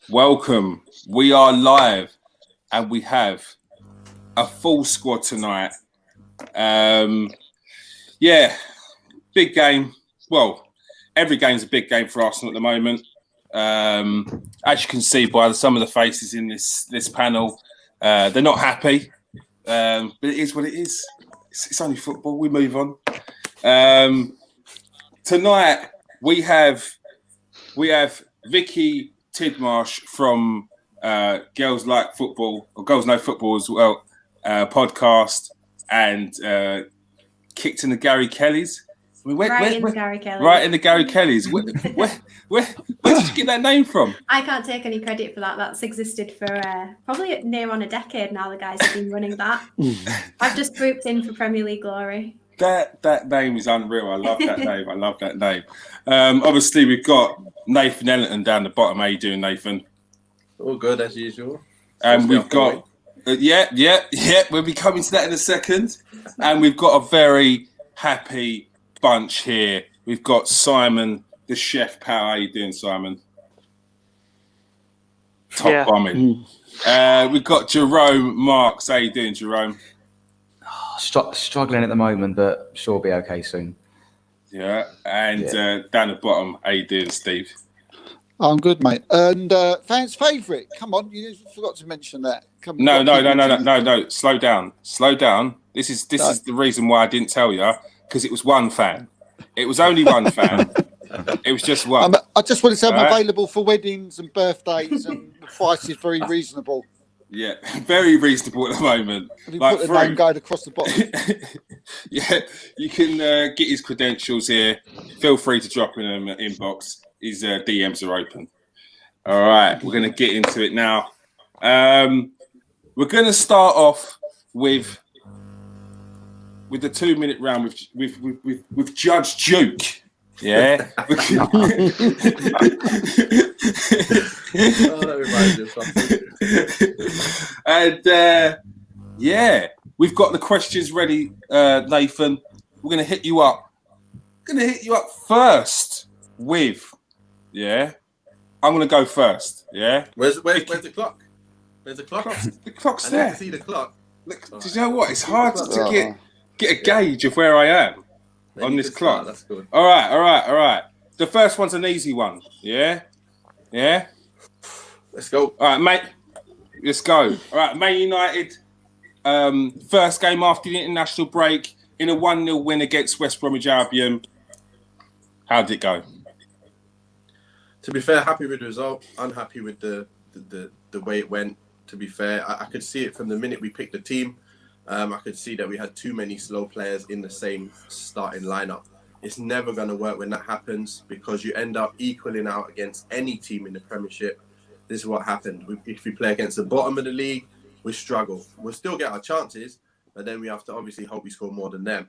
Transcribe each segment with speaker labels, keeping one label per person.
Speaker 1: Welcome. We are live and we have a full squad tonight. Big game. Well, every game's a big game for Arsenal at the moment. As you can see by some of the faces in this panel, they're not happy. But it is what it is. It's only football. We move on. Tonight we have Vicky Tidmarsh from Girls Like Football or Girls Know Football as well podcast, and kicked in the Gary Kellys.
Speaker 2: I mean, right in the Gary Kellys.
Speaker 1: Where did you get that name from?
Speaker 2: I can't take any credit for that. That's existed for probably near on a decade now. The guys have been running that. I've just grouped in for Premier League glory.
Speaker 1: That name is unreal. I love that name. Obviously, we've got Nathan Ellington down the bottom. How you doing, Nathan?
Speaker 3: All good as usual.
Speaker 1: And we've got we'll be coming to that in a second. And we've got a very happy bunch here. We've got Simon, the chef pal. How you doing, Simon? Top bombing. We've got Jerome Marks. How you doing, Jerome?
Speaker 4: Struggling at the moment, but sure be okay soon.
Speaker 1: Yeah, and down the bottom, how you doing, Steve?
Speaker 5: I'm good, mate. And fans' favourite. Come on, you forgot to mention that.
Speaker 1: No. Slow down. This is the reason why I didn't tell you, because it was one fan. It was only one fan. It was just one.
Speaker 5: I just wanted to say I'm available for weddings and birthdays, and the price is very reasonable.
Speaker 1: Yeah, very reasonable at the moment.
Speaker 5: Have you put the name guide across the bottom?
Speaker 1: Yeah, you can get his credentials here. Feel free to drop in an inbox. His DMs are open. All right, we're going to get into it now. We're going to start off with the 2-minute round with Judge Duke. Yeah. And we've got the questions ready, Nathan. We're going to hit you up. First with, I'm going to go first,
Speaker 3: Where's the clock? There's a clock.
Speaker 1: The clock's
Speaker 3: there. I
Speaker 1: there.
Speaker 3: can see the clock.
Speaker 1: Look, do you know what? It's hard to get a gauge of where I am on this clock.
Speaker 3: That's good.
Speaker 1: All right. The first one's an easy one. Yeah.
Speaker 3: Let's go.
Speaker 1: All right, mate. Let's go. All right, Man United. First game after the international break in a 1-0 win against West Bromwich Albion. How did it go?
Speaker 3: To be fair, happy with the result. Unhappy with the way it went. To be fair, I could see it from the minute we picked the team. I could see that we had too many slow players in the same starting lineup. It's never going to work when that happens, because you end up equaling out against any team in the Premiership. This is what happened. If we play against the bottom of the league, we struggle. We'll still get our chances, but then we have to obviously hope we score more than them.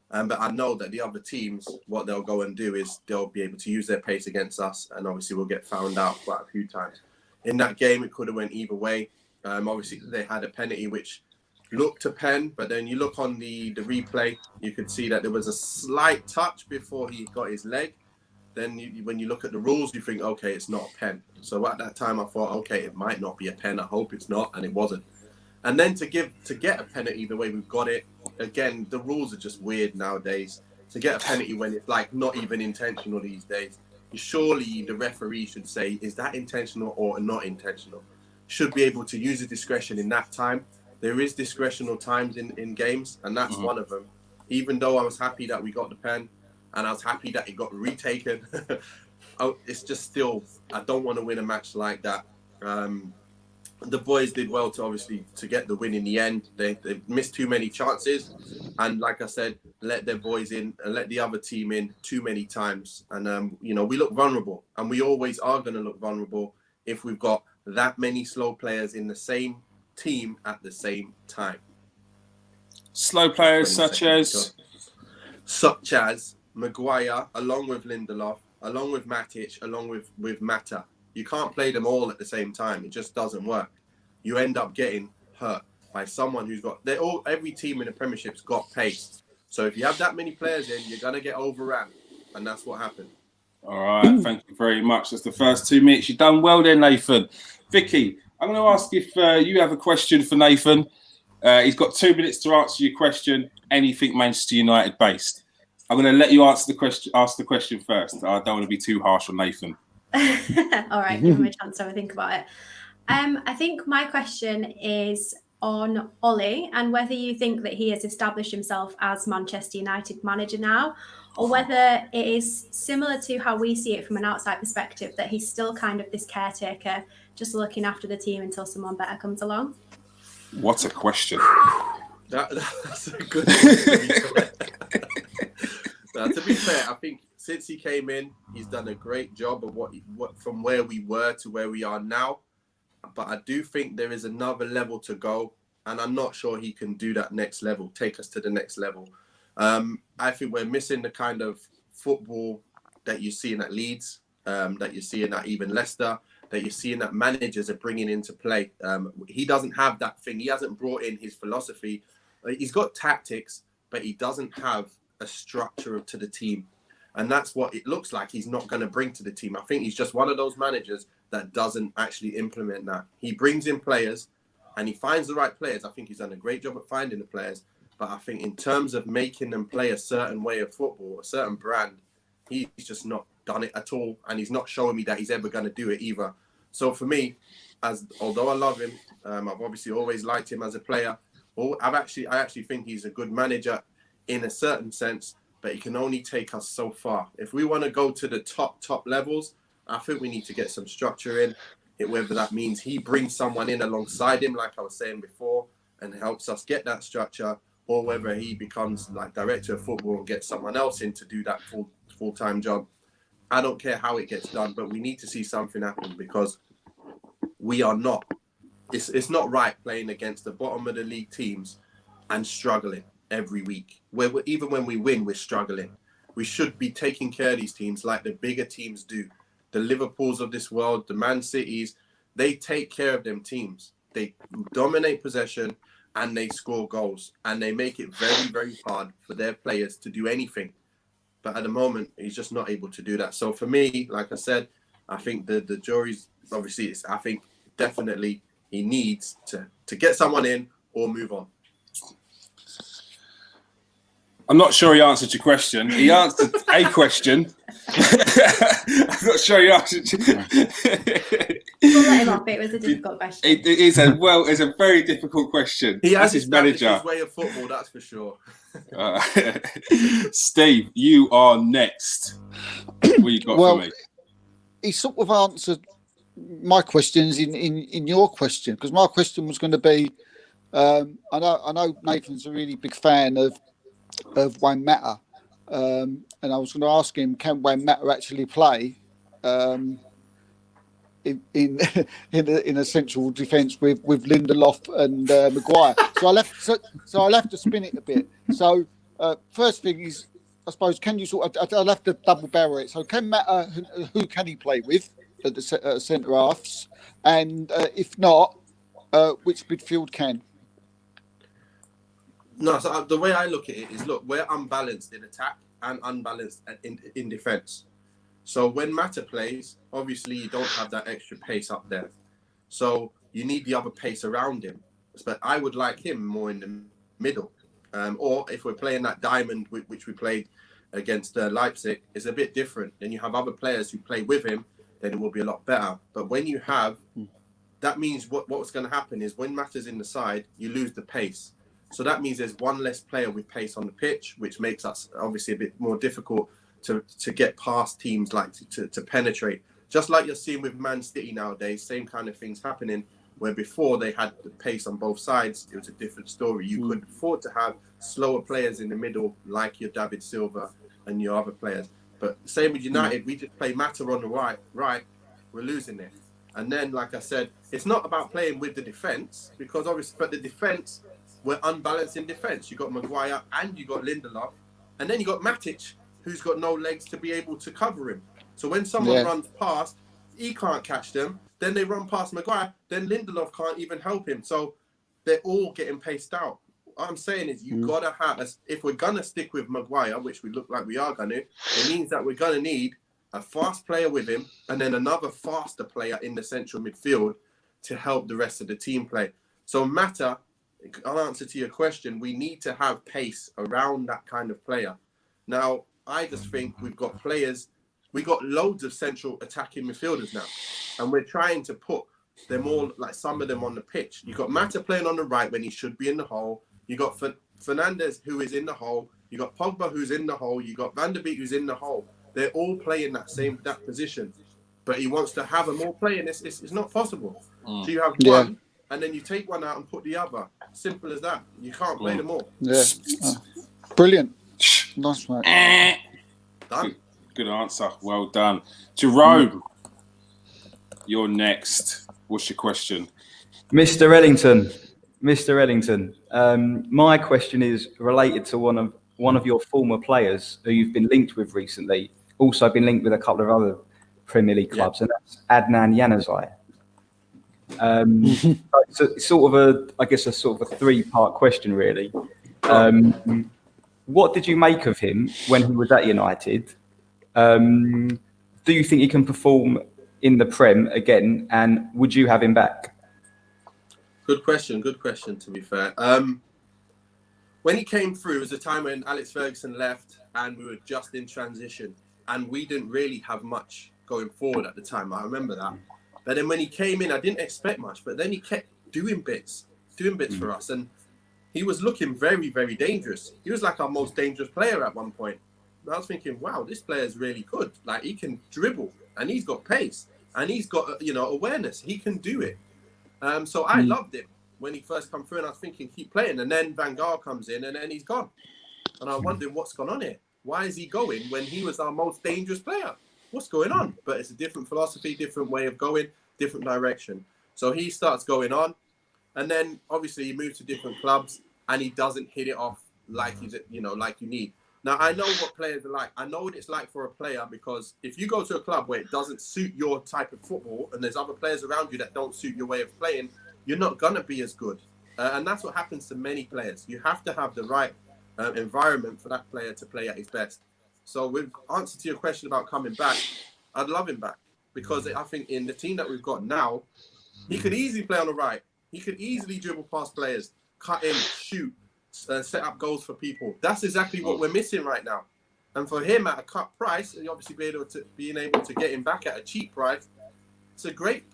Speaker 3: But I know that the other teams, what they'll go and do is they'll be able to use their pace against us, and obviously we'll get found out quite a few times. In that game, it could have went either way. Obviously, they had a penalty which looked a pen, but then you look on the replay, you could see that there was a slight touch before he got his leg. Then when you look at the rules, you think, okay, it's not a pen. So at that time, I thought, okay, it might not be a pen. I hope it's not, and it wasn't. And then to get a penalty the way we've got it, again, the rules are just weird nowadays. To get a penalty when it's like not even intentional these days, surely the referee should say, is that intentional or not intentional? Should be able to use the discretion in that time. There is discretional times in games, and that's one of them. Even though I was happy that we got the pen, and I was happy that it got retaken, it's just still, I don't want to win a match like that. The boys did well to get the win in the end. They missed too many chances, and like I said, let their boys in and let the other team in too many times. And we look vulnerable, and we always are going to look vulnerable if we've got that many slow players in the same team at the same time.
Speaker 1: Slow players such
Speaker 3: as Maguire, along with Lindelof, along with Matic, along with Mata. You can't play them all at the same time. It just doesn't work. You end up getting hurt by someone who's got... Every team in the Premiership's got pace. So if you have that many players in, you're going to get overran. And that's what happened.
Speaker 1: All right, thank you very much. That's the first 2 minutes. You've done well there, Nathan. Vicky, I'm going to ask if you have a question for Nathan. He's got 2 minutes to answer your question. Anything Manchester United based. I'm going to let you answer the question. Ask the question first. I don't want to be too harsh on Nathan.
Speaker 2: All right, give him a chance to have a think about it. I think my question is on Ollie and whether you think that he has established himself as Manchester United manager now, or whether it is similar to how we see it from an outside perspective, that he's still kind of this caretaker, just looking after the team until someone better comes along.
Speaker 1: What a question.
Speaker 3: That's a good one. To be fair, I think since he came in, he's done a great job of what from where we were to where we are now. But I do think there is another level to go, and I'm not sure he can do that next level, take us to the next level. I think we're missing the kind of football that you see in at Leeds, that you see in at even Leicester, that you're seeing that managers are bringing into play. He doesn't have that thing. He hasn't brought in his philosophy. He's got tactics, but he doesn't have a structure to the team. And that's what it looks like he's not going to bring to the team. I think he's just one of those managers that doesn't actually implement that. He brings in players and he finds the right players. I think he's done a great job at finding the players. But I think in terms of making them play a certain way of football, a certain brand, he's just not done it at all. And he's not showing me that he's ever going to do it either. So for me, although I love him, I've obviously always liked him as a player. I actually think he's a good manager in a certain sense, but he can only take us so far. If we want to go to the top levels, I think we need to get some structure in it, whether that means he brings someone in alongside him, like I was saying before, and helps us get that structure, or whether he becomes like director of football and gets someone else in to do that full-time job. I don't care how it gets done, but we need to see something happen because we are not. It's not right playing against the bottom of the league teams and struggling every week. Even when we win, we're struggling. We should be taking care of these teams like the bigger teams do. The Liverpools of this world, the Man Cities, they take care of them teams. They dominate possession and they score goals. And they make it very, very hard for their players to do anything. But at the moment, he's just not able to do that. So for me, like I said, I think the jury's obviously, I think definitely he needs to get someone in or move on.
Speaker 1: I'm not sure he answered your question. He answered a question. I'm not sure he answered.
Speaker 2: We'll let him off. It was a difficult question.
Speaker 1: It's a very difficult question.
Speaker 3: He has
Speaker 1: his manager.
Speaker 3: His way of football, that's for sure.
Speaker 1: Steve, you are next. What you got for me?
Speaker 5: He sort of answered my questions in your question, because my question was going to be, I know Nathan's a really big fan of Wayne Matter, and I was going to ask him, can Wayne Matter actually play in a central defence with Lindelof and Maguire? So I'll have to spin it a bit. So first thing is, I suppose, can you I'll have to double barrel it. So can Matter, who can he play with at the centre halves, and if not, which midfield can?
Speaker 3: No, so the way I look at it is, look, we're unbalanced in attack and unbalanced in defence. So when Mata plays, obviously you don't have that extra pace up there. So you need the other pace around him. But I would like him more in the middle. Or if we're playing that diamond, which we played against Leipzig, it's a bit different. Then you have other players who play with him, then it will be a lot better. But when you have, that means what's going to happen is when Mata's in the side, you lose the pace. So that means there's one less player with pace on the pitch, which makes us obviously a bit more difficult to get past teams, like to penetrate. Just like you're seeing with Man City nowadays, same kind of things happening, where before they had the pace on both sides, it was a different story. You could afford to have slower players in the middle, like your David Silva and your other players. But same with United, we just play Mata on the right, we're losing it. And then, like I said, it's not about playing with the defence, because obviously, but the defence, we're unbalanced in defence. You got Maguire and you got Lindelof, and then you got Matic, who's got no legs to be able to cover him. So when someone runs past, he can't catch them. Then they run past Maguire. Then Lindelof can't even help him. So they're all getting paced out. What I'm saying is, you gotta have, if we're gonna stick with Maguire, which we look like we are gonna, it means that we're gonna need a fast player with him, and then another faster player in the central midfield to help the rest of the team play. So Mata, I'll answer to your question, we need to have pace around that kind of player. Now, I just think we've got loads of central attacking midfielders now, and we're trying to put them all, like some of them on the pitch. You've got Mata playing on the right when he should be in the hole. You got Fernandes, who is in the hole. You got Pogba, who's in the hole. You got Van der Beek, who's in the hole. They're all playing that position, but he wants to have them all playing. It's not possible. So you have one, and then you take one out and put the other. Simple as that. You can't play them all.
Speaker 5: Yeah. Brilliant. Nice, mate.
Speaker 3: Done.
Speaker 1: Good answer. Well done. Jerome, you're next. What's your question?
Speaker 4: Mr. Ellington, my question is related to one of your former players who you've been linked with recently. Also been linked with a couple of other Premier League clubs, and that's Adnan Januzaj. So it's sort of a three-part question, really. What did you make of him when he was at United? Do you think he can perform in the Prem again, and would you have him back?
Speaker 3: Good question, to be fair. When he came through, it was a time when Alex Ferguson left and we were just in transition, and we didn't really have much going forward at the time. I remember that. But then when he came in, I didn't expect much, but then he kept doing bits for us, and he was looking very, very dangerous. He was like our most dangerous player at one point. And I was thinking, wow, this player is really good. Like, he can dribble, and he's got pace, and he's got, awareness. He can do it. So I loved him when he first come through, and I was thinking, keep playing. And then Van Gaal comes in, and then he's gone. And I wondered, what's gone on here? Why is he going when he was our most dangerous player? What's going on? But it's a different philosophy, different way of going, different direction. So he starts going on, and then obviously he moves to different clubs, and he doesn't hit it off like like you need. Now, I know what players are like. I know what it's like for a player, because if you go to a club where it doesn't suit your type of football and there's other players around you that don't suit your way of playing, you're not going to be as good. And that's what happens to many players. You have to have the right environment for that player to play at his best. So with answer to your question about coming back, I'd love him back, because I think in the team that we've got now, he could easily play on the right. He could easily dribble past players, cut in, shoot, set up goals for people. That's exactly what we're missing right now. And for him at a cut price, and obviously being able to get him back at a cheap price, it's a great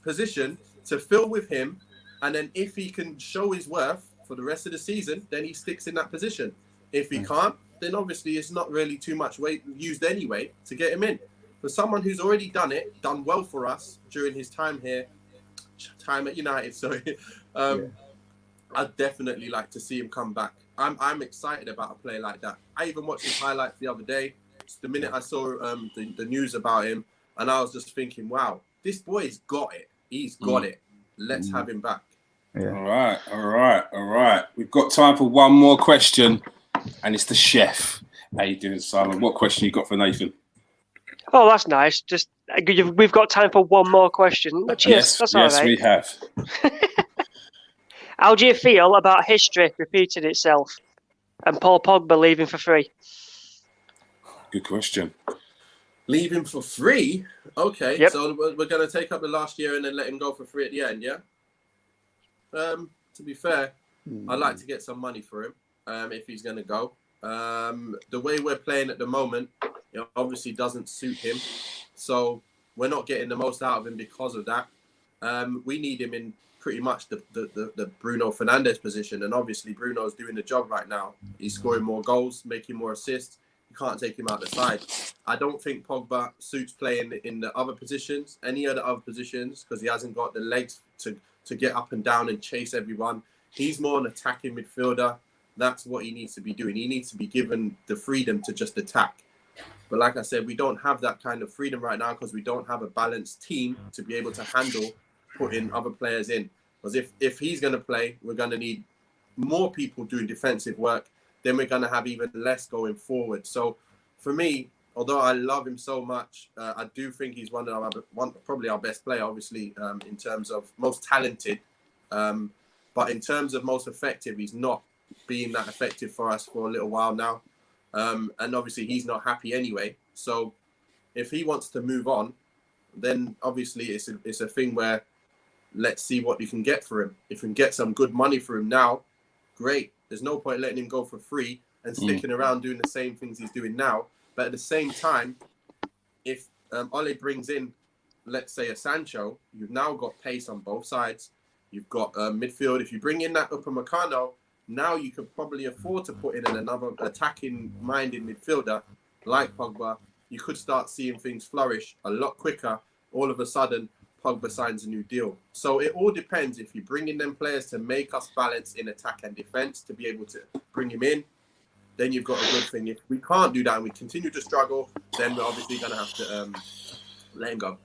Speaker 3: position to fill with him. And then if he can show his worth for the rest of the season, then he sticks in that position. If he can't, then obviously it's not really too much weight used anyway to get him in. For someone who's already done well for us during his time at United, sorry, I'd definitely like to see him come back. I'm excited about a player like that. I even watched his highlights the other day. Just the minute I saw the news about him, and I was just thinking, wow, this boy's got it. He's got it. Let's have him back.
Speaker 1: Yeah. All right. We've got time for one more question, and it's the chef. How you doing, Simon? What question you got for Nathan?
Speaker 6: Oh, that's nice. Just we've got time for one more question. Cheers. That's all right.
Speaker 1: Yes, we have.
Speaker 6: How do you feel about history repeating itself and Paul Pogba leaving for free?
Speaker 1: Good question.
Speaker 3: Leaving for free? Okay.
Speaker 6: Yep.
Speaker 3: So we're going to take up the last year and then let him go for free at the end, yeah? To be fair, I'd like to get some money for him if he's going to go. The way we're playing at the moment, obviously doesn't suit him. So we're not getting the most out of him because of that. We need him in pretty much the Bruno Fernandes position. And obviously Bruno's doing the job right now. He's scoring more goals, making more assists. You can't take him out the side. I don't think Pogba suits playing in the other positions, any of the other positions, because he hasn't got the legs to get up and down and chase everyone. He's more an attacking midfielder. That's what he needs to be doing. He needs to be given the freedom to just attack. But like I said, we don't have that kind of freedom right now because we don't have a balanced team to be able to handle putting other players in. Because if he's going to play, we're going to need more people doing defensive work. Then we're going to have even less going forward. So for me, although I love him so much, I do think he's probably our best player, obviously, in terms of most talented. But in terms of most effective, he's not being that effective for us for a little while now. And obviously, he's not happy anyway. So if he wants to move on, then obviously it's a thing where let's see what you can get for him. If you can get some good money for him now, great. There's no point letting him go for free and sticking around doing the same things he's doing now. But at the same time, if Ole brings in, let's say, a Sancho, you've now got pace on both sides. You've got midfield. If you bring in that Upamecano, now you could probably afford to put in another attacking-minded midfielder like Pogba. You could start seeing things flourish a lot quicker. All of a sudden, Pogba signs a new deal. So it all depends. If you bring in them players to make us balance in attack and defense to be able to bring him in, then you've got a good thing. If we can't do that and we continue to struggle, then we're obviously going to have to let him go.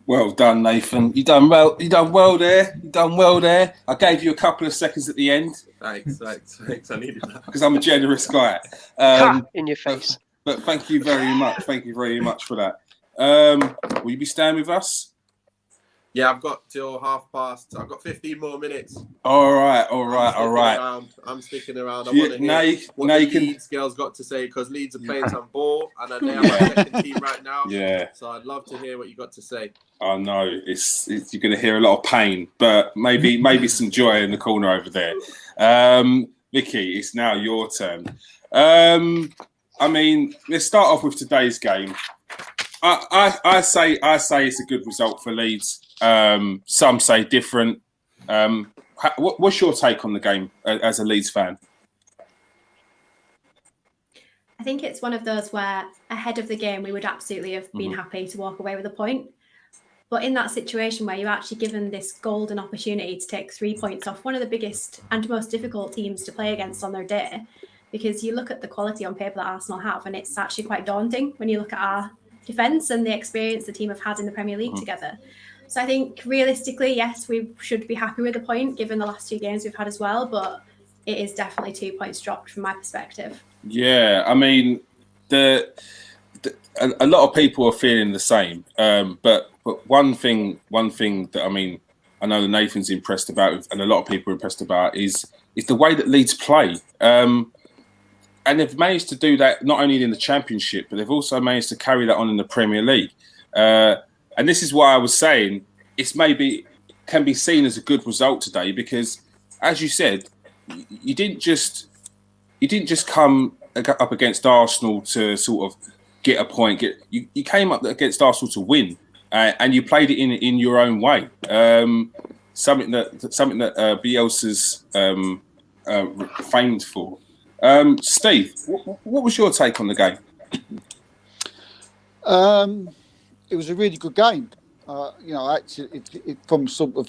Speaker 1: Well done, Nathan. You done well. You done well there. You done well there. I gave you a couple of seconds at the end.
Speaker 3: Thanks. I needed that
Speaker 1: because I'm a generous guy.
Speaker 6: In your face.
Speaker 1: But thank you very much. Thank you very much for that. Will you be staying with us?
Speaker 3: Yeah, I've got till 15:30. I've got 15 more minutes.
Speaker 1: All right.
Speaker 3: I'm sticking around. I want to hear what the Leeds girls got to say, because Leeds are playing some ball and they are my second team right now.
Speaker 1: Yeah.
Speaker 3: So I'd love to hear what you got to say.
Speaker 1: I know it's you're going to hear a lot of pain, but maybe some joy in the corner over there. Vicky, it's now your turn. I mean, let's start off with today's game. I say it's a good result for Leeds. Some say different. What's your take on the game as a Leeds fan?
Speaker 2: I think it's one of those where ahead of the game we would absolutely have been happy to walk away with a point. But in that situation where you're actually given this golden opportunity to take 3 points off one of the biggest and most difficult teams to play against on their day, because you look at the quality on paper that Arsenal have, and it's actually quite daunting when you look at our defence and the experience the team have had in the Premier League together. So I think realistically, yes, we should be happy with the point given the last 2 games we've had as well, but it is definitely 2 points dropped from my perspective.
Speaker 1: Yeah, I mean, a lot of people are feeling the same. But one thing that I know that Nathan's impressed about, and a lot of people are impressed about, is the way that Leeds play. And they've managed to do that not only in the Championship, but they've also managed to carry that on in the Premier League. And this is why I was saying it's maybe can be seen as a good result today, because, as you said, you didn't just come up against Arsenal to sort of get a point. You came up against Arsenal to win, and you played it in your own way. Something that Bielsa's famed for. Steve, what was your take on the game?
Speaker 5: It was a really good game. Actually, from sort of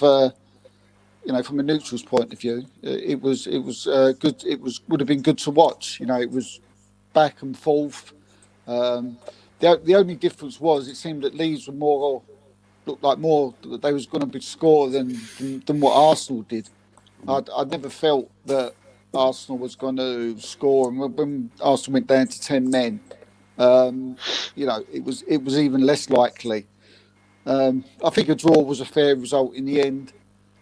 Speaker 5: from a neutral's point of view, it was good. Would have been good to watch. It was back and forth. The only difference was it seemed that Leeds were looked like they was going to be score than what Arsenal did. I never felt that Arsenal was going to score, and when Arsenal went down to 10 men, it was even less likely. I think a draw was a fair result in the end.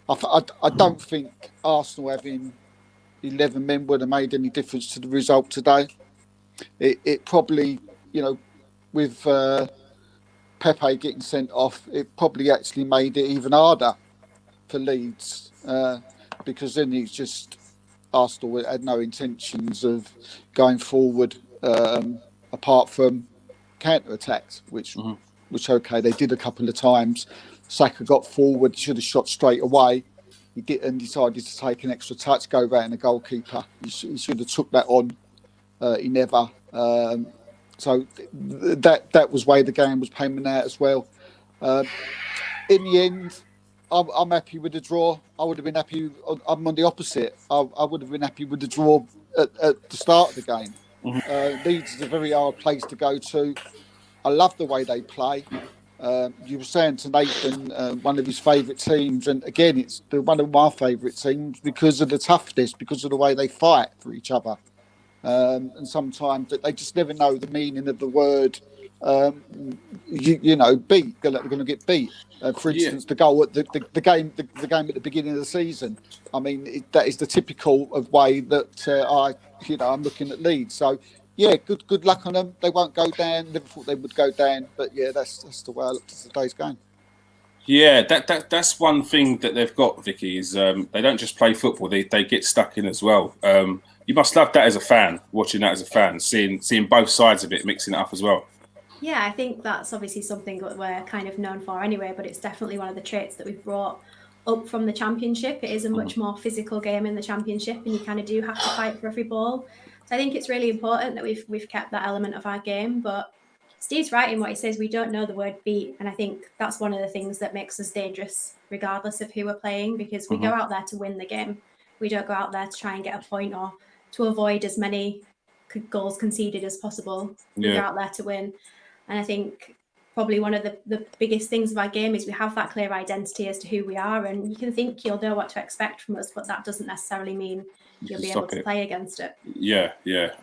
Speaker 5: I don't think Arsenal having 11 men would have made any difference to the result today. It probably, with Pepe getting sent off, it probably actually made it even harder for Leeds, because then it's just Arsenal had no intentions of going forward apart from counter-attacks, which okay, they did a couple of times. Saka got forward, should have shot straight away. He didn't, decided to take an extra touch, go round the goalkeeper. He should have took that on. He never. So that was why the game was panning out as well. In the end, I'm happy with the draw. I would have been happy. I'm on the opposite. I would have been happy with the draw at the start of the game. Leeds is a very hard place to go to. I love the way they play. You were saying to Nathan, one of his favourite teams, and again, it's one of my favourite teams because of the toughness, because of the way they fight for each other. And sometimes they just never know the meaning of the word. Beat. They're going to get beat. For instance, the goal at the game at the beginning of the season. I mean, that is the typical of way that I'm looking at Leeds. So yeah, good luck on them. They won't go down. Never thought they would go down, but yeah, that's the way I looked at today's game.
Speaker 1: Yeah, that's one thing that they've got, Vicky, is they don't just play football; they get stuck in as well. You must love that as a fan, watching that as a fan, seeing both sides of it, mixing it up as well.
Speaker 2: Yeah, I think that's obviously something that we're kind of known for anyway, but it's definitely one of the traits that we've brought up from the Championship. It is a much more physical game in the Championship, and you kind of do have to fight for every ball. So I think it's really important that we've kept that element of our game. But Steve's right in what he says. We don't know the word beat, and I think that's one of the things that makes us dangerous, regardless of who we're playing, because we go out there to win the game. We don't go out there to try and get a point or to avoid as many goals conceded as possible. We go out there to win. And I think probably one of the biggest things of our game is we have that clear identity as to who we are, and you can think you'll know what to expect from us, but that doesn't necessarily mean you'll be able to play against it.
Speaker 1: Yeah,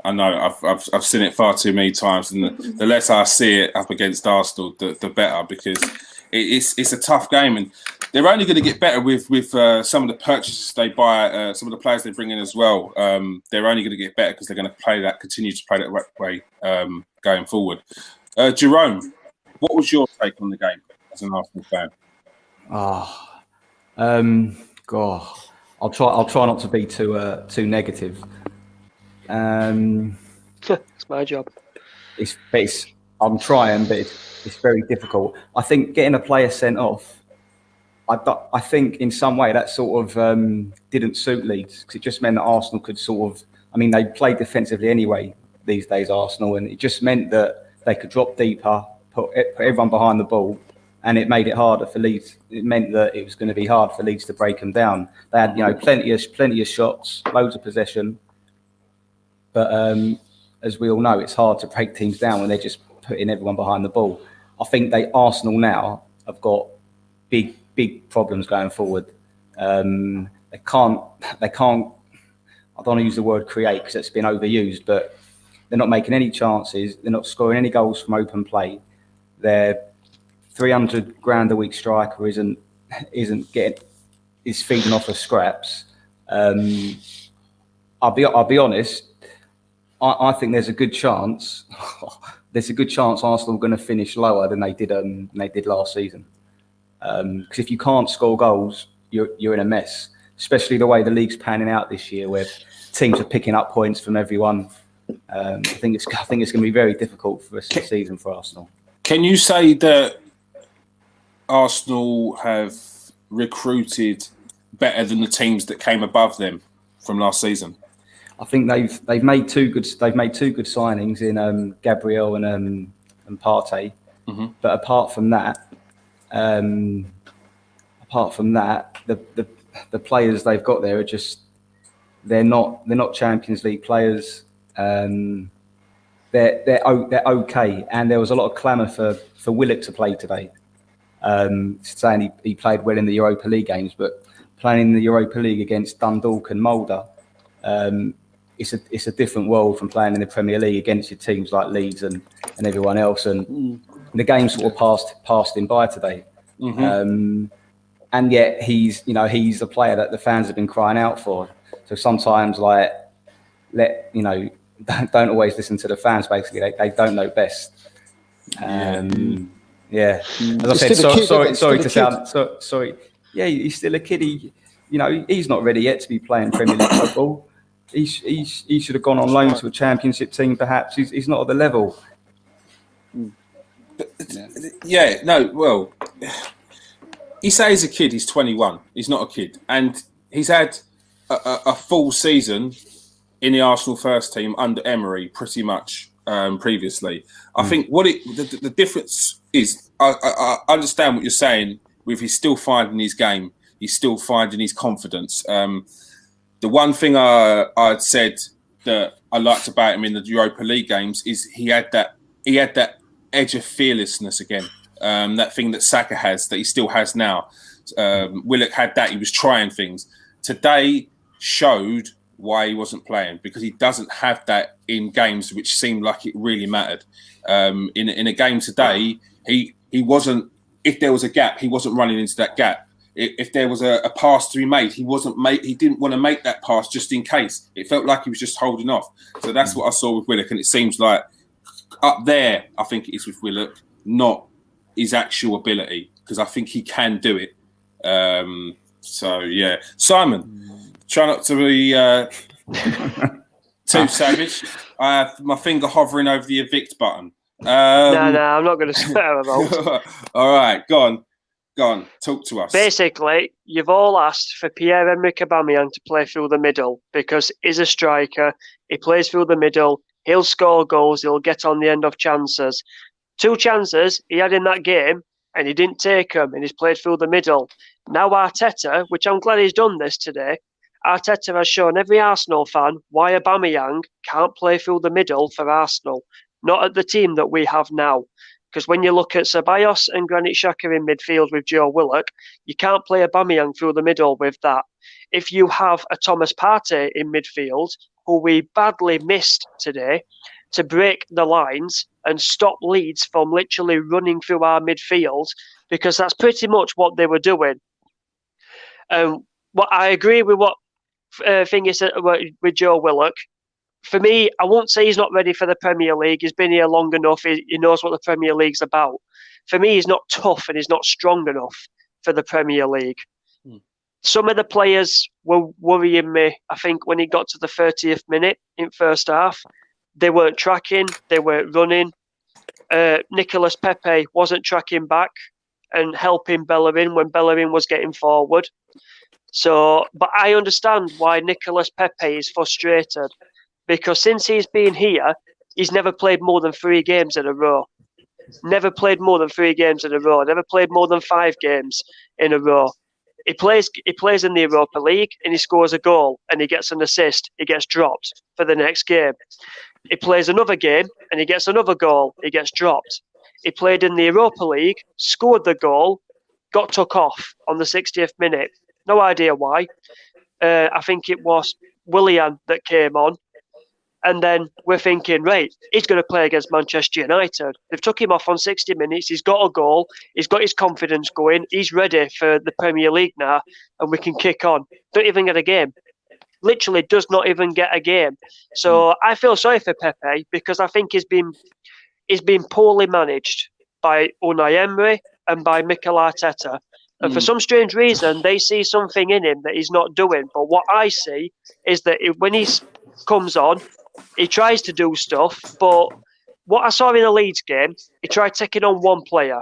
Speaker 1: I know. I've seen it far too many times, and the less I see it up against Arsenal, the better, because it's a tough game, and they're only going to get better with some of the purchases they buy, some of the players they bring in as well. They're only going to get better because they're going to continue to play that way going forward. Jerome, what was your take on the game as an Arsenal fan?
Speaker 4: God, I'll try not to be too negative.
Speaker 6: It's my job.
Speaker 4: I'm trying, but it's very difficult. I think getting a player sent off, I think in some way that sort of didn't suit Leeds, because it just meant that Arsenal could they play defensively anyway these days, Arsenal, and it just meant that they could drop deeper, put everyone behind the ball, and it made it harder for Leeds. It meant that it was going to be hard for Leeds to break them down. They had, plenty of shots, loads of possession, but as we all know, it's hard to break teams down when they're just putting everyone behind the ball. I think Arsenal now have got big problems going forward. They can't. I don't want to use the word create because it's been overused, but they're not making any chances. They're not scoring any goals from open play. Their 300 grand a week striker isn't feeding off of scraps. I'll be honest. I think there's a good chance. Arsenal are going to finish lower than they did last season. Because if you can't score goals, you're in a mess. Especially the way the league's panning out this year, where teams are picking up points from everyone. I think it's going to be very difficult for us this season for Arsenal.
Speaker 1: Can you say that Arsenal have recruited better than the teams that came above them from last season?
Speaker 4: I think they've made two good signings in Gabriel and Partey. Mm-hmm. But apart from that, the players they've got there are just they're not Champions League players. They're okay, and there was a lot of clamour for Willock to play today, saying he played well in the Europa League games, but playing in the Europa League against Dundalk and Mulder, it's a different world from playing in the Premier League against your teams like Leeds and everyone else, and the game sort of passed him by today. Mm-hmm. And yet he's a player that the fans have been crying out for. So sometimes don't always listen to the fans. Basically, they don't know best. Yeah. As I said, sorry to sound sorry. Yeah, he's still a kid. He's not ready yet to be playing Premier League football. He should have gone on loan to a Championship team. Perhaps he's not at the level.
Speaker 1: Yeah. No. Well, he says he's a kid. He's 21. He's not a kid, and he's had a full season in the Arsenal first team under Emery, pretty much previously. I think the difference is, I understand what you're saying. With he's still finding his game, he's still finding his confidence. The one thing I'd said that I liked about him in the Europa League games is he had that edge of fearlessness again. That thing that Saka has, that he still has now. Willock had that. He was trying things. Today showed why he wasn't playing, because he doesn't have that in games which seemed like it really mattered. In a game today, he wasn't. If there was a gap, he wasn't running into that gap. if there was a pass to be made, he didn't want to make that pass just in case. It felt like he was just holding off. So that's what I saw with Willock, and it seems like up there, I think it is with Willock, not his actual ability, because I think he can do it. So yeah, Simon, try not to be too savage. I have my finger hovering over the evict button.
Speaker 6: No, I'm not going to swear about.
Speaker 1: All right, go on, talk to us.
Speaker 6: Basically, you've all asked for Pierre-Emerick Aubameyang to play through the middle because he's a striker. He plays through the middle. He'll score goals. He'll get on the end of chances. 2 chances he had in that game, and he didn't take them, and he's played through the middle. Now Arteta, which I'm glad he's done this today, Arteta has shown every Arsenal fan why Aubameyang can't play through the middle for Arsenal, not at the team that we have now. Because when you look at Ceballos and Granit Xhaka in midfield with Joe Willock, you can't play Aubameyang through the middle with that. If you have a Thomas Partey in midfield, who we badly missed today, to break the lines and stop Leeds from literally running through our midfield, because that's pretty much what they were doing. What I agree with what thing is with Joe Willock. For me, I won't say he's not ready for the Premier League. He's been here long enough. He knows what the Premier League's about. For me, he's not tough and he's not strong enough for the Premier League. Some of the players were worrying me, I think, when he got to the 30th minute in first half. They weren't tracking. They weren't running. Nicolas Pepe wasn't tracking back and helping Bellerin when Bellerin was getting forward. So, but I understand why Nicolas Pepe is frustrated, because since he's been here, he's never played more than 3 games in a row. Never played more than 3 games in a row. Never played more than 5 games in a row. He plays in the Europa League and he scores a goal and he gets an assist. He gets dropped for the next game. He plays another game and he gets another goal. He gets dropped. He played in the Europa League, scored the goal, got took off on the 60th minute. No idea why. I think it was Willian that came on. And then we're thinking, right, he's going to play against Manchester United. They've took him off on 60 minutes. He's got a goal. He's got his confidence going. He's ready for the Premier League now, and we can kick on. Don't even get a game. Literally does not even get a game. So I feel sorry for Pepe, because I think he's been poorly managed by Unai Emery and by Mikel Arteta. And for some strange reason, they see something in him that he's not doing. But what I see is that when he comes on, he tries to do stuff, but what I saw in the Leeds game, he tried taking on one player.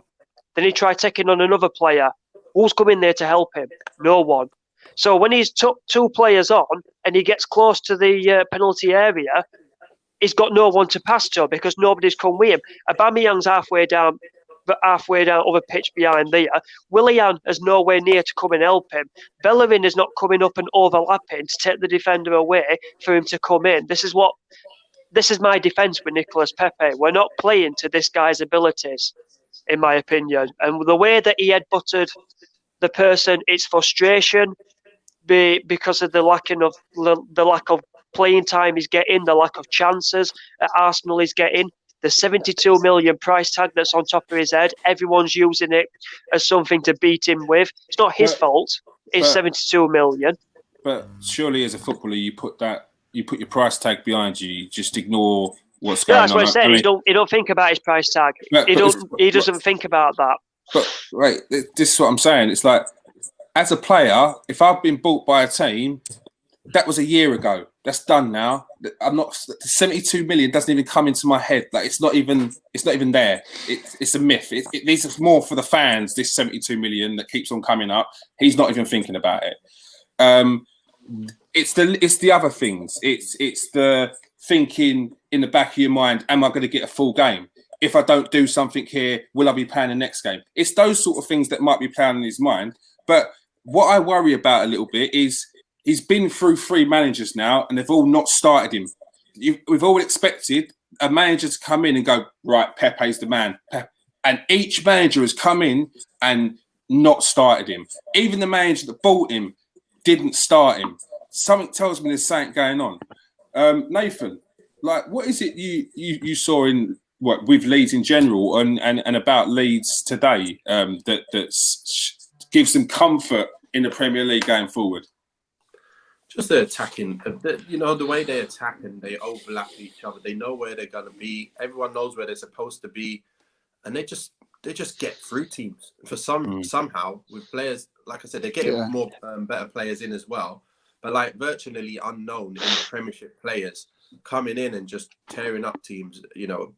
Speaker 6: Then he tried taking on another player. Who's coming there to help him? No one. So when he's took 2 players on and he gets close to the penalty area, he's got no one to pass to because nobody's come with him. Aubameyang's halfway down other pitch behind there. Willian is nowhere near to come and help him. Bellerin is not coming up and overlapping to take the defender away for him to come in. This is my defence with Nicolas Pepe. We're not playing to this guy's abilities, in my opinion. And the way that he headbutted the person, it's frustration because of the lack of playing time he's getting, the lack of chances at Arsenal he's getting. The 72 million price tag that's on top of his head, everyone's using it as something to beat him with. It's not his fault. It's 72 million. But
Speaker 1: surely, as a footballer, you put your price tag behind you. You just ignore what's going on.
Speaker 6: That's what I said. He don't think about his price tag. He doesn't think about that.
Speaker 1: But right, this is what I'm saying. It's like, as a player, if I've been bought by a team, that was a year ago. That's done now. I'm not. 72 million doesn't even come into my head. Like it's not even there. It's a myth. This is more for the fans. This 72 million that keeps on coming up. He's not even thinking about it. It's the other things. It's the thinking in the back of your mind. Am I going to get a full game? If I don't do something here, will I be playing the next game? It's those sort of things that might be playing in his mind. But what I worry about a little bit is, he's been through 3 managers now, and they've all not started him. We've all expected a manager to come in and go, right, Pepe's the man. And each manager has come in and not started him. Even the manager that bought him didn't start him. Something tells me there's something going on. Nathan, like, what is it you saw in with Leeds in general and about Leeds today that's gives them comfort in the Premier League going forward?
Speaker 3: Just the attacking, the way they attack and they overlap each other. They know where they're going to be. Everyone knows where they're supposed to be. And they just get through teams for somehow with players. Like I said, they're getting more better players in as well. But like virtually unknown in the Premiership players coming in and just tearing up teams,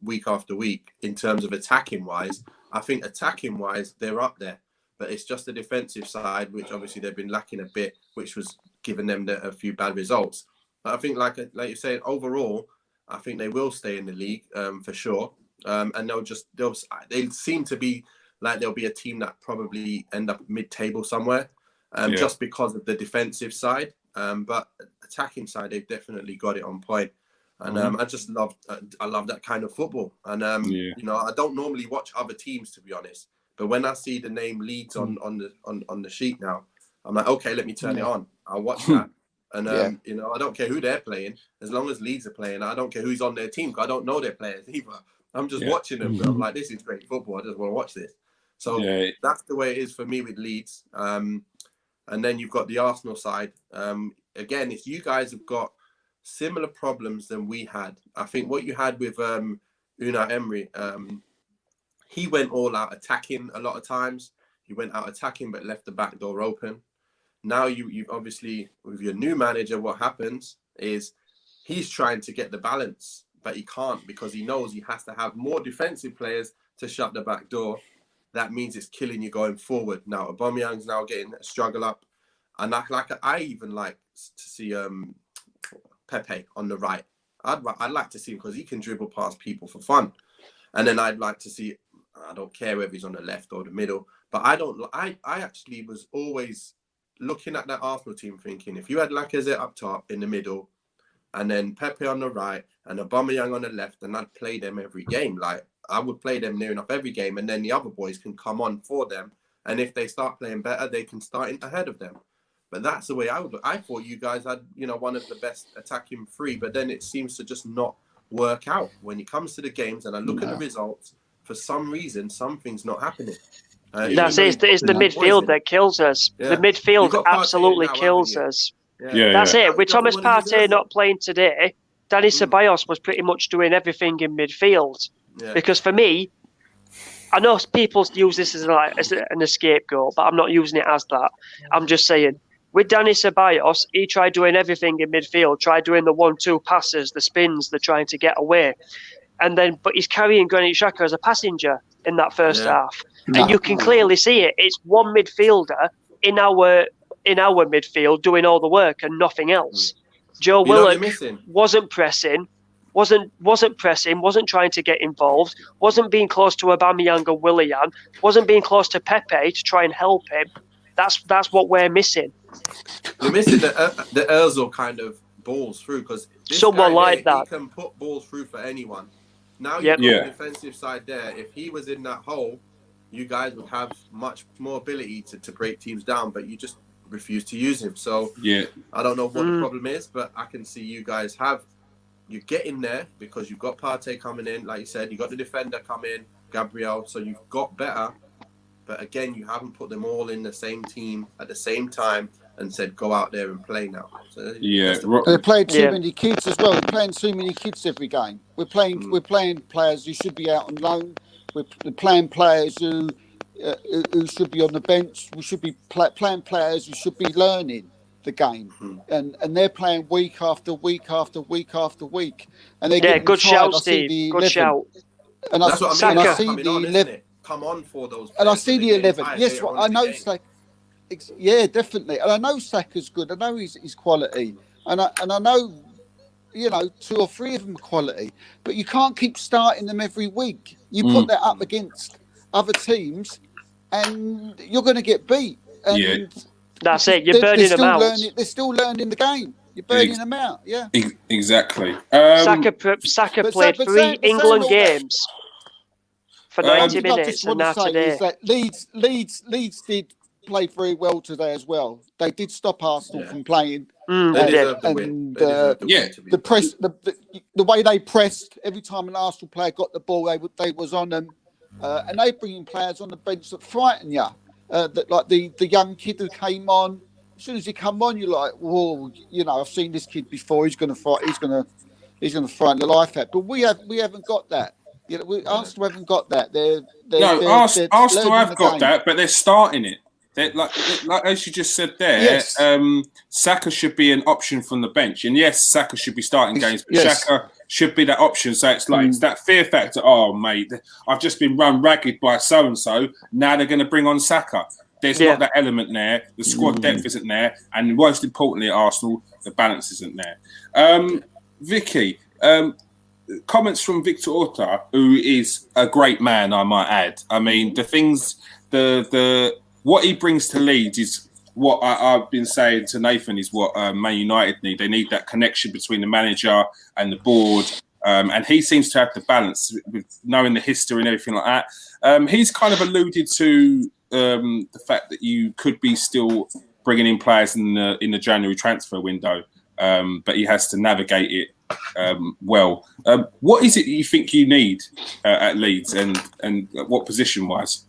Speaker 3: week after week in terms of attacking wise. I think attacking wise, they're up there. But it's just the defensive side, which obviously they've been lacking a bit, which was giving them a few bad results. But I think, like you're saying, overall, I think they will stay in the league for sure. And they'll seem to be like they'll be a team that probably end up mid-table somewhere, just because of the defensive side. But attacking side, they've definitely got it on point. And I love that kind of football. And I don't normally watch other teams, to be honest. But when I see the name Leeds on the sheet now, I'm like, okay, let me turn it on. I'll watch that. And I don't care who they're playing, as long as Leeds are playing. I don't care who's on their team, because I don't know their players either. I'm just watching them. I'm like, this is great football. I just want to watch this. So that's the way it is for me with Leeds. And then you've got the Arsenal side. Again, if you guys have got similar problems than we had, I think what you had with Unai Emery, he went all out attacking a lot of times. He went out attacking, but left the back door open. Now you obviously, with your new manager, what happens is he's trying to get the balance, but he can't, because he knows he has to have more defensive players to shut the back door. That means it's killing you going forward. Now Aubameyang's now getting a struggle up, and I even like to see Pepe on the right. I'd like to see him because he can dribble past people for fun. And then I'd like to see, I don't care whether he's on the left or the middle, but I actually was always looking at that Arsenal team thinking, if you had Lacazette up top in the middle, and then Pepe on the right and Aubameyang on the left, and I'd play them every game. Like, I would play them near enough every game, and then the other boys can come on for them. And if they start playing better, they can start in ahead of them. But that's the way I would look. I thought you guys had, one of the best attacking three, but then it seems to just not work out when it comes to the games. And I look at the results, for some reason, something's not happening.
Speaker 6: It's the midfield that kills us. Yeah. The midfield absolutely kills us. That's it. With Thomas Partey not playing today, Dani Ceballos was pretty much doing everything in midfield. Yeah. Because for me, I know people use this as an scapegoat, but I'm not using it as that. I'm just saying, with Dani Ceballos, he tried doing everything in midfield, tried doing the 1-2 passes, the spins, the trying to get away. But he's carrying Granit Xhaka as a passenger in that first half. And you can clearly see it. It's one midfielder in our midfield doing all the work and nothing else. Joe Willock wasn't pressing, wasn't trying to get involved, wasn't being close to Aubameyang or Willian, wasn't being close to Pepe to try and help him. That's what we're missing.
Speaker 3: You're missing the Ozil kind of balls through, because
Speaker 6: someone like that,
Speaker 3: he can put balls through for anyone. Now you've got the defensive side there. If he was in that hole, you guys would have much more ability to break teams down, but you just refuse to use him. So I don't know what the problem is, but I can see you guys you get in there because you've got Partey coming in, like you said, you got the defender coming in, Gabriel, so you've got better. But again, you haven't put them all in the same team at the same time and said, go out there and play now. So
Speaker 5: they're playing too many kids as well. We're playing too many kids every game. We're playing players who should be out on loan. We're playing players who should be on the bench. We should be playing players who should be learning the game. And they're playing week after week after week after week. And they're getting
Speaker 6: good
Speaker 5: tired.
Speaker 6: Shout, Steve. Good shout.
Speaker 5: And I see the 11.
Speaker 3: Come on for those.
Speaker 5: And I see the 11. Yes, I know Saka. Yeah, definitely. And I know Saka's good. I know he's quality. And I know, 2 or 3 of them are quality. But you can't keep starting them every week. You put that up against other teams, and you're going to get beat. And
Speaker 6: that's it. You're burning them out.
Speaker 5: They're still learning the game. You're burning them out. Yeah.
Speaker 1: Exactly.
Speaker 6: Saka played 3 England games for 90 minutes, and now today.
Speaker 5: Leeds did play very well today as well. They did stop Arsenal from playing.
Speaker 6: They did.
Speaker 5: And the press, the way they pressed every time an Arsenal player got the ball, they was on them, and they bring in players on the bench that frighten you. that like the young kid who came on. As soon as he come on, you're like, whoa, you know, I've seen this kid before. He's going to fight. He's going to frighten the life out. But we haven't got that. You know, Arsenal haven't got that. They're
Speaker 1: Arsenal
Speaker 5: learning
Speaker 1: have
Speaker 5: the
Speaker 1: got
Speaker 5: game.
Speaker 1: that, but they're starting it. Like as you just said there,
Speaker 5: Yes.
Speaker 1: Saka should be an option from the bench, and yes, Saka should be starting games, but
Speaker 5: Yes.
Speaker 1: Saka should be that option. So it's like it's that fear factor. Oh, mate, I've just been run ragged by so and so. Now they're going to bring on Saka. There's not that element there. The squad depth isn't there, and most importantly, at Arsenal, the balance isn't there. Vicky, comments from Victor Orta, who is a great man, I might add. I mean, the things, what he brings to Leeds is what I've been saying to Nathan is what Man United need. They need that connection between the manager and the board. And he seems to have the balance with knowing the history and everything like that. He's kind of alluded to the fact that you could be still bringing in players in the January transfer window, but he has to navigate it well. What is it you think you need at Leeds, and what position-wise?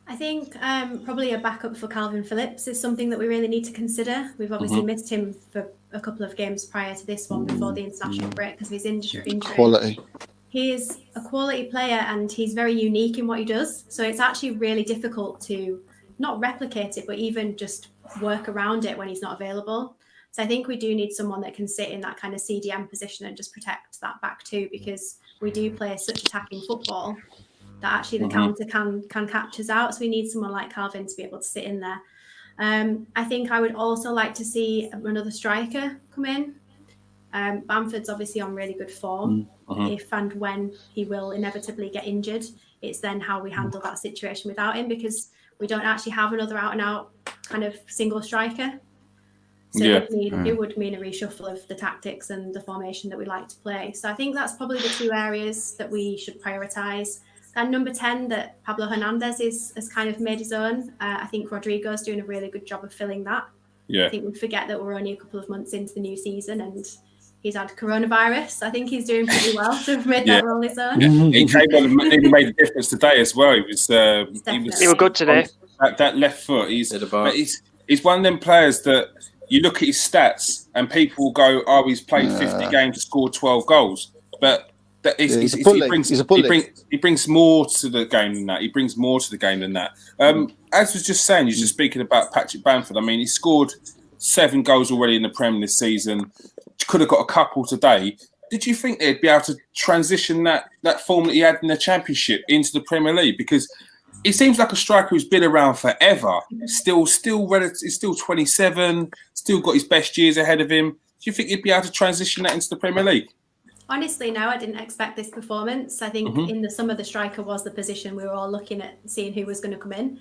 Speaker 2: I think probably a backup for Calvin Phillips is something that we really need to consider. We've obviously missed him for a couple of games prior to this one before the international break because of his injury.
Speaker 5: Quality.
Speaker 2: He is a quality player and he's very unique in what he does. So it's actually really difficult to not replicate it, but even just work around it when he's not available. So I think we do need someone that can sit in that kind of CDM position and just protect that back too, because we do play such attacking football that actually the counter can catch us out. So we need someone like Calvin to be able to sit in there. I think I would also like to see another striker come in. Bamford's obviously on really good form. If and when he will inevitably get injured, it's then how we handle that situation without him, because we don't actually have another out-and-out kind of single striker. So it would mean a reshuffle of the tactics and the formation that we like to play. So I think that's probably the two areas that we should prioritise. And number 10, that Pablo Hernandez has kind of made his own. I think Rodrigo's doing a really good job of filling that. I think we forget that we're only a couple of months into the new season and he's had coronavirus. I think he's doing pretty well to have made that role his own.
Speaker 1: He came on and he made a difference today as well. He was
Speaker 6: good today.
Speaker 1: That left foot. He's one of them players that you look at his stats and people will go, "Oh, he's played 50 games, scored 12 goals," but. He brings more to the game than that. He brings more to the game than that. As was just saying, you're just speaking about Patrick Bamford. I mean, he scored 7 goals already in the Prem this season. Could have got a couple today. Did you think they'd be able to transition that form that he had in the Championship into the Premier League? Because he seems like a striker who's been around forever. Still 27. Still got his best years ahead of him. Do you think he'd be able to transition that into the Premier League?
Speaker 2: Honestly, no, I didn't expect this performance. I think in the summer, the striker was the position we were all looking at, seeing who was going to come in.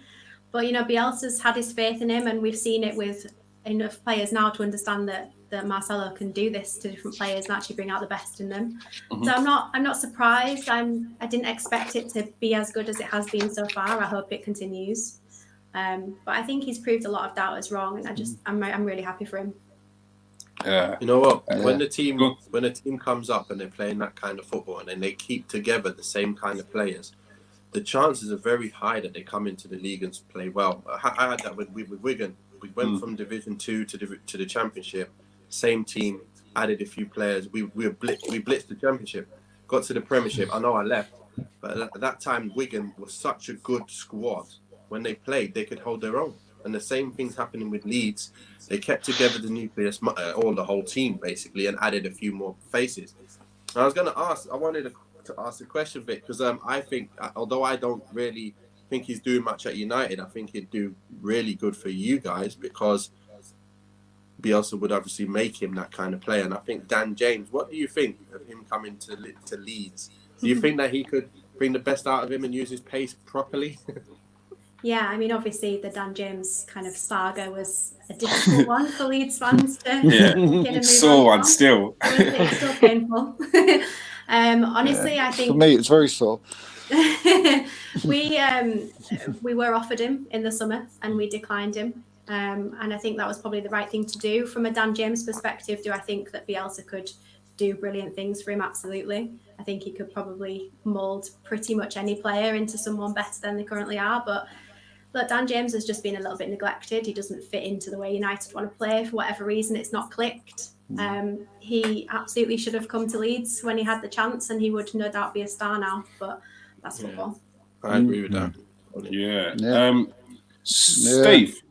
Speaker 2: But, you know, Bielsa's had his faith in him, and we've seen it with enough players now to understand that Marcelo can do this to different players and actually bring out the best in them. So I'm not surprised. I didn't expect it to be as good as it has been so far. I hope it continues. But I think he's proved a lot of doubters wrong, and I'm really happy for him.
Speaker 3: You know what? When the team comes up and they're playing that kind of football and then they keep together the same kind of players, the chances are very high that they come into the league and play well. I had that with Wigan. We went from Division 2 to the Championship. Same team, added a few players. We blitzed the Championship, got to the Premiership. I know I left, but at that time Wigan was such a good squad. When they played, they could hold their own. And the same thing's happening with Leeds. They kept together the nucleus, or the whole team, basically, and added a few more faces. And I wanted to ask a question, Vic, because I think, although I don't really think he's doing much at United, I think he'd do really good for you guys, because Bielsa would obviously make him that kind of player. And I think Dan James, what do you think of him coming to Leeds? Do you think that he could bring the best out of him and use his pace properly?
Speaker 2: Yeah, I mean, obviously the Dan James kind of saga was a difficult one for Leeds fans to get a move
Speaker 1: sore one
Speaker 2: on.
Speaker 1: still.
Speaker 2: It's still painful. Honestly, I think
Speaker 5: for me it's very sore.
Speaker 2: we were offered him in the summer and we declined him. And I think that was probably the right thing to do. From a Dan James perspective, do I think that Bielsa could do brilliant things for him? Absolutely. I think he could probably mould pretty much any player into someone better than they currently are. But Look, Dan James has just been a little bit neglected. He doesn't fit into the way United want to play. For whatever reason, it's not clicked. He absolutely should have come to Leeds when he had the chance, and he would no doubt be a star now. But that's football.
Speaker 3: I agree with that.
Speaker 1: Yeah. Steve,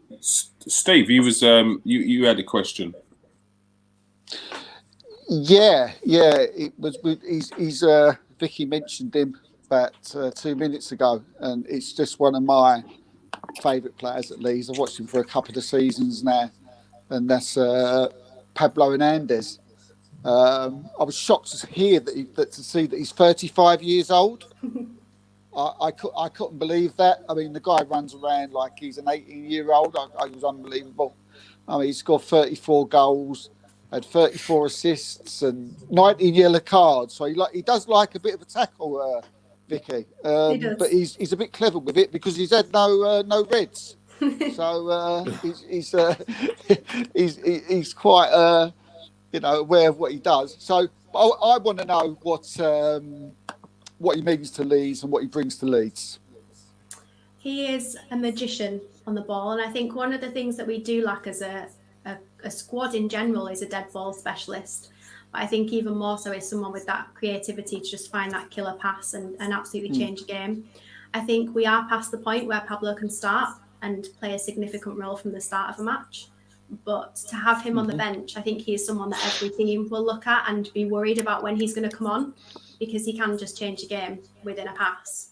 Speaker 1: you was you had a question.
Speaker 5: Yeah. It was. He's Vicky mentioned him about 2 minutes ago, and it's just one of my favourite players at Leeds. I've watched him for a couple of seasons now, and that's Pablo Hernandez. I was shocked to hear to see that he's 35 years old. I couldn't believe that. I mean, the guy runs around like he's an 18-year-old. It was unbelievable. I mean, he scored 34 goals, had 34 assists, and 19 yellow cards. So he does like a bit of a tackle, Vicky.
Speaker 2: He does.
Speaker 5: But he's a bit clever with it because he's had no reds. So he's quite aware of what he does. So I want to know what he means to Leeds and what he brings to Leeds.
Speaker 2: He is a magician on the ball, and I think one of the things that we do lack as a squad in general is a dead ball specialist. But I think even more so is someone with that creativity to just find that killer pass and absolutely change a game. I think we are past the point where Pablo can start and play a significant role from the start of a match. But to have him on the bench, I think he is someone that every team will look at and be worried about when he's going to come on, because he can just change a game within a pass.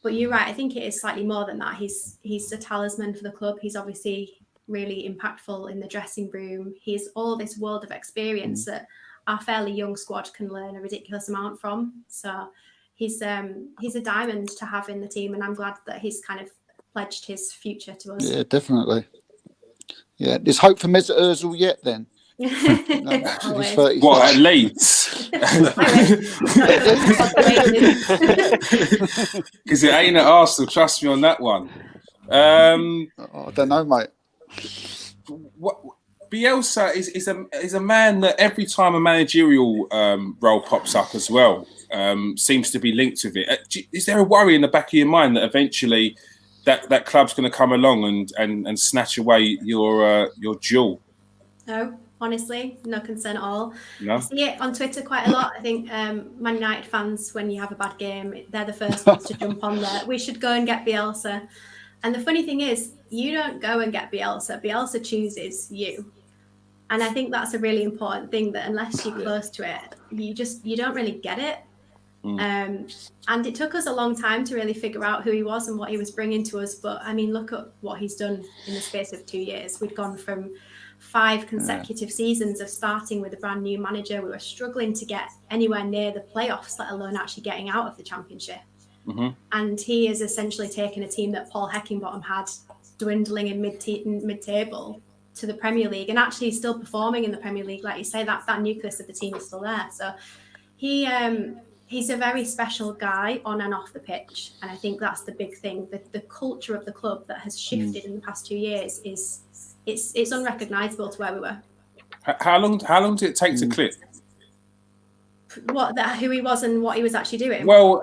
Speaker 2: But you're right, I think it is slightly more than that. He's a talisman for the club. He's obviously really impactful in the dressing room. He's all this world of experience that our fairly young squad can learn a ridiculous amount from. So he's a diamond to have in the team, and I'm glad that he's kind of pledged his future to us.
Speaker 5: Yeah, definitely. Yeah, there's hope for Mesut Ozil yet then.
Speaker 1: What, at Leeds? Because it ain't at Arsenal, trust me on that one.
Speaker 5: I don't know, mate.
Speaker 1: Bielsa is a man that every time a managerial role pops up as well, seems to be linked with it. Is there a worry in the back of your mind that eventually that club's going to come along and snatch away your jewel?
Speaker 2: No, honestly, no concern at all.
Speaker 1: No?
Speaker 2: I see it on Twitter quite a lot. I think Man United fans, when you have a bad game, they're the first ones to jump on there. We should go and get Bielsa. And the funny thing is, you don't go and get Bielsa. Bielsa chooses you. And I think that's a really important thing, that unless you're close to it, you don't really get it. And it took us a long time to really figure out who he was and what he was bringing to us. But I mean, look at what he's done in the space of 2 years. We'd gone from 5 consecutive seasons of starting with a brand new manager. We were struggling to get anywhere near the playoffs, let alone actually getting out of the championship. And he has essentially taken a team that Paul Heckingbottom had dwindling in mid-table to the Premier League, and actually still performing in the Premier League. Like you say, that nucleus of the team is still there. So he's a very special guy on and off the pitch, and I think that's the big thing. The culture of the club that has shifted in the past 2 years it's unrecognisable to where we were.
Speaker 1: How long did it take to click?
Speaker 2: Who he was and what he was actually doing.
Speaker 1: Well,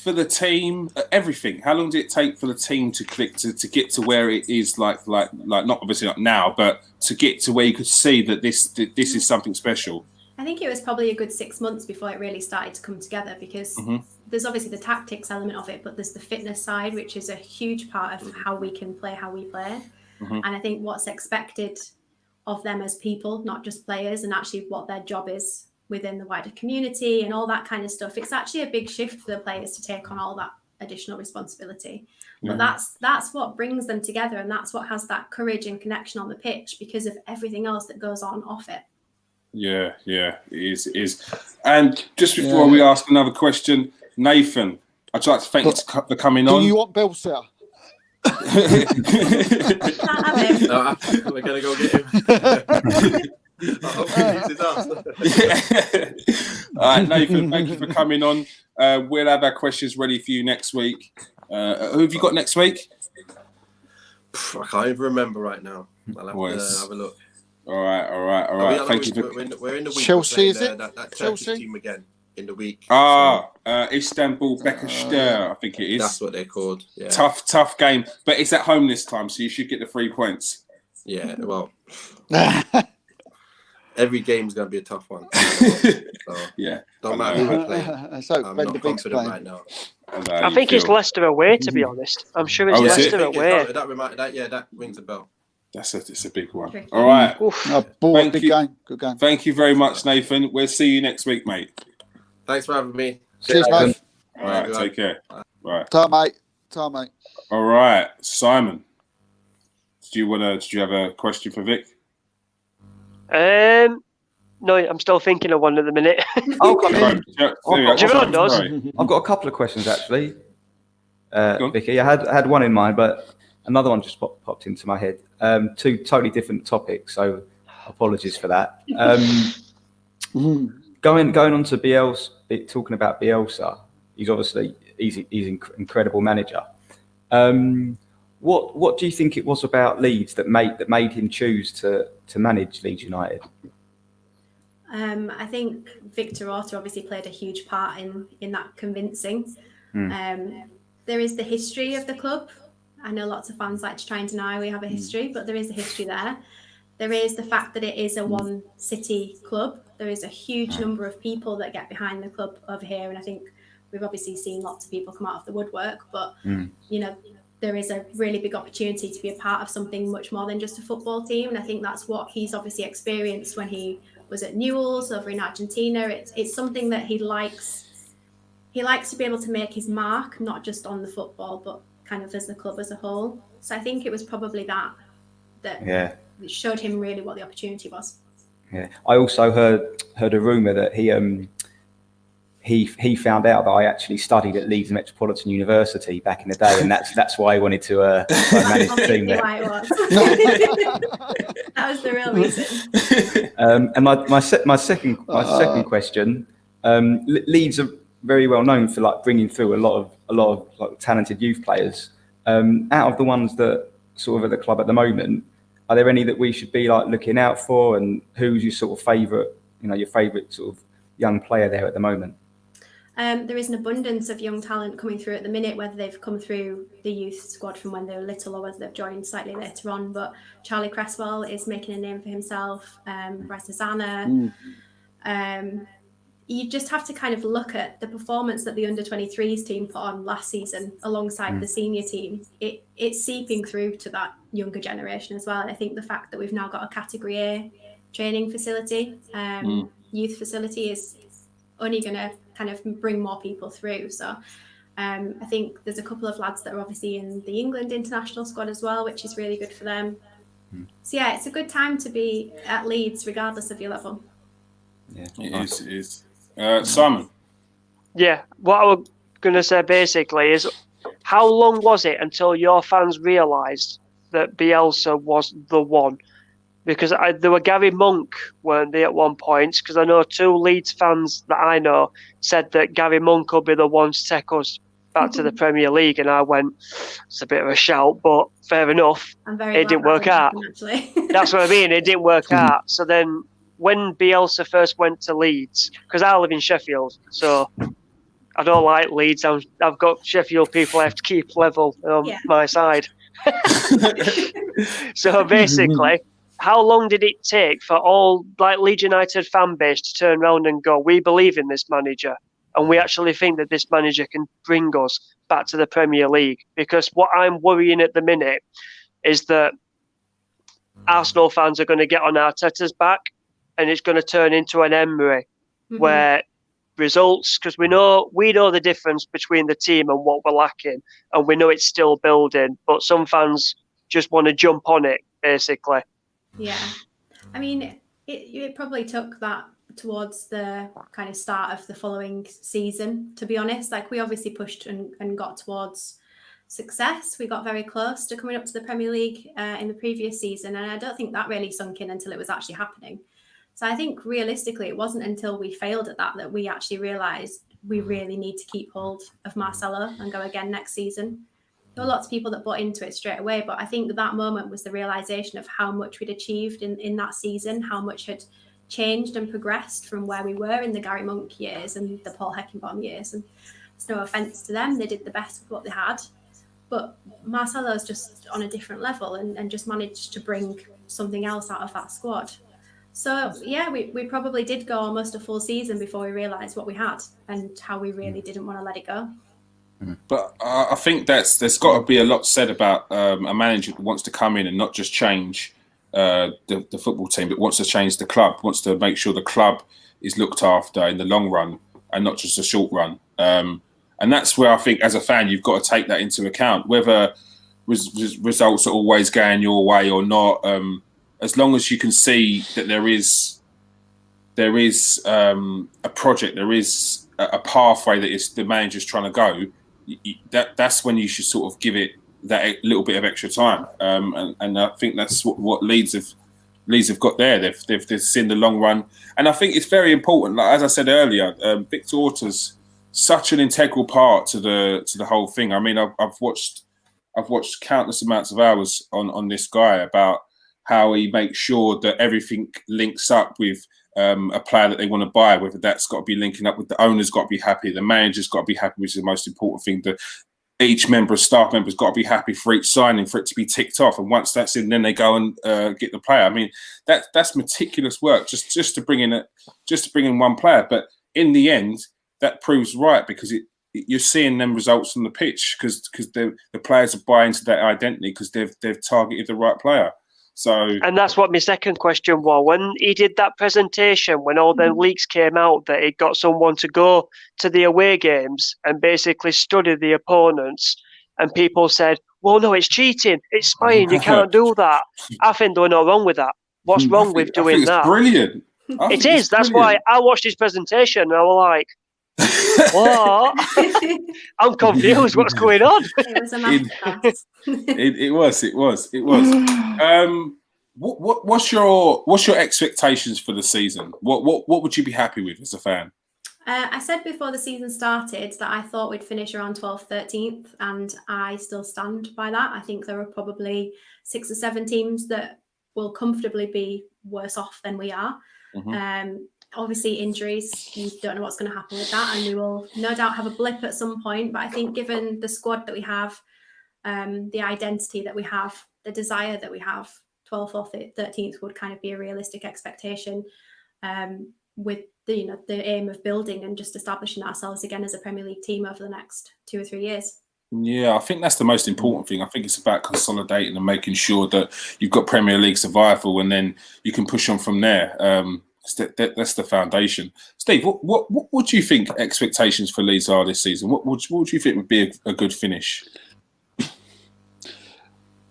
Speaker 1: for the team, everything. How long did it take for the team to click to get to where it is? Like not obviously not now, but to get to where you could see that this is something special.
Speaker 2: I think it was probably a good 6 months before it really started to come together, because there's obviously the tactics element of it, but there's the fitness side, which is a huge part of how we can play, how we play. And I think what's expected of them as people, not just players, and actually what their job is within the wider community and all that kind of stuff. It's actually a big shift for the players to take on all that additional responsibility. But that's what brings them together, and that's what has that courage and connection on the pitch, because of everything else that goes on off it. Yeah,
Speaker 1: it is. And just before we ask another question, Nathan, I'd like to thank you for coming on.
Speaker 5: Do you want Bielsa?
Speaker 3: We're going to go get him. All
Speaker 1: right, Nathan, thank you for coming on. We'll have our questions ready for you next week. Who have you got next week?
Speaker 3: I can't even remember right now. I'll have to have a look.
Speaker 1: All right. Thank you.
Speaker 3: We're in the week
Speaker 5: Chelsea,
Speaker 3: of
Speaker 5: is it?
Speaker 3: that
Speaker 5: Chelsea
Speaker 3: team again in the week.
Speaker 1: Istanbul Bekashtar, I think it is.
Speaker 3: That's what they're called. Yeah.
Speaker 1: Tough game, but it's at home this time, so you should get the 3 points.
Speaker 3: Yeah, well, every game's going to be a tough one. So,
Speaker 1: yeah.
Speaker 3: Don't matter who we're playing.
Speaker 5: So
Speaker 3: I'm
Speaker 5: when
Speaker 3: not
Speaker 5: the big
Speaker 3: confident
Speaker 5: play.
Speaker 3: right now.
Speaker 6: I think it's Leicester away, to be honest. I'm sure it's Leicester away.
Speaker 3: That rings a bell.
Speaker 1: It's a big one. All right.
Speaker 5: Big game. Good game.
Speaker 1: Thank you very much, Nathan. We'll see you next week, mate.
Speaker 3: Thanks for having me.
Speaker 5: Cheers, mate.
Speaker 1: All right, take care. Right.
Speaker 5: Ta, mate.
Speaker 1: All right, Simon. Did you have a question for Vic?
Speaker 6: No, I'm still thinking of one at the minute.
Speaker 4: I'll come in.
Speaker 6: Jerome does.
Speaker 4: I've got a couple of questions actually, Vicky. I had one in mind, but another one just popped into my head. Two totally different topics, so apologies for that. Going on to Bielsa, talking about Bielsa, he's obviously incredible manager. What do you think it was about Leeds that made him choose to manage Leeds United?
Speaker 2: I think Victor Orta obviously played a huge part in that convincing. There is the history of the club. I know lots of fans like to try and deny we have a history, but there is a history there. There is the fact that it is a one city club. There is a huge number of people that get behind the club over here, and I think we've obviously seen lots of people come out of the woodwork, but there is a really big opportunity to be a part of something much more than just a football team, and I think that's what he's obviously experienced when he was at Newell's over in Argentina. It's something that he likes. He likes to be able to make his mark, not just on the football, but kind of as the club as a whole. So I think it was probably that showed him really what the opportunity was.
Speaker 4: Yeah, I also heard a rumor that he found out that I actually studied at Leeds Metropolitan University back in the day, and that's why he wanted to manage the team there.
Speaker 2: Why it was. That was the real reason.
Speaker 4: And my second question, Leeds are very well known for like bringing through a lot of like talented youth players. Out of the ones that sort of at the club at the moment, are there any that we should be like looking out for, and who's your sort of favourite, your favourite sort of young player there at the moment?
Speaker 2: There is an abundance of young talent coming through at the minute, whether they've come through the youth squad from when they were little or whether they've joined slightly later on. But Charlie Cresswell is making a name for himself. Razazana. You just have to kind of look at the performance that the under-23s team put on last season alongside the senior team. It's seeping through to that younger generation as well. And I think the fact that we've now got a Category A training facility, youth facility, is only going to kind of bring more people through. So I think there's a couple of lads that are obviously in the England international squad as well, which is really good for them. So yeah, it's a good time to be at Leeds regardless of your level.
Speaker 4: Yeah,
Speaker 1: it is. Simon?
Speaker 6: Yeah, what I was going to say basically is, how long was it until your fans realised that Bielsa was the one? Because there were Gary Monk, weren't they, at one point? Because I know 2 Leeds fans that I know said that Gary Monk will be the one to take us back to the Premier League, and I went, it's a bit of a shout, but fair enough. It didn't work out. That's what I mean, it didn't work out. So then when Bielsa first went to Leeds, because I live in Sheffield, so I don't like Leeds. I've got Sheffield people I have to keep level on my side. So basically, how long did it take for all like Leeds United fan base to turn around and go, we believe in this manager, and we actually think that this manager can bring us back to the Premier League? Because what I'm worrying at the minute is that Arsenal fans are going to get on Arteta's back, and it's going to turn into an Emery, where results, because we know the difference between the team and what we're lacking, and we know it's still building, but some fans just want to jump on it, basically.
Speaker 2: Yeah, I mean, it probably took that towards the kind of start of the following season, to be honest. Like, we obviously pushed and got towards success. We got very close to coming up to the Premier League in the previous season, and I don't think that really sunk in until it was actually happening. So I think realistically, it wasn't until we failed at that we actually realised we really need to keep hold of Marcelo and go again next season. There were lots of people that bought into it straight away, but I think that moment was the realisation of how much we'd achieved in that season, how much had changed and progressed from where we were in the Gary Monk years and the Paul Heckingbottom years. And it's no offence to them, they did the best with what they had. But Marcelo's just on a different level and just managed to bring something else out of that squad. So, yeah, we probably did go almost a full season before we realised what we had and how we really didn't want to let it go.
Speaker 1: But I think there's got to be a lot said about a manager who wants to come in and not just change the football team, but wants to change the club, wants to make sure the club is looked after in the long run and not just a short run. And that's where I think, as a fan, you've got to take that into account, whether results are always going your way or not. As long as you can see that there is a project, there is a pathway that the manager's trying to go, that's when you should sort of give it that little bit of extra time. And I think that's what Leeds have got there. They've seen the long run, and I think it's very important. Like, as I said earlier, Victor Orta's such an integral part to the whole thing. I mean, I've watched countless amounts of hours on this guy about how he makes sure that everything links up with a player that they want to buy, whether that's got to be linking up with the owner's got to be happy, the manager's got to be happy, which is the most important thing. Each staff member's got to be happy for each signing, for it to be ticked off. And once that's in, then they go and get the player. I mean, that's meticulous work just to bring in one player. But in the end, that proves right, because you're seeing them results on the pitch because the players are buying into that identity because they've targeted the right player. So, and
Speaker 6: that's what my second question was. When he did that presentation, when all the leaks came out that he got someone to go to the away games and basically study the opponents, and people said, well, no, it's cheating, it's spying, you can't do that. I think there's no wrong with that. What's wrong with doing that?
Speaker 1: It's brilliant.
Speaker 6: It is. That's why I watched his presentation and I was like, what? I'm confused. What's going on?
Speaker 2: It was a masterclass.
Speaker 1: It was. What's your expectations for the season? What would you be happy with as a fan?
Speaker 2: I said before the season started that I thought we'd finish around 12th, 13th, and I still stand by that. I think there are probably 6 or 7 teams that will comfortably be worse off than we are. Obviously, injuries, you don't know what's going to happen with that, and we will no doubt have a blip at some point. But I think given the squad that we have, the identity that we have, the desire that we have, 12th or 13th would kind of be a realistic expectation, with the aim of building and just establishing ourselves again as a Premier League team over the next 2 or 3 years. Yeah,
Speaker 1: I think that's the most important thing. I think it's about consolidating and making sure that you've got Premier League survival, and then you can push on from there. That's the foundation. Steve, what do you think expectations for Leeds are this season? What do you think would be a good finish?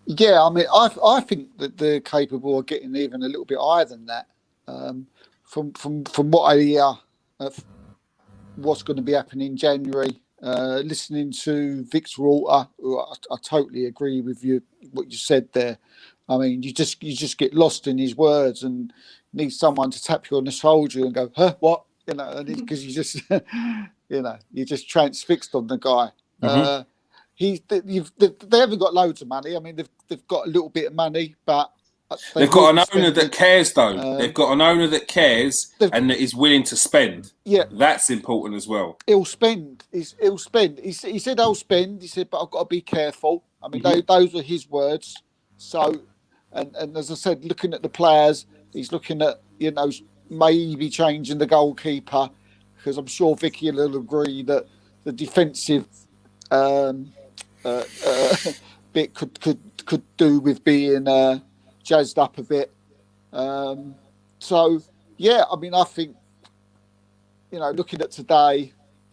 Speaker 5: Yeah, I mean, I think that they're capable of getting even a little bit higher than that. From what I hear, what's going to be happening in January, listening to Victor Orta, I totally agree with you what you said there. I mean, you just get lost in his words and need someone to tap you on the shoulder and go, huh, what? Because you just, you're just transfixed on the guy. They haven't got loads of money. I mean, they've got a little bit of money, but
Speaker 1: they've got an owner that cares, though. They've got an owner that cares and that is willing to spend. Yeah, that's important as well.
Speaker 5: He'll spend. He'll spend. He said, "I'll spend." He said, "But I've got to be careful." I mean, those are his words. So, and as I said, looking at the players, he's looking at maybe changing the goalkeeper, because I'm sure Vicky will agree that the defensive bit could do with being jazzed up a bit. So yeah, I mean, I think looking at today,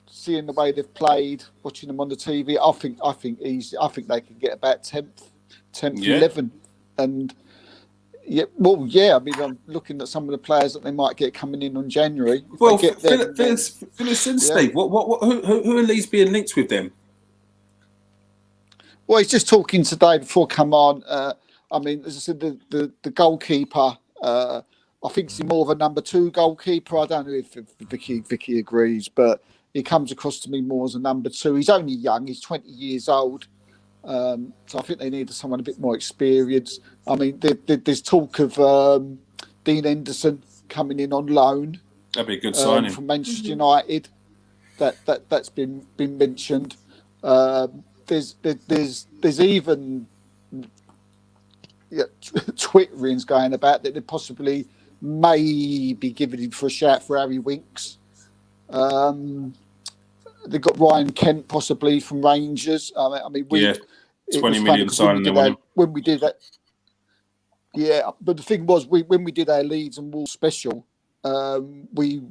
Speaker 5: seeing the way they've played, watching them on the TV, I think they can get about 10th, 11th, and I mean, I'm looking at some of the players that they might get coming in on January.
Speaker 1: Well, fill us in, Steve. Who are Leeds being linked with them?
Speaker 5: Well, he's just talking today before come on. I mean, as I said, the goalkeeper, I think he's more of a number 2 goalkeeper. I don't know if Vicky agrees, but he comes across to me more as a number 2. He's only young. He's 20 years old. So I think they need someone a bit more experienced. I mean, there's talk of Dean Henderson coming in on loan.
Speaker 1: That'd be a good signing.
Speaker 5: From Manchester United. That's been mentioned. There's even twitterings going about that they possibly may be giving him for a shout for Harry Winks. They've got Ryan Kent possibly from Rangers. I mean,
Speaker 1: 20 million signing
Speaker 5: when we did that. Yeah, but the thing was, when we did our Leeds and Wolves special, we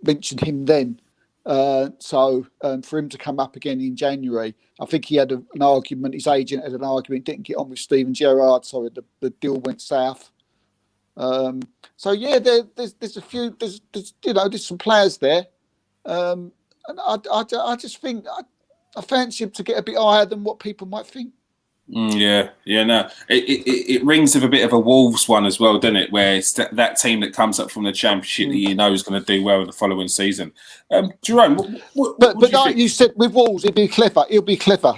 Speaker 5: mentioned him then. So for him to come up again in January, I think he had an argument. His agent had an argument. Didn't get on with Steven Gerrard. Sorry, the deal went south. So yeah, there's a few. There's some players there, and I just think I fancy him to get a bit higher than what people might think.
Speaker 1: No, it rings with a bit of a Wolves one as well, doesn't it? Where it's that team that comes up from the Championship that you know is going to do well in the following season. Jerome,
Speaker 5: but like you said with Wolves, he'll be clever. He'll be clever.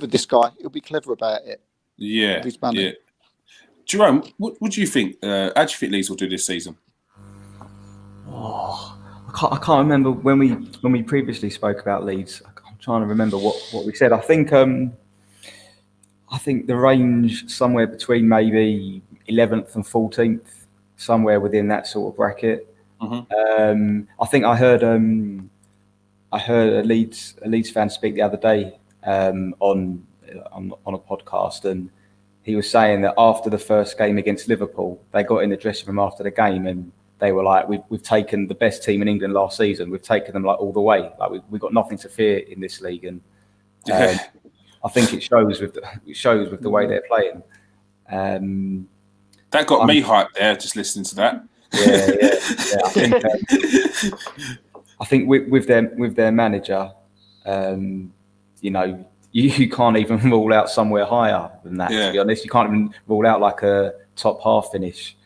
Speaker 5: This guy, he'll be clever about it.
Speaker 1: Yeah, yeah. Jerome, what do you think? How do you think Leeds will do this season?
Speaker 4: Oh, I can't remember when we previously spoke about Leeds. I'm trying to remember what we said. I think the range somewhere between maybe 11th and 14th, somewhere within that sort of bracket.
Speaker 1: Mm-hmm.
Speaker 4: I think I heard a Leeds fan speak the other day on a podcast, and he was saying that after the first game against Liverpool, they got in the dressing room after the game and they were like, "We've taken the best team in England last season. We've taken them like all the way. Like we've got nothing to fear in this league." And I think it shows with the way they're playing.
Speaker 1: That got me hyped there, just listening to that.
Speaker 4: Yeah. I think with their manager, you can't even rule out somewhere higher than that. To be honest, you can't even rule out like a top half finish.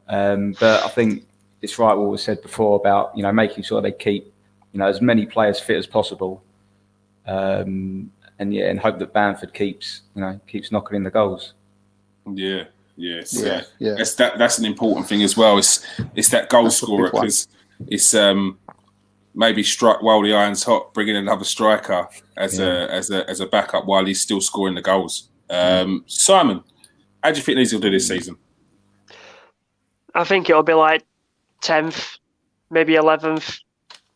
Speaker 4: But I think it's right what was said before about making sure they keep as many players fit as possible. And hope that Bamford keeps knocking in the goals. That's
Speaker 1: an important thing as well. It's that goal scorer, because it's maybe strike while the iron's hot, bringing another striker as a backup while he's still scoring the goals. Simon, how do you think Leeds will do this season?
Speaker 6: I think it'll be like 10th, maybe 11th,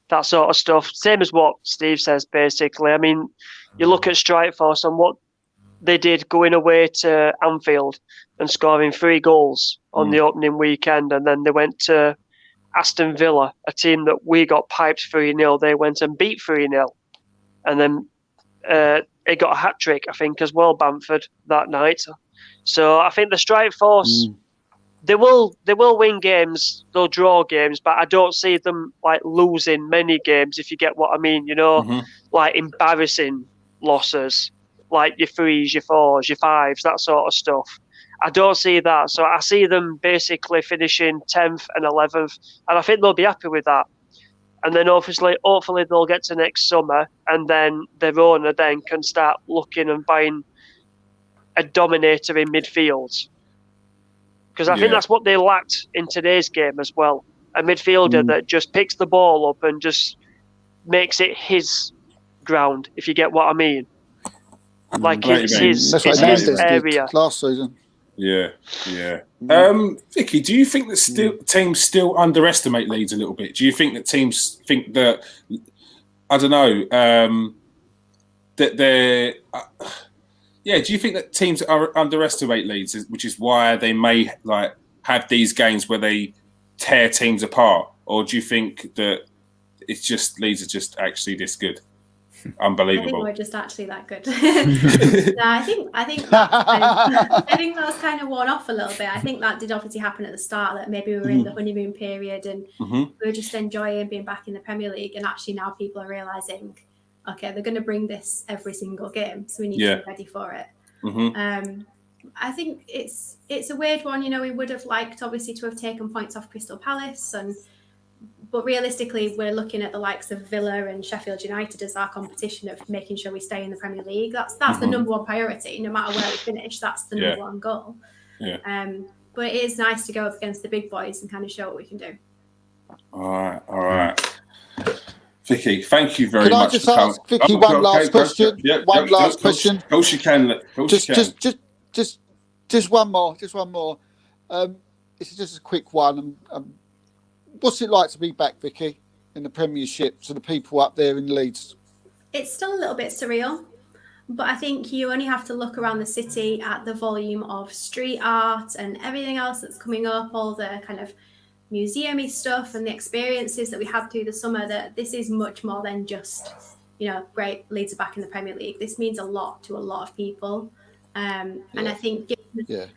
Speaker 6: that sort of stuff. Same as what Steve says, basically. I mean, you look at Strikeforce and what they did going away to Anfield and scoring 3 goals on the opening weekend, and then they went to Aston Villa, a team that we got piped 3-0. They went and beat 3-0. And then they got a hat-trick, I think, as well, Bamford, that night. So I think the Strikeforce, they will win games, they'll draw games, but I don't see them like losing many games, if you get what I mean, like embarrassing losses, like your 3s, your 4s, your 5s, that sort of stuff. I don't see that. So I see them basically finishing 10th and 11th, and I think they'll be happy with that. And then hopefully they'll get to next summer, and then their owner then can start looking and buying a dominator in midfield. Because I think that's what they lacked in today's game as well. A midfielder that just picks the ball up and just makes it his ground, if you get what I mean. Like it's his area.
Speaker 5: Last season.
Speaker 1: Yeah. Vicky, do you think that teams still underestimate Leeds a little bit? Do you think that teams think that, I don't know, that they're... do you think that teams underestimate Leeds, which is why they may have these games where they tear teams apart? Or do you think that it's just Leeds are just actually this good? Unbelievable.
Speaker 2: I think we're just actually that good. No, I think that's kind of worn off a little bit. I think that did obviously happen at the start, that maybe we were in the honeymoon period and we were just enjoying being back in the Premier League, and actually now people are realising, okay, they're going to bring this every single game, so we need to be ready for it. I think it's a weird one. We would have liked obviously to have taken points off Crystal Palace, but realistically, we're looking at the likes of Villa and Sheffield United as our competition of making sure we stay in the Premier League. That's the number one priority. No matter where we finish, that's the number one goal. but it is nice to go up against the big boys and kind of show what we can do.
Speaker 1: All right. Vicky, thank you very
Speaker 5: Can I
Speaker 1: much
Speaker 5: just
Speaker 1: for coming.
Speaker 5: ask Vicky one last question? One last question.
Speaker 1: Of course you can.
Speaker 5: Just one more. This is just a quick one. What's it like to be back, Vicky, in the Premiership, to the people up there in Leeds?
Speaker 2: It's still a little bit surreal, but I think you only have to look around the city at the volume of street art and everything else that's coming up, all the kind of museum-y stuff and the experiences that we had through the summer, that this is much more than just, great, Leeds are back in the Premier League. This means a lot to a lot of people. And I think given the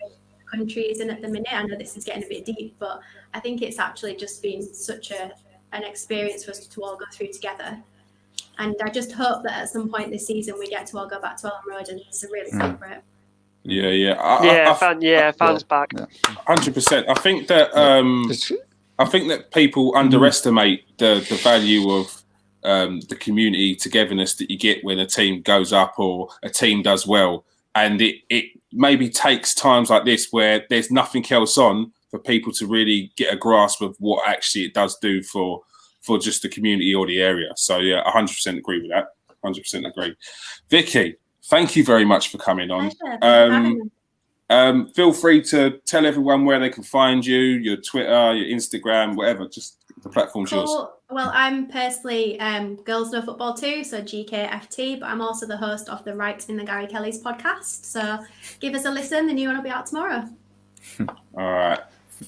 Speaker 2: country is in at the minute, I know this is getting a bit deep, but I think it's actually just been such an experience for us to all go through together. And I just hope that at some point this season we get to all go back to Ellen Road and just really celebrate.
Speaker 6: Fans back.
Speaker 1: 100%. I think that people underestimate the value of the community togetherness that you get when a team goes up or a team does well, and it maybe takes times like this where there's nothing else on for people to really get a grasp of what actually it does do for just the community or the area. So 100% agree with that. 100% agree. Vicky, thank you very much for coming on. Feel free to tell everyone where they can find you, your Twitter, your Instagram, whatever. Just the platform's yours.
Speaker 2: Well, I'm personally Girls Know Football too, so GKFT, but I'm also the host of the Right in the Gary Kelly's podcast. So give us a listen. The new one will be out tomorrow.
Speaker 1: All right.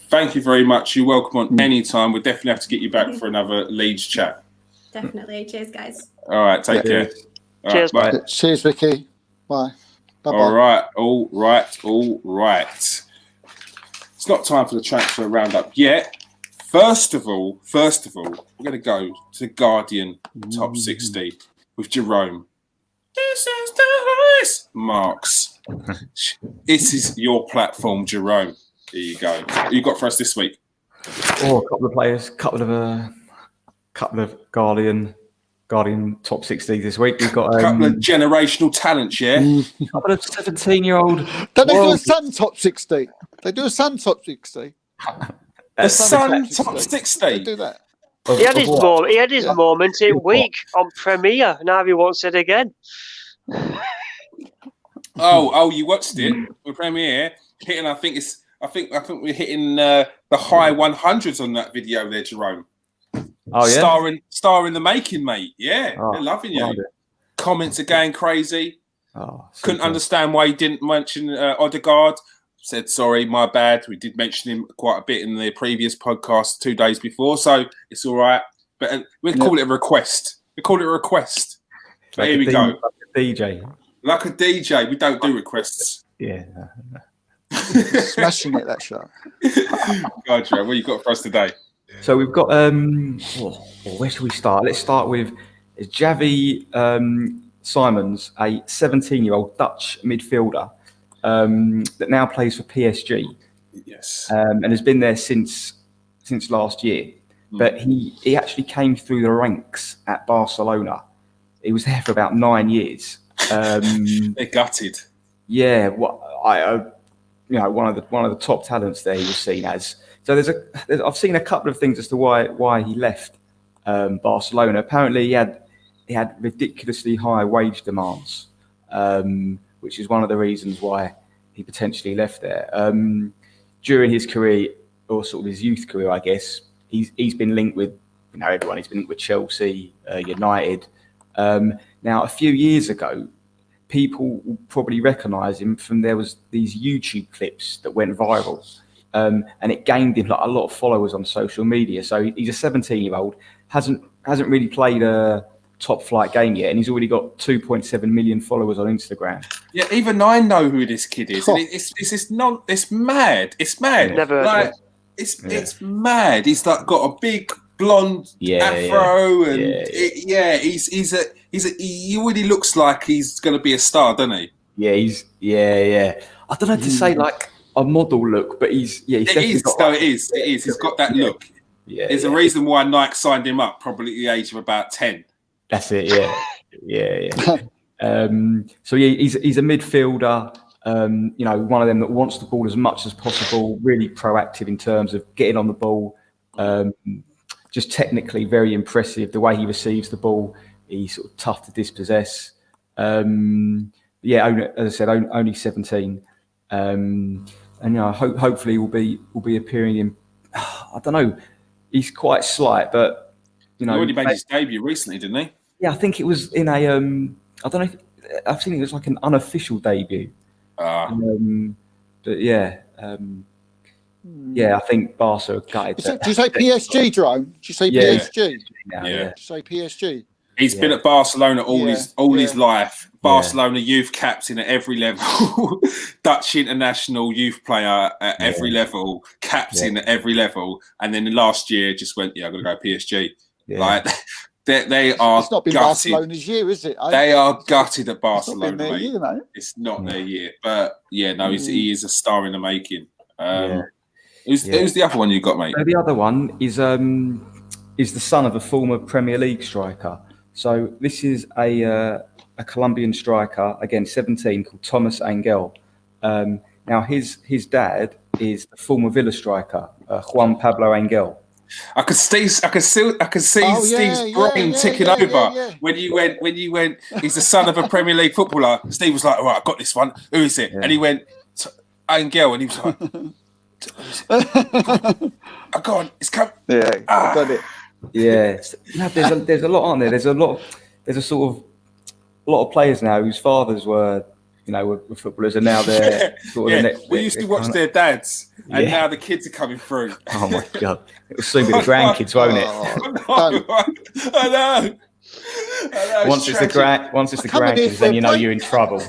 Speaker 1: Thank you very much. You're welcome on any time. We'll definitely have to get you back for another Leeds chat.
Speaker 2: Definitely. Cheers, guys.
Speaker 1: All right. Take care.
Speaker 6: Cheers.
Speaker 1: Right, bye.
Speaker 5: Cheers, Vicky. Bye.
Speaker 1: Bye-bye. All right. It's not time for the transfer roundup yet. First of all, we're going to go to Guardian Top 60 with Jerome. This is the voice. Marks. This is your platform, Jerome. There you go. What you got for us this week?
Speaker 4: A couple of players, couple of Guardian top 60 this week. We've got
Speaker 1: a couple of generational talents, yeah?
Speaker 4: A couple of 17-year-old.
Speaker 5: Don't they do a Sun top 60? They do a Sun top 60.
Speaker 1: The Sun top 60?
Speaker 5: They do that.
Speaker 6: He had his moment in week on Premier. Now he wants it again.
Speaker 1: Oh, you watched it on Premier? Hitting, I think we're hitting the high 100s on that video there, Jerome.
Speaker 4: Oh yeah,
Speaker 1: star in the making, mate. Yeah, they're loving you. Comments are going crazy. Couldn't understand why you didn't mention Odegaard. Said sorry, my bad. We did mention him quite a bit in the previous podcast 2 days before, so it's all right. But we call it a request. But here we go. Like a DJ. We don't do requests.
Speaker 4: Yeah.
Speaker 5: Smashing it, that show.
Speaker 1: God, Joe, what you got for us today?
Speaker 4: So we've got where should we start? Let's start with Javi Simons, a 17-year-old Dutch midfielder that now plays for PSG.
Speaker 1: Yes.
Speaker 4: And has been there since last year. But he actually came through the ranks at Barcelona. He was there for about 9 years.
Speaker 1: They're gutted.
Speaker 4: Yeah, one of the top talents there he was seen as. So I've seen a couple of things as to why he left Barcelona. Apparently he had ridiculously high wage demands, which is one of the reasons why he potentially left there. During his career, or sort of his youth career, I guess, he's been linked with everyone. He's been linked with Chelsea, United. Now a few years ago, people will probably recognise him from there was these YouTube clips that went viral. And it gained him a lot of followers on social media. So he's a 17-year-old, hasn't really played a top flight game yet, and he's already got 2.7 million followers on Instagram.
Speaker 1: Yeah, even I know who this kid is. And it's mad. It's mad.
Speaker 6: Never.
Speaker 1: It's mad. He's got a big blonde afro, and he really looks like he's going to be a star, doesn't he?
Speaker 4: Yeah. I don't know to say a model look, but he's
Speaker 1: it is. He's got that look.
Speaker 4: Yeah,
Speaker 1: there's a reason why Nike signed him up, probably at the age of about 10.
Speaker 4: That's it. Yeah. So he's a midfielder. You know, one of them that wants the ball as much as possible, really proactive in terms of getting on the ball. Just technically very impressive. The way he receives the ball, he's sort of tough to dispossess. Yeah, as I said, only 17. And you know, hopefully will be appearing in. I don't know. He's quite slight, but you know,
Speaker 1: he already made his debut recently, didn't he?
Speaker 4: Yeah, I think it was in a. I don't know. I've seen it was like an unofficial debut. But yeah, I think Barca are gutted.
Speaker 5: Do you say PSG, Jerome? Do you say PSG?
Speaker 4: Yeah.
Speaker 5: Do you say PSG?
Speaker 1: He's been at Barcelona all his life. Barcelona youth captain at every level, Dutch international youth player at every level, captain at every level, and then last year just went, I'm going to go PSG. Yeah. Like they are.
Speaker 5: It's not been
Speaker 1: gutted.
Speaker 5: Barcelona's year, is it?
Speaker 1: They are gutted at Barcelona.
Speaker 5: It's not their year, mate.
Speaker 1: It's not their year, but he is a star in the making. Who's the other one you got, mate?
Speaker 4: The other one is the son of a former Premier League striker. So this is a Colombian striker, again 17, called Thomas Angel. Now his dad is the former Villa striker, Juan Pablo Angel.
Speaker 1: I could see Steve's brain ticking over when you went. He's the son of a Premier League footballer. Steve was like, "All right, I got this one. Who is it?" Yeah. And he went, "Angel," and he was like, "I got on. It's come."
Speaker 5: Yeah, I got it.
Speaker 4: Yeah, no, there's a lot on there. There's a sort of a lot of players now whose fathers were footballers, and now they're sort of
Speaker 1: we used to watch their dads, and now the kids are coming through.
Speaker 4: Oh my god, it will soon be the grandkids, won't it?
Speaker 1: I know.
Speaker 4: Once it's the grandkids, then you know you're in trouble.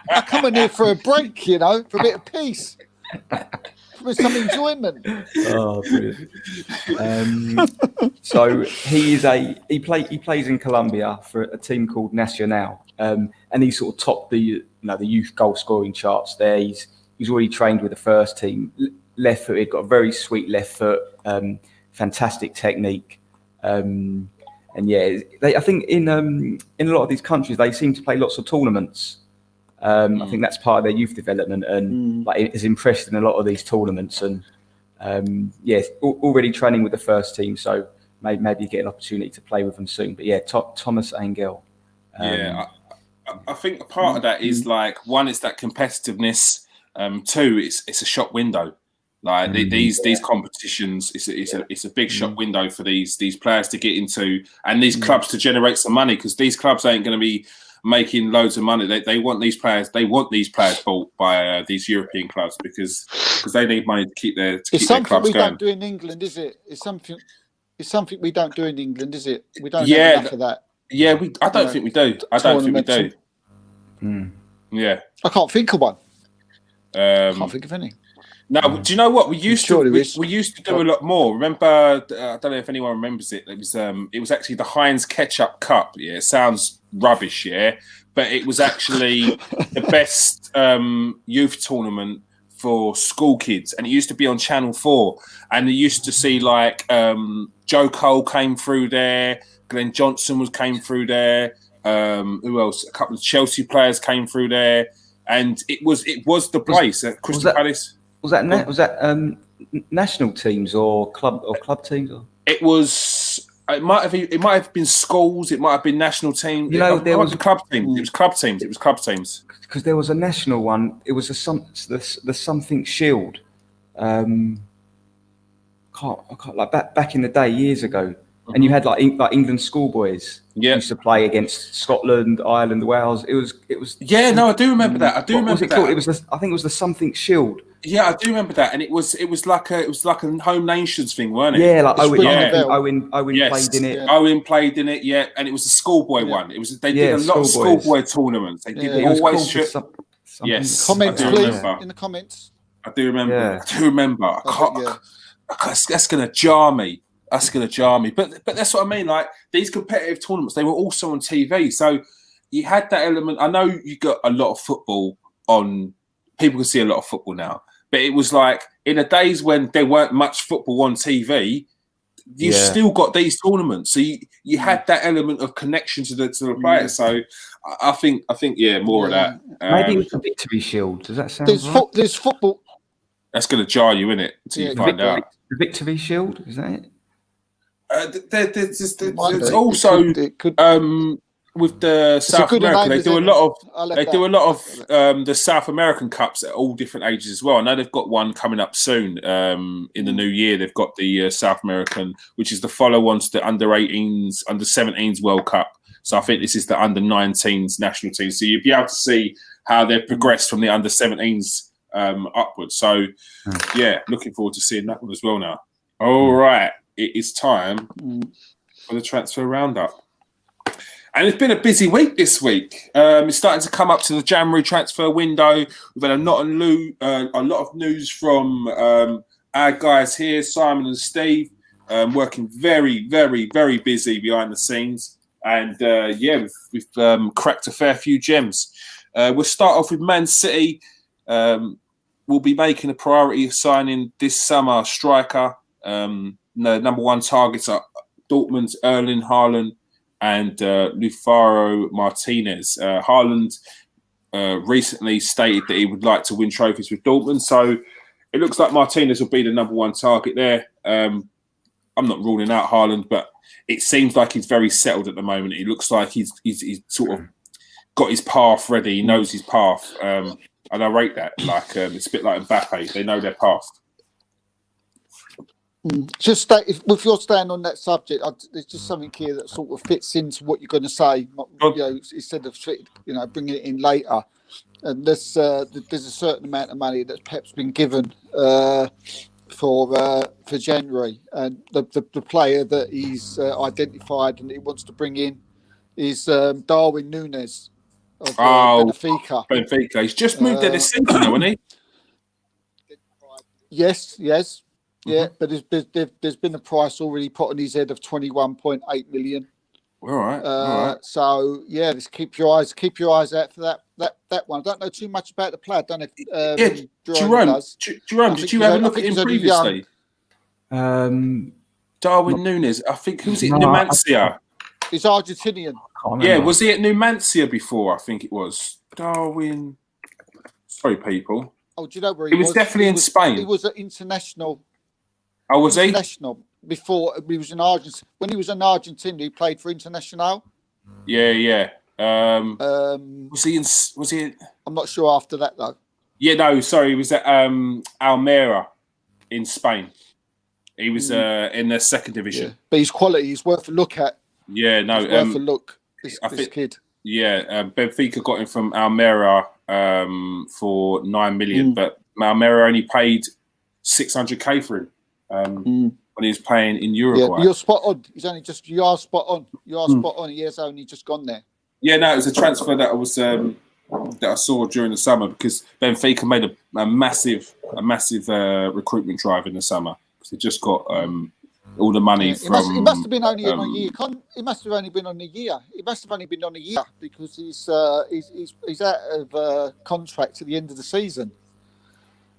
Speaker 5: I'm coming here for a break, for a bit of peace. For some enjoyment.
Speaker 4: Oh, brilliant. So he plays in Colombia for a team called Nacional, and he's sort of topped the youth goal scoring charts there. He's already trained with the first team, left footed, got a very sweet left foot, fantastic technique, and I think in a lot of these countries they seem to play lots of tournaments. I think that's part of their youth development, and is impressed in a lot of these tournaments. And already training with the first team, so maybe get an opportunity to play with them soon. But Thomas Angel.
Speaker 1: I think a part of that is like, one, it's that competitiveness. Two, it's a shop window. Like these competitions, it's a big shop window for these players to get into, and these clubs to generate some money, because these clubs ain't going to be making loads of money. They want these players. They want these players bought by these European clubs because they need money to keep their clubs going.
Speaker 5: It's something we don't do in England, is it? It's something we don't do in England, is it? We don't have enough of that.
Speaker 1: Yeah, I don't think we do. I don't think we do. Yeah,
Speaker 5: I can't think of one. Can't think of any.
Speaker 1: Now, do you know what we used to do a lot more? Remember, I don't know if anyone remembers it. It was actually the Heinz Ketchup Cup. Yeah, it sounds rubbish, but it was actually the best youth tournament for school kids, and it used to be on Channel 4. And you used to see like Joe Cole came through there, Glenn Johnson came through there. Who else? A couple of Chelsea players came through there, and it was the place at Crystal Palace.
Speaker 4: Was that national teams or club teams? Or?
Speaker 1: It was. It might have been schools. It might have been national teams. There was a club team. It was club teams.
Speaker 4: Because there was a national one. It was the something Shield. I can't like back in the day, years ago. And you had like England schoolboys used to play against Scotland, Ireland, Wales. It was.
Speaker 1: Yeah, no, I do remember that. I think
Speaker 4: it was the something Shield.
Speaker 1: Yeah, I do remember that, and it was like a home nations thing, weren't it?
Speaker 4: Yeah, like Owen played in it.
Speaker 1: Owen played in it, and it was a schoolboy one. It was they did a lot of schoolboy tournaments. They did always. Yes,
Speaker 5: comments, please, in the comments.
Speaker 1: I do remember. Yeah. I do remember. I can't. That's gonna jar me. But that's what I mean. Like these competitive tournaments, they were also on TV, so you had that element. I know you got a lot of football on. People can see a lot of football now. But it was like in the days when there weren't much football on TV, you've still got these tournaments, so you had that element of connection to the players. So I think more of that.
Speaker 4: Maybe it's a Victory Shield. Does that sound right?
Speaker 5: There's football.
Speaker 1: That's going to jar you, innit? Until you find out.
Speaker 4: The Victory Shield, is that it?
Speaker 1: There's also with the South America, they do a lot of the South American Cups at all different ages as well. I know they've got one coming up soon in the new year. They've got the South American, which is the follow-on to the under-18s, under-17s World Cup. So I think this is the under-19s national team. So you'll be able to see how they've progressed from the under-17s upwards. So looking forward to seeing that one as well now. All right, it is time for the transfer roundup. And it's been a busy week this week. It's starting to come up to the January transfer window. We've had a lot of news from our guys here, Simon and Steve, working very, very, very busy behind the scenes. And we've cracked a fair few gems. We'll start off with Man City. We'll be making a priority of signing this summer a striker. The number one targets are Dortmund's Erling Haaland and Lautaro Martinez. Haaland recently stated that he would like to win trophies with Dortmund, so it looks like Martinez will be the number one target there. I'm not ruling out Haaland, but it seems like he's very settled at the moment. It looks like he's sort of got his path ready. He knows his path, and I rate that. Like it's a bit like Mbappe; they know their path.
Speaker 5: Just if you're staying on that subject, there's just something here that sort of fits into what you're going to say. Instead of bringing it in later, and there's a certain amount of money that Pep's been given for January, and the player that he's identified and he wants to bring in is Darwin Núñez of Benfica.
Speaker 1: Benfica. He's just moved there this season, hasn't he?
Speaker 5: Yes. Yeah, but there's been a price already put on his head of 21.8 million.
Speaker 1: All right.
Speaker 5: So just keep your eyes out for that one. I don't know too much about the player. I don't know if
Speaker 1: Jerome does. Jerome, did you have a look at him previously? Darwin Núñez. I think who's it? Numancia.
Speaker 5: He's Argentinian.
Speaker 1: Yeah, was he at Numancia before? I think it was Darwin. Sorry, people.
Speaker 5: Oh, do you know where
Speaker 1: he was? He was definitely in Spain.
Speaker 5: He was at international.
Speaker 1: Oh, was he?
Speaker 5: International before he was in Argentina. When he was in Argentina, he played for International.
Speaker 1: Yeah. Was he?
Speaker 5: I'm not sure after that though.
Speaker 1: Yeah, no, sorry. He was at Almeria in Spain. He was in the second division.
Speaker 5: Yeah. But his quality is worth a look at.
Speaker 1: Yeah, no,
Speaker 5: it's worth a look. This kid.
Speaker 1: Yeah, Benfica got him from Almeria for 9 million, but Almeria only paid 600k for him. When he was playing in Uruguay.
Speaker 5: Yeah, you're spot on. You are spot on. Spot on. He has only just gone there. Yeah,
Speaker 1: no, it was a transfer that I was that I saw during the summer because Benfica made a massive recruitment drive in the summer. They just got all the money from.
Speaker 5: It must have been only on a year. It must have only been on a year. It must have only been on a year because he's out of contract at the end of the season.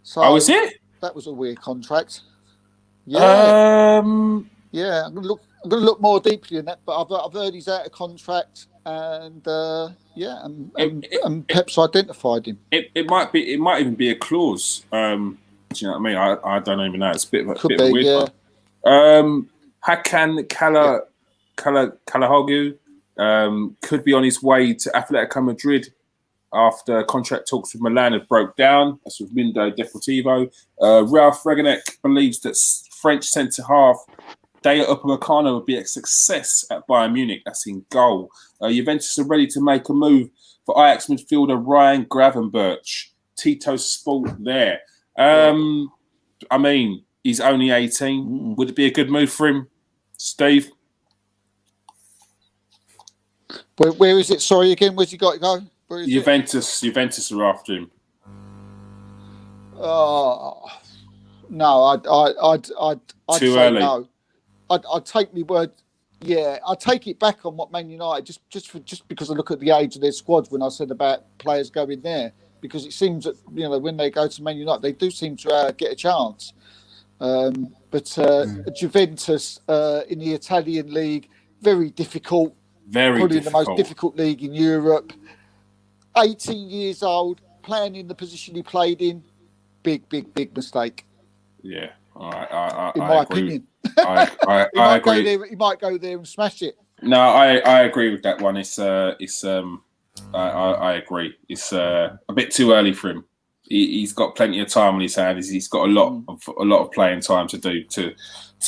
Speaker 5: So
Speaker 1: is it?
Speaker 5: That was a weird contract. Yeah, I'm gonna look more deeply in that, but I've heard he's out of contract, and Pep's identified him.
Speaker 1: It might even be a clause. Do you know what I mean? I don't even know. It's a bit of a weird one. Hakan Kalahoglu could be on his way to Atletico Madrid after contract talks with Milan have broke down. That's with Mundo Deportivo. Ralph Reganek believes that French centre-half Daya Upamecano would be a success at Bayern Munich. That's in goal. Juventus are ready to make a move for Ajax midfielder Ryan Gravenberch. Tito Sport there. I mean, he's only 18. Would it be a good move for him, Steve?
Speaker 5: Where is it? Sorry again. Where's he got to go? Where is
Speaker 1: Juventus are after him.
Speaker 5: No, I'd
Speaker 1: Too
Speaker 5: say
Speaker 1: early.
Speaker 5: no. I'd take my word. Yeah, I take it back on what Man United just because I look at the age of their squads when I said about players going there, because it seems that when they go to Man United they do seem to get a chance. But But Juventus in the Italian league, very difficult. Probably the most difficult league in Europe. 18 years old, playing in the position he played in, big mistake.
Speaker 1: Yeah, I
Speaker 5: in my
Speaker 1: agree.
Speaker 5: opinion.
Speaker 1: I agree.
Speaker 5: He might go there and smash it.
Speaker 1: No, I agree with that one. I agree. It's a bit too early for him. He's got plenty of time on his hands. He's got a lot of playing time to do to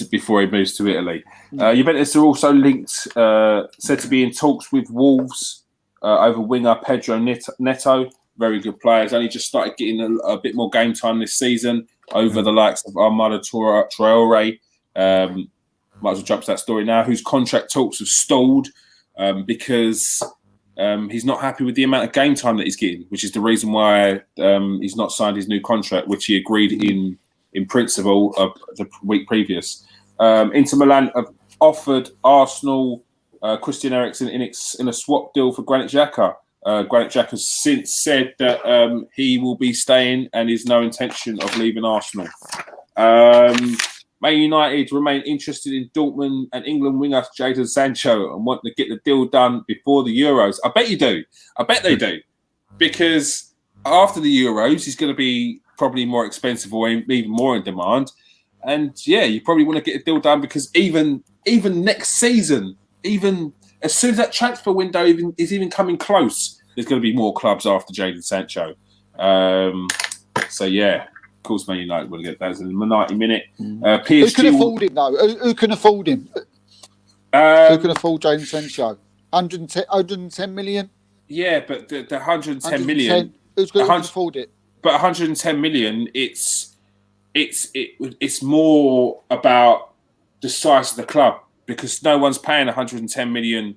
Speaker 1: before he moves to Italy. Juventus are also linked, said to be in talks with Wolves over winger Pedro Neto. Very good player. He's only just started getting a bit more game time this season over the likes of Armada Traore. Might as well jump to that story now. Whose contract talks have stalled because he's not happy with the amount of game time that he's getting, which is the reason why he's not signed his new contract, which he agreed in principle the week previous. Inter Milan have offered Arsenal Christian Eriksen in a swap deal for Granit Xhaka. Granit Xhaka has since said that he will be staying and has no intention of leaving Arsenal. Man United remain interested in Dortmund and England winger Jadon Sancho and want to get the deal done before the Euros. I bet you do. I bet they do. Because after the Euros, he's going to be probably more expensive or even more in demand. And yeah, you probably want to get a deal done because even next season, even as soon as that transfer window is coming close, there's going to be more clubs after Jadon Sancho. So yeah. Of course, Man United will get that in the 90-minute. PSG.
Speaker 5: Who can afford him though? Who can afford him? Who can afford Jadon Sancho? 110 million.
Speaker 1: Yeah, but the 110 million.
Speaker 5: Who's going to afford it?
Speaker 1: But 110 million. It's more about the size of the club because no one's paying 110 million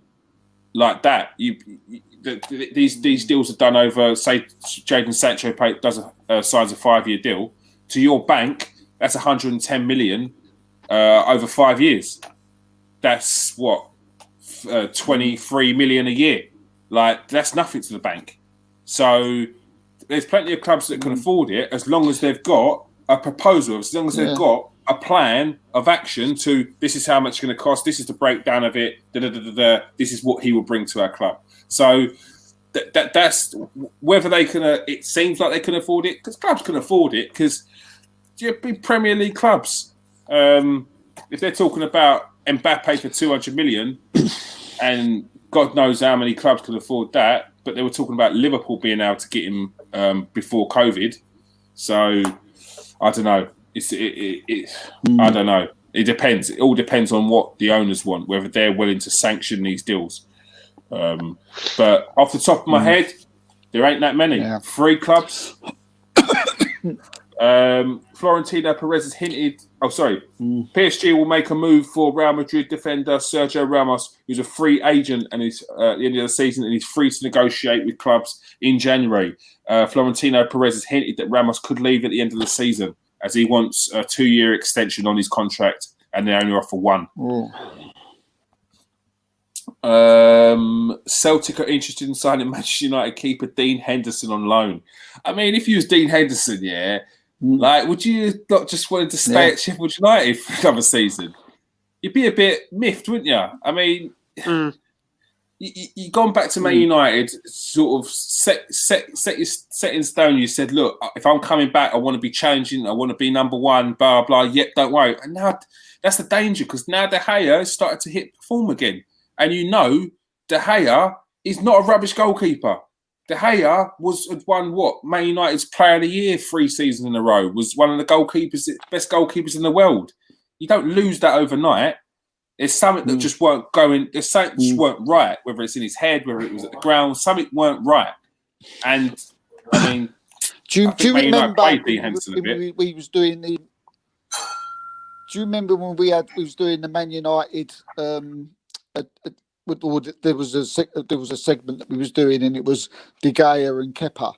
Speaker 1: like that. These deals are done over. Say Jadon Sancho signs a 5-year deal. To your bank, that's 110 million over 5 years. That's what 23 million a year. Like that's nothing to the bank. So there's plenty of clubs that can afford it as long as they've got a proposal, as long as they've got a plan of action to this is how much it's going to cost. This is the breakdown of it. This is what he will bring to our club. So that's whether they can. It seems like they can afford it because clubs can afford it because big Premier League clubs. If they're talking about Mbappe for 200 million, and God knows how many clubs can afford that, but they were talking about Liverpool being able to get him before COVID. So I don't know. I don't know. It depends. It all depends on what the owners want, whether they're willing to sanction these deals. But off the top of my head, there ain't that many. 3 clubs. Florentino Perez has hinted. PSG will make a move for Real Madrid defender Sergio Ramos, who's a free agent and is at the end of the season and he's free to negotiate with clubs in January. Florentino Perez has hinted that Ramos could leave at the end of the season as he wants a 2-year extension on his contract and they only offer 1. Celtic are interested in signing Manchester United keeper Dean Henderson on loan. I mean, if you was Dean Henderson, would you not just wanted to stay at Sheffield United for another season? You'd be a bit miffed, wouldn't you? I mean, you gone back to Man United, sort of set in stone. You said, look, if I'm coming back, I want to be challenging. I want to be number 1, blah, blah. Yep, don't worry. And now that's the danger because now De Gea has started to hit form again. And De Gea is not a rubbish goalkeeper. De Gea won Man United's Player of the Year 3 seasons in a row, was one of the best goalkeepers in the world. You don't lose that overnight. There's something that just weren't going, there's something that just weren't right, whether it's in his head, whether it was at the ground, something weren't right. And I mean,
Speaker 5: do you remember
Speaker 1: we
Speaker 5: was doing the? Do you remember when we was doing the Man United? There was a segment that we was doing, and it was De Gea and Kepa,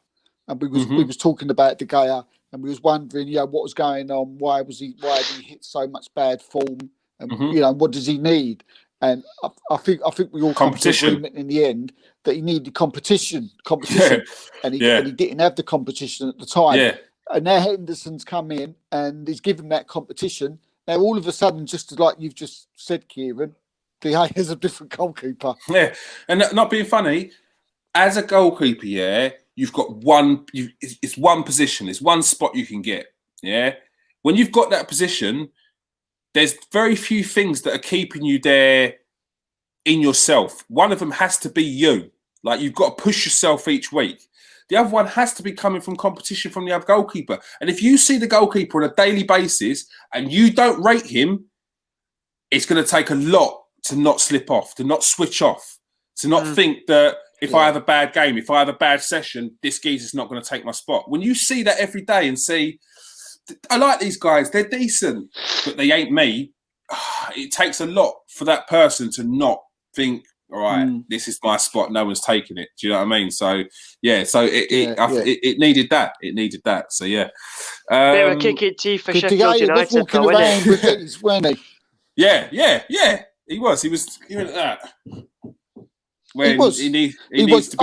Speaker 5: and we was talking about De Gea, and we was wondering, what was going on? Why had he hit so much bad form? And what does he need? And I think we all come to agreement in the end that he needed competition, and he didn't have the competition at the time. And now Henderson's come in and he's given that competition, Now, all of a sudden, just like you've just said, Kieran, De Gea is a different goalkeeper.
Speaker 1: Yeah, and not being funny, as a goalkeeper, yeah, you've got one. It's one position. It's one spot you can get. Yeah, when you've got that position, there's very few things that are keeping you there in yourself. One of them has to be you. Like, you've got to push yourself each week. The other one has to be coming from competition from the other goalkeeper. And if you see the goalkeeper on a daily basis and you don't rate him, it's going to take a lot to not slip off, to not switch off, to not think that if I have a bad game, if I have a bad session, this geezer's not going to take my spot. When you see that every day and see, I like these guys, they're decent, but they ain't me, it takes a lot for that person to not think, all right, this is my spot, no one's taking it. Do you know what I mean? So, yeah, so it needed that. It needed that. So, yeah.
Speaker 6: Bit of a kick in teeth for Sheffield
Speaker 5: He was
Speaker 6: United,
Speaker 5: walking
Speaker 6: though,
Speaker 5: around
Speaker 6: wasn't
Speaker 5: with these, weren't he?
Speaker 1: Yeah. He was doing that. When he needs to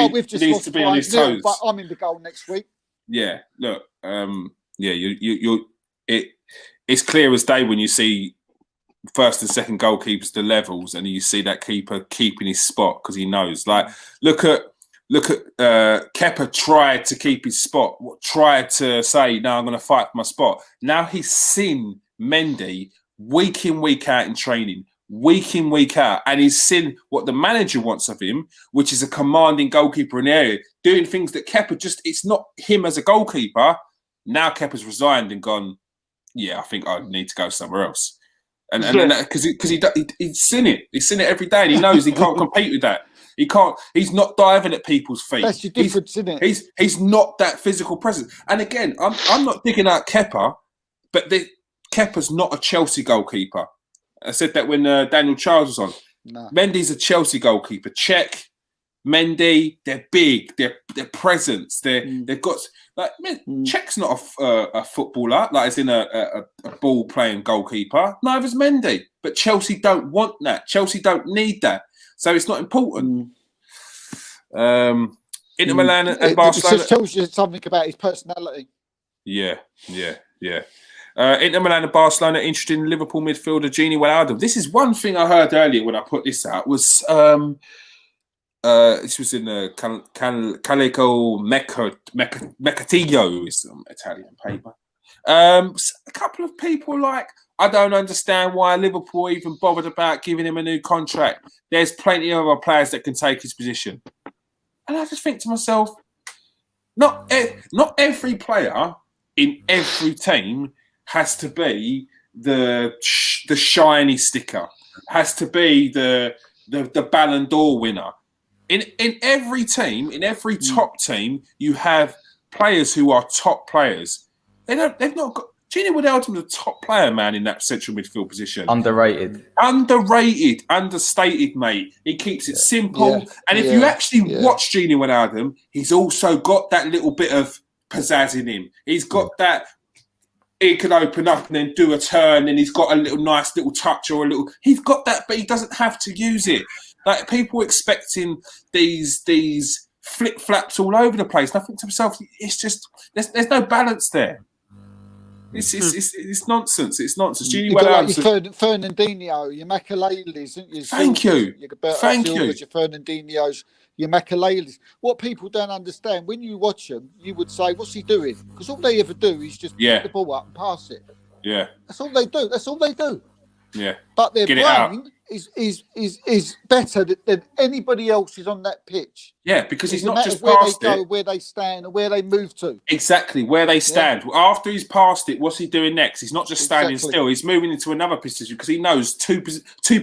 Speaker 1: be on his toes.
Speaker 5: But I'm in the goal next week.
Speaker 1: Yeah, look, it's clear as day when you see first and second goalkeepers, the levels, and you see that keeper keeping his spot because he knows. Like, look at Kepa tried to keep his spot, tried to say, no, I'm going to fight for my spot. Now he's seen Mendy week in, week out in training, week in, week out, and he's seen what the manager wants of him, which is a commanding goalkeeper in the area, doing things that Kepa it's not him as a goalkeeper. Now Kepa's resigned and gone, yeah, I think I need to go somewhere else. And because he's seen it. He's seen it every day and he knows he can't compete with that. He's not diving at people's feet.
Speaker 5: That's your difference, isn't it?
Speaker 1: He's not that physical presence. And again, I'm not digging out Kepa, but Kepa's not a Chelsea goalkeeper. I said that when Daniel Charles was on.
Speaker 5: No.
Speaker 1: Mendy's a Chelsea goalkeeper. Czech, Mendy, they're big. They're presence. They've got like Czech's not a footballer, like as in a ball playing goalkeeper. Neither's Mendy. But Chelsea don't want that. Chelsea don't need that. So it's not important. Inter Milan and Barcelona.
Speaker 5: It just tells you something about his personality.
Speaker 1: Yeah. Inter Milan and Barcelona interested in Liverpool midfielder Gini Wijnaldum. This is one thing I heard earlier when I put this out was this was in the Calico Mercatillo, is some Italian paper. A couple of people like, I don't understand why Liverpool even bothered about giving him a new contract. There's plenty of other players that can take his position. And I just think to myself, not every player in every team has to be the shiny sticker, has to be the Ballon d'Or winner. In every team, in every top team, you have players who are top players. They've not got. Gini Wijnaldum's a top player, man, in that central midfield position.
Speaker 4: Underrated,
Speaker 1: understated, mate. He keeps it simple. And if you actually watch Gini Wijnaldum, he's also got that little bit of pizzazz in him. He's got that. He can open up and then do a turn, and he's got a nice little touch or a little. He's got that, but he doesn't have to use it. Like, people expecting these flip flaps all over the place. And I think to myself, it's just there's no balance there. It's nonsense. It's nonsense.
Speaker 5: You've got like your Fernandinho, your Makalelis, isn't you?
Speaker 1: Thank you.
Speaker 5: Thank you. Your Fernandinhos, your Makalelis. What people don't understand, when you watch them, you would say, what's he doing? Because all they ever do is just pick the ball up and pass it.
Speaker 1: Yeah.
Speaker 5: That's all they do.
Speaker 1: Yeah.
Speaker 5: But their brain is better than anybody else is on that pitch.
Speaker 1: Yeah, because he's not just
Speaker 5: where
Speaker 1: passed
Speaker 5: they go,
Speaker 1: it.
Speaker 5: where they stand, and where they move to.
Speaker 1: Exactly, where they stand. Yeah. After he's passed it, what's he doing next? He's not just standing still. He's moving into another position because he knows two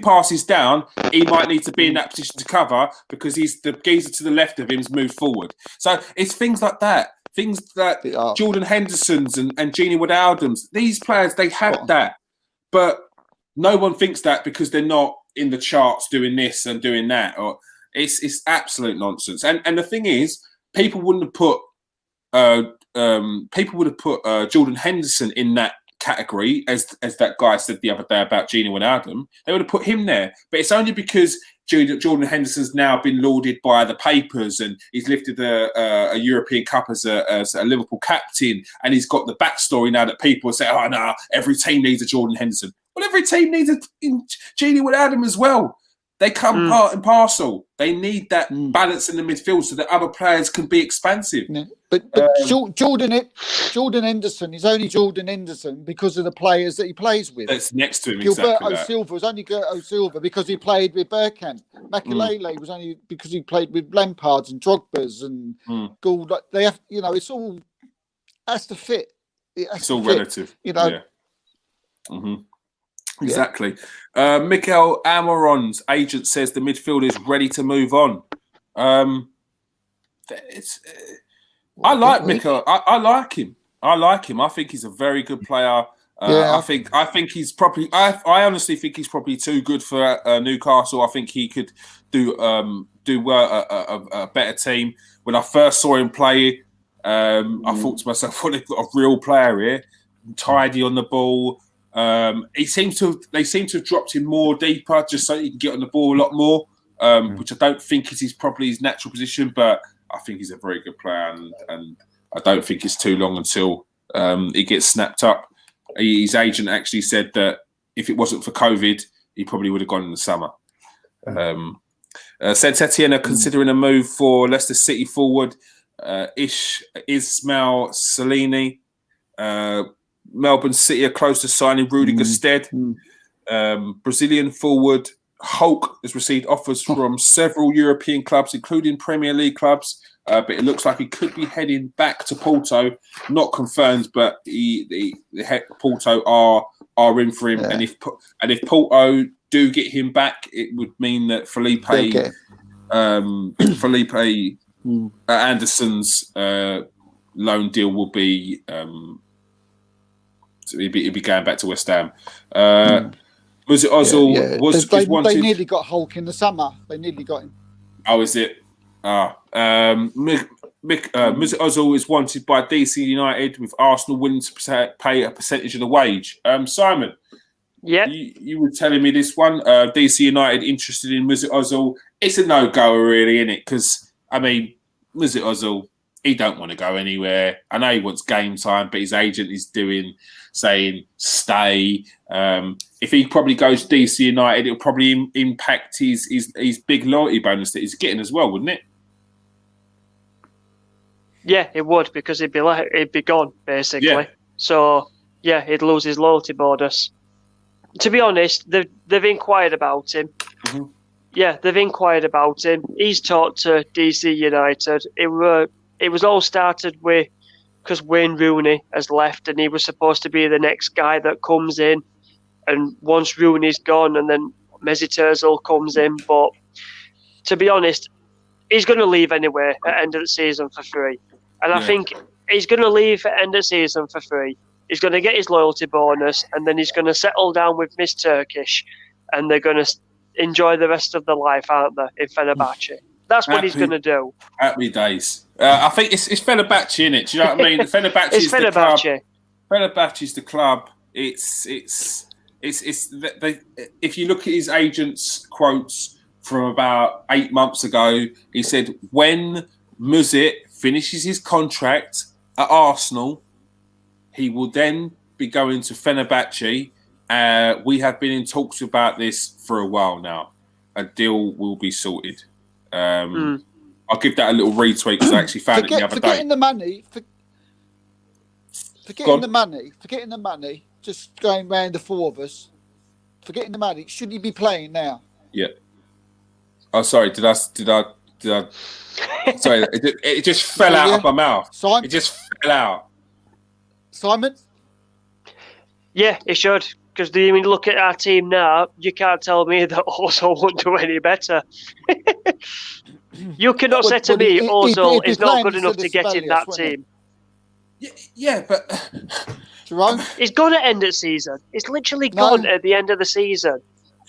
Speaker 1: passes down, he might need to be in that position to cover because the geezer to the left of him's moved forward. So it's things like that. Things like Jordan Henderson's and Gini Wijnaldum's. These players, they have that. But no one thinks that because they're not in the charts doing this and doing that. Or it's absolute nonsense. And the thing is, people would have put Jordan Henderson in that category, as that guy said the other day about Gini Wijnaldum. They would have put him there. But it's only because Jordan Henderson's now been lauded by the papers and he's lifted a European Cup as a Liverpool captain, and he's got the backstory now that people say, oh no, every team needs a Jordan Henderson. Well, every team needs a Genie would add them as well. They come part and parcel. They need that balance in the midfield so that other players can be expansive.
Speaker 5: Yeah. But Jordan Henderson is only Jordan Henderson because of the players that he plays with.
Speaker 1: That's next to him.
Speaker 5: Gilberto Silva was only Gilberto Silva because he played with Bergkamp. Makelele was only because he played with Lampards and Drogba's and Gould. They have, it's all has to fit.
Speaker 1: It's all relative,
Speaker 5: Yeah.
Speaker 1: Mm-hmm. Exactly. Mikel Amoron's agent says the midfield is ready to move on. I like Mikel. I like him. I think he's a very good player. I think he's probably. I honestly think he's probably too good for Newcastle. I think he could do a better team. When I first saw him play, I thought to myself, "Well, they've got a real player here, tidy on the ball." They seem to have dropped him more deeper just so he can get on the ball a lot more, which I don't think is probably his natural position. But I think he's a very good player, and I don't think it's too long until he gets snapped up. His agent actually said that if it wasn't for COVID, he probably would have gone in the summer. Saint Etienne are considering a move for Leicester City forward Ismail Salini. Melbourne City are close to signing Rudiger Stead. Brazilian forward Hulk has received offers from several European clubs, including Premier League clubs. But it looks like he could be heading back to Porto. Not confirmed, but Porto are in for him. Yeah. And if Porto do get him back, it would mean that Felipe Anderson's loan deal will be. He'd be going back to West Ham. Was it Ozil?
Speaker 5: They nearly got Hulk in the summer. They nearly got him.
Speaker 1: Oh, is it? Mesut Ozil is wanted by DC United, with Arsenal willing to pay a percentage of the wage. Simon, you were telling me this one. DC United interested in Mesut Ozil. It's a no-goer, really, isn't it? Because Mesut Ozil, he don't want to go anywhere. I know he wants game time, but his agent is saying stay. If he probably goes to DC United, it'll probably impact his big loyalty bonus that he's getting as well, wouldn't it?
Speaker 6: Yeah, it would, because he'd be gone basically. Yeah. So he'd lose his loyalty bonus. To be honest, they've inquired about him. Mm-hmm. Yeah, they've inquired about him. He's talked to DC United. It was all started with because Wayne Rooney has left, and he was supposed to be the next guy that comes in. And once Rooney's gone, and then Mesut Ozil comes in. But to be honest, he's going to leave anyway at the end of the season for free. And I think he's going to leave at the end of the season for free. He's going to get his loyalty bonus, and then he's going to settle down with Miss Turkish, and they're going to enjoy the rest of their life, aren't they, in Fenerbahce? That's what he's going to do.
Speaker 1: Happy days. I think it's Fenerbahce, isn't it? Do you know what I mean? Fenerbahce is the club. Fenerbahce is the club. It's if you look at his agent's quotes from about 8 months ago, he said when Mesut finishes his contract at Arsenal, he will then be going to Fenerbahce. We have been in talks about this for a while now. A deal will be sorted. I'll give that a little retweet because I actually found it the other day.
Speaker 5: Forgetting the money, just going round the four of us, forgetting the money, should he be playing now?
Speaker 1: Yeah. Oh, sorry, did I sorry, it just fell out of my mouth. Simon? It just fell out.
Speaker 5: Simon?
Speaker 6: Yeah, it should. Because when you look at our team now, you can't tell me that Ozil won't do any better. You cannot say to me Ozil is not good enough to get in that team.
Speaker 1: Yeah, but
Speaker 5: Jerome?
Speaker 6: He's gone at the end of the season. He's literally gone at the end of the season.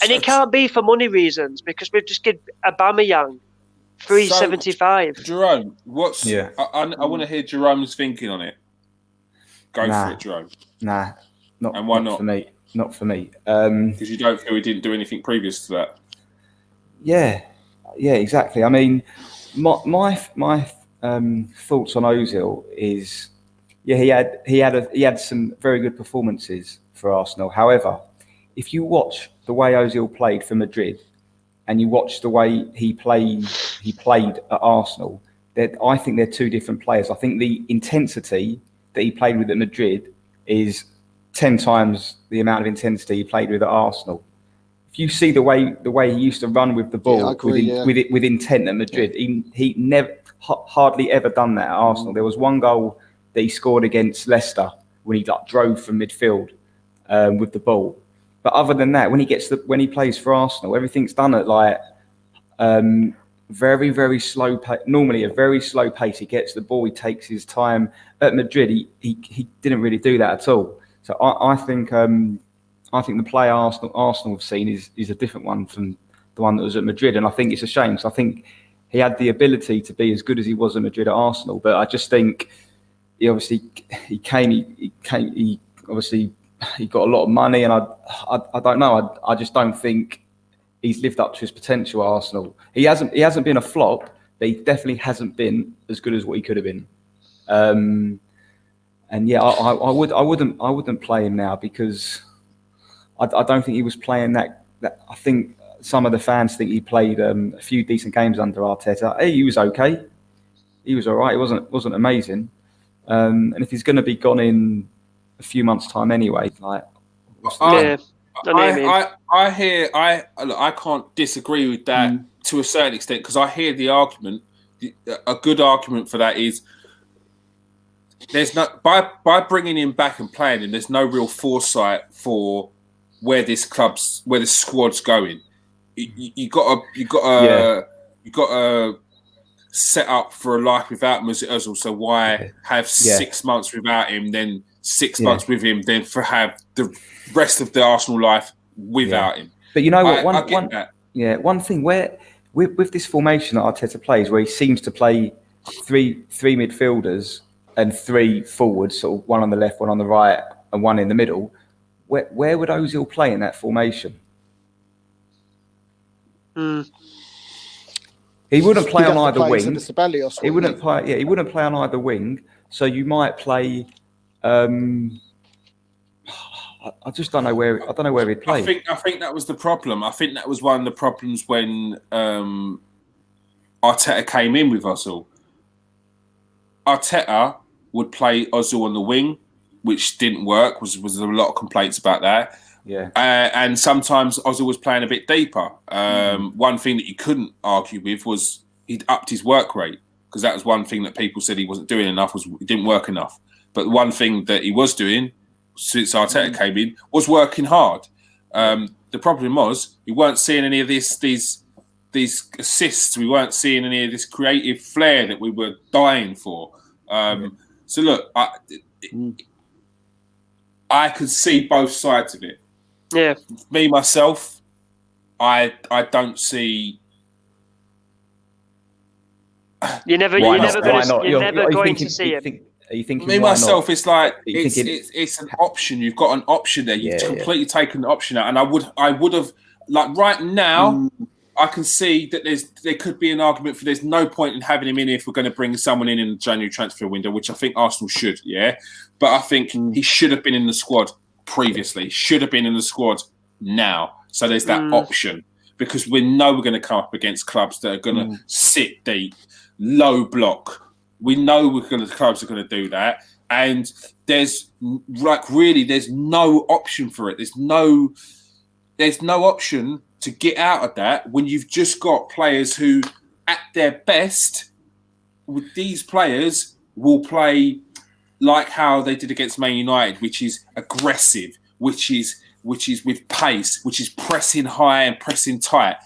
Speaker 6: And it can't be for money reasons, because we've just given Aubameyang $375.
Speaker 1: Jerome, I want to hear Jerome's thinking on it. Go for it, Jerome.
Speaker 4: Nah, not.
Speaker 1: And why not?
Speaker 4: For me. Not for me.
Speaker 1: Because you don't feel he didn't do anything previous to that.
Speaker 4: Yeah, exactly. I mean, my thoughts on Ozil is, he had some very good performances for Arsenal. However, if you watch the way Ozil played for Madrid, and you watch the way he played at Arsenal, I think they're two different players. I think the intensity that he played with at Madrid is 10 times the amount of intensity he played with at Arsenal. If you see the way he used to run with the ball with intent at Madrid, he never hardly ever done that at Arsenal. There was one goal that he scored against Leicester when he drove from midfield with the ball. But other than that, when he plays for Arsenal, everything's done at very, very slow pace. Normally a very slow pace. He gets the ball, he takes his time. At Madrid, he didn't really do that at all. So I think the player Arsenal have seen is a different one from the one that was at Madrid, and I think it's a shame. So I think he had the ability to be as good as he was at Madrid at Arsenal, but I just think he got a lot of money, and I don't know. I just don't think he's lived up to his potential at Arsenal. He hasn't been a flop, but he definitely hasn't been as good as what he could have been. And yeah, I wouldn't play him now because I don't think he was playing that. I think some of the fans think he played a few decent games under Arteta. He was okay. He was all right. It wasn't amazing. And if he's going to be gone in a few months' time anyway,
Speaker 1: I can't disagree with that to a certain extent, because I hear the argument. A good argument for that is there's no by bringing him back and playing him, there's no real foresight for where the squad's going. You got to set up for a life without Mesut Ozil. So why have 6 months without him, then 6 months with him, then have the rest of the Arsenal life without him?
Speaker 4: But you know what? One thing where with this formation that Arteta plays, where he seems to play three midfielders and 3 forwards, sort of one on the left, one on the right, and one in the middle. Where would Ozil play in that formation? He wouldn't play on either wing. He wouldn't play. Yeah, he wouldn't play on either wing. So you might play. I just don't know where. I don't know where he'd play.
Speaker 1: I think that was the problem. I think that was one of the problems when Arteta came in with Ozil. Arteta would play Ozil on the wing, which didn't work. Was a lot of complaints about that.
Speaker 4: Yeah.
Speaker 1: And sometimes Ozil was playing a bit deeper. One thing that you couldn't argue with was he'd upped his work rate, because that was one thing that people said he wasn't doing enough, was it didn't work enough. But one thing that he was doing since Arteta came in was working hard. The problem was we weren't seeing any of these assists. We weren't seeing any of this creative flair that we were dying for. So look, I could see both sides of it.
Speaker 6: Yeah.
Speaker 1: Me myself, I don't see.
Speaker 6: You're never going to see it.
Speaker 4: Are you thinking?
Speaker 1: Me myself, it's like it's an option. You've got an option there. You've completely taken the option out, and I would have, like, right now. I can see that there could be an argument for there's no point in having him in if we're going to bring someone in the January transfer window, which I think Arsenal should, But I think he should have been in the squad previously, should have been in the squad now. So there's that option, because we know we're going to come up against clubs that are going to sit deep, low block. We know clubs are going to do that. And there's no option for it. There's no option to get out of that when you've just got players who, at their best, with these players, will play like how they did against Man United, which is aggressive, which is with pace, which is pressing high and pressing tight.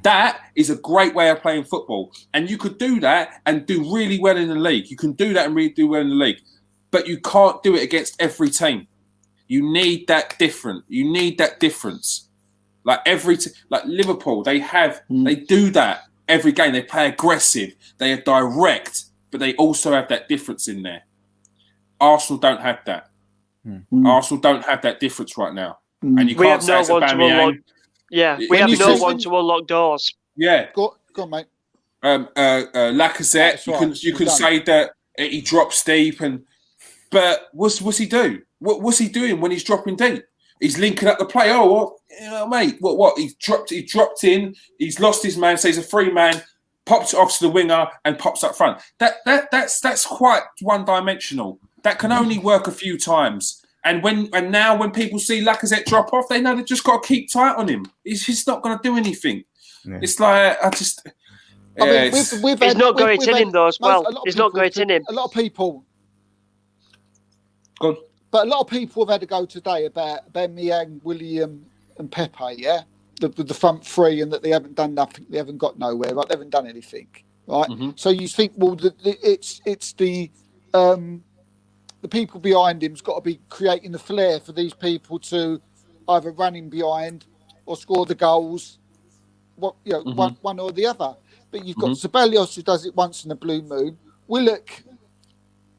Speaker 1: That is a great way of playing football, and you could do that and do really well in the league. You can do that and really do well in the league, but you can't do it against every team. You need that difference. Like like Liverpool, they do that every game. They play aggressive, they are direct, but they also have that difference in there. Arsenal don't have that. Arsenal don't have that difference right now, and you can't say it's Aubameyang.
Speaker 6: We have no one to unlock doors.
Speaker 5: Yeah, go on, mate.
Speaker 1: Lacazette, you can say that he drops deep, but what's he do? What's he doing when he's dropping deep? He's linking up the play. Oh, what, mate? What? He's dropped in. He's lost his man. So he's a free man. Pops it off to the winger and pops up front. That's quite one-dimensional. That can only work a few times. And now when people see Lacazette drop off, they know they've just got to keep tight on him. He's just not going to do anything. Yeah. It's like
Speaker 6: he's not going in him though as well. He's not going in him.
Speaker 5: A lot of people.
Speaker 1: Go on.
Speaker 5: But a lot of people have had a go today about Aubameyang, William, and Pepe. Yeah, the front three, and that they haven't done nothing. They haven't got nowhere. Right? They haven't done anything. Right. Mm-hmm. So you think, well, it's the people behind him's got to be creating the flair for these people to either run in behind or score the goals. What one or the other. But you've got Ceballos, who does it once in a blue moon. Willock,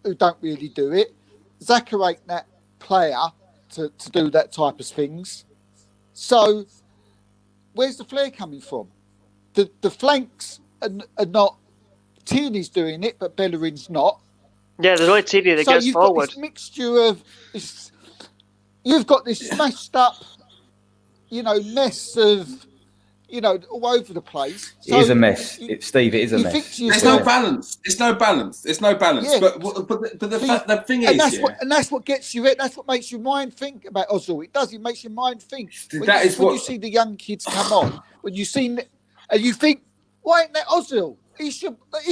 Speaker 5: who don't really do it. Zaka ain't that player to do that type of things. So where's the flair coming from? The flanks are not. Tierney's doing it, but Bellerin's not.
Speaker 6: Yeah, there's only Tierney that gets forward.
Speaker 5: Got this mixture of you've got this smashed up, mess of, all over the place.
Speaker 4: So it is a mess. Steve, it is a mess.
Speaker 1: There's no balance. There's no balance. Yeah. But the thing is,
Speaker 5: and that's what gets you. That's what makes your mind think about Ozil. It does. It makes your mind think. When you see the young kids come on, when you see, and you think, why ain't that Ozil?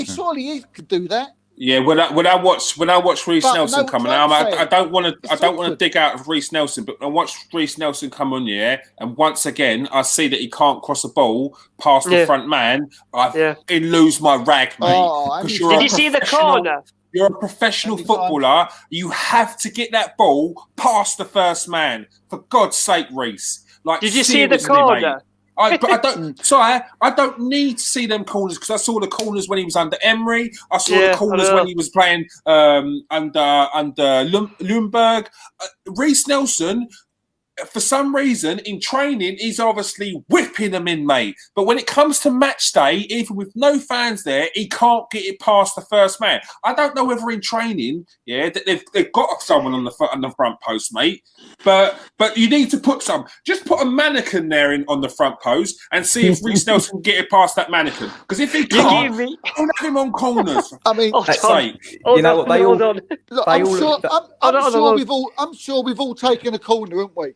Speaker 5: Surely he could do that.
Speaker 1: Yeah, when I watch Reece Nelson coming out, I don't want to dig out of Reece Nelson, but I watch Reece Nelson come on, and once again I see that he can't cross a ball past the front man. I lose my rag, mate.
Speaker 6: Did you see the corner?
Speaker 1: You're a professional footballer. You have to get that ball past the first man. For God's sake, Reece.
Speaker 6: Did you see the corner?
Speaker 1: Mate. I don't need to see them corners because I saw the corners when he was under Emery. I saw the corners when he was playing under Lundberg. Reece Nelson, for some reason, in training, he's obviously whipping them in, mate. But when it comes to match day, even with no fans there, he can't get it past the first man. I don't know whether in training, that they've got someone on the front post, mate. But you need to just put a mannequin there on the front post and see if Reece Nelson can get it past that mannequin. Because if he can't, don't have him on corners.
Speaker 5: I mean,
Speaker 4: you know what?
Speaker 5: I'm sure we've all taken a corner, haven't we?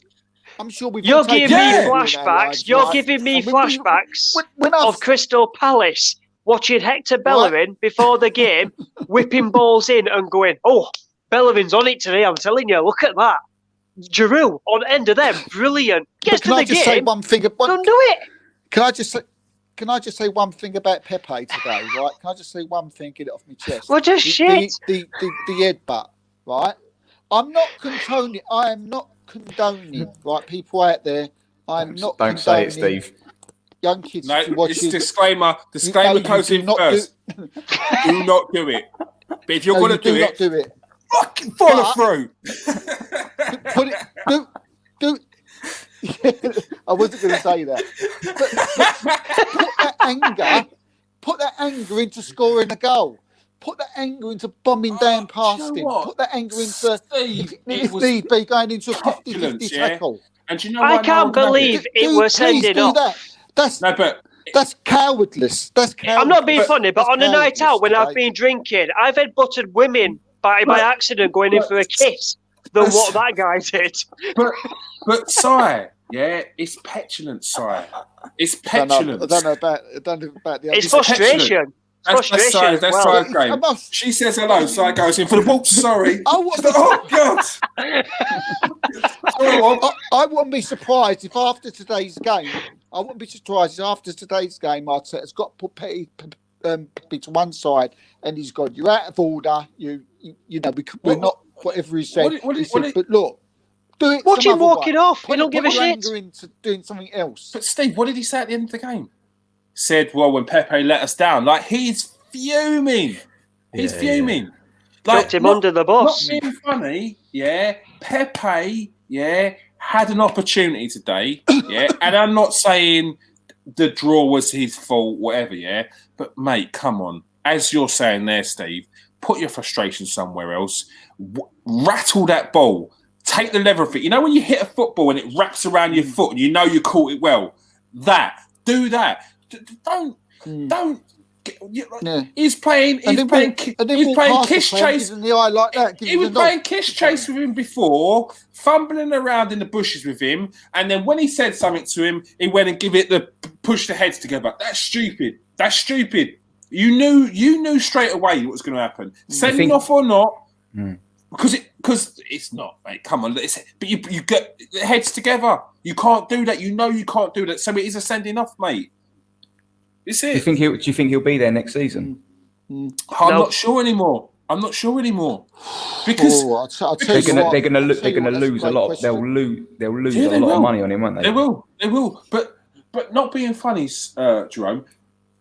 Speaker 5: I'm sure we've.
Speaker 6: You're giving me flashbacks. You're giving me flashbacks of Crystal Palace watching Hector Bellerin before the game, whipping balls in and going, "Oh, Bellerin's on it today." I'm telling you, look at that. Giroud on end of them, brilliant. Gets to the game.
Speaker 5: Say one thing?
Speaker 6: Don't do it.
Speaker 5: Can I just say one thing about Pepe today, right? Can I just say one thing? Get it off my chest.
Speaker 6: Well, just shit.
Speaker 5: The headbutt, right? I'm not condoning. I am not condoning, right? People out there, I'm not.
Speaker 4: Don't say it, Steve.
Speaker 5: Young kids.
Speaker 1: No, it's disclaimer. Disclaimer goes in first. Do not do it. But if you're going to do it. Fucking follow through.
Speaker 5: Put it. Do. I wasn't going to say that. But put that anger into scoring a goal. Put that anger into bombing down past him. Put that anger into Steve B going into a 50-50 tackle.
Speaker 1: And you know
Speaker 6: I can't believe it was sending off.
Speaker 5: That's cowardless. That's cowardless.
Speaker 6: I'm not being funny, but on a night out when I've been drinking, I've had buttered women by accident going in for a kiss than what that guy did.
Speaker 1: But Si, it's petulant, Si. It's petulant.
Speaker 5: I don't know about the other.
Speaker 6: It's frustration.
Speaker 1: That's Si's game. She says hello, Si goes in for the ball. Sorry. God.
Speaker 5: I wouldn't be surprised if after today's game, Arteta's has got to put Petty to one side and he's gone, you're out of order. We're not whatever he said. But look, do it.
Speaker 6: Watch him walking off. We don't give a shit.
Speaker 5: Anger into doing something else.
Speaker 1: But Steve, what did he say at the end of the game? Said, well, when Pepe let us down, like he's fuming. He's fuming.
Speaker 6: Like, him under the bus.
Speaker 1: Not being funny, Pepe, had an opportunity today, and I'm not saying the draw was his fault, whatever, but mate, come on. As you're saying there, Steve, put your frustration somewhere else. Rattle that ball. take the leather of it. You know when you hit a football and it wraps around your foot and you know you caught it well? Do that. Don't. He's playing kiss chase.
Speaker 5: In the eye like that.
Speaker 1: He was playing kiss chase with him before, fumbling around in the bushes with him, and then when he said something to him, he went and give it the push the heads together. That's stupid. You knew straight away what was going to happen. Sending off or not, because it's not, mate. Come on, but you get the heads together. You can't do that. You know you can't do that. So it is a sending off, mate. It's it.
Speaker 4: Do you think he'll be there next season?
Speaker 1: I'm not sure anymore. Because
Speaker 4: they're gonna lose a lot. They'll lose a lot of money on him, won't they?
Speaker 1: They will. But not being funny, Jerome.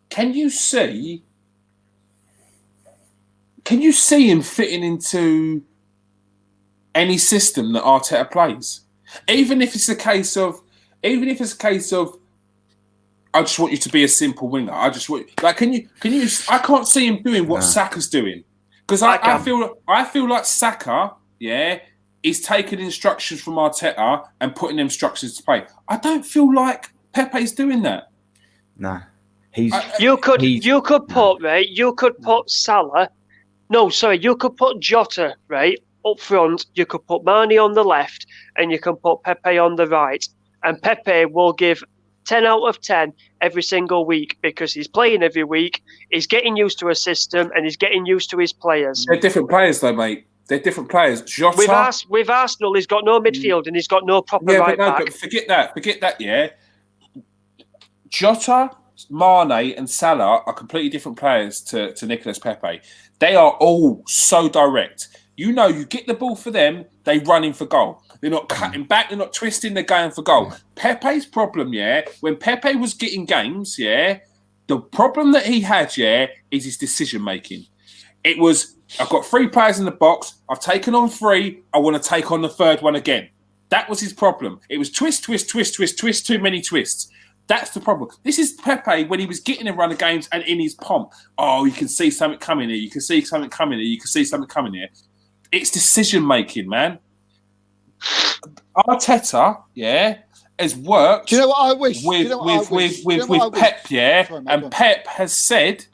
Speaker 1: Can you see him fitting into any system that Arteta plays? Even if it's a case of I just want you to be a simple winger. I just want can you I can't see him doing what Saka's doing. Because I feel like Saka, is taking instructions from Arteta and putting them instructions to play. I don't feel like Pepe's doing that.
Speaker 4: No.
Speaker 6: You could put Salah. No, sorry, you could put Jota right up front. You could put Mane on the left, and you can put Pepe on the right. And Pepe will give 10 out of 10 every single week because he's playing every week. He's getting used to a system and he's getting used to his players.
Speaker 1: They're different players, though, mate. They're different players. Jota,
Speaker 6: with Arsenal, he's got no midfield and he's got no proper right back.
Speaker 1: But forget that. Yeah, Jota, Mane, and Salah are completely different players to Nicolas Pepe. They are all so direct. You know, you get the ball for them, they run in for goal. They're not cutting back, they're not twisting, they're going for goal. Pepe's problem, when Pepe was getting games, the problem that he had, is his decision making. It was, I've got 3 players in the box, I've taken on 3, I want to take on the 3rd one again. That was his problem. It was twist, too many twists. That's the problem. This is Pepe when he was getting a run of games and in his pomp. Oh, you can see something coming here. You can see something coming here. You can see something coming here. It's decision making, man. Arteta, has worked.
Speaker 5: Do you know what I wish?
Speaker 1: With Pep, Sorry, and Pep has said,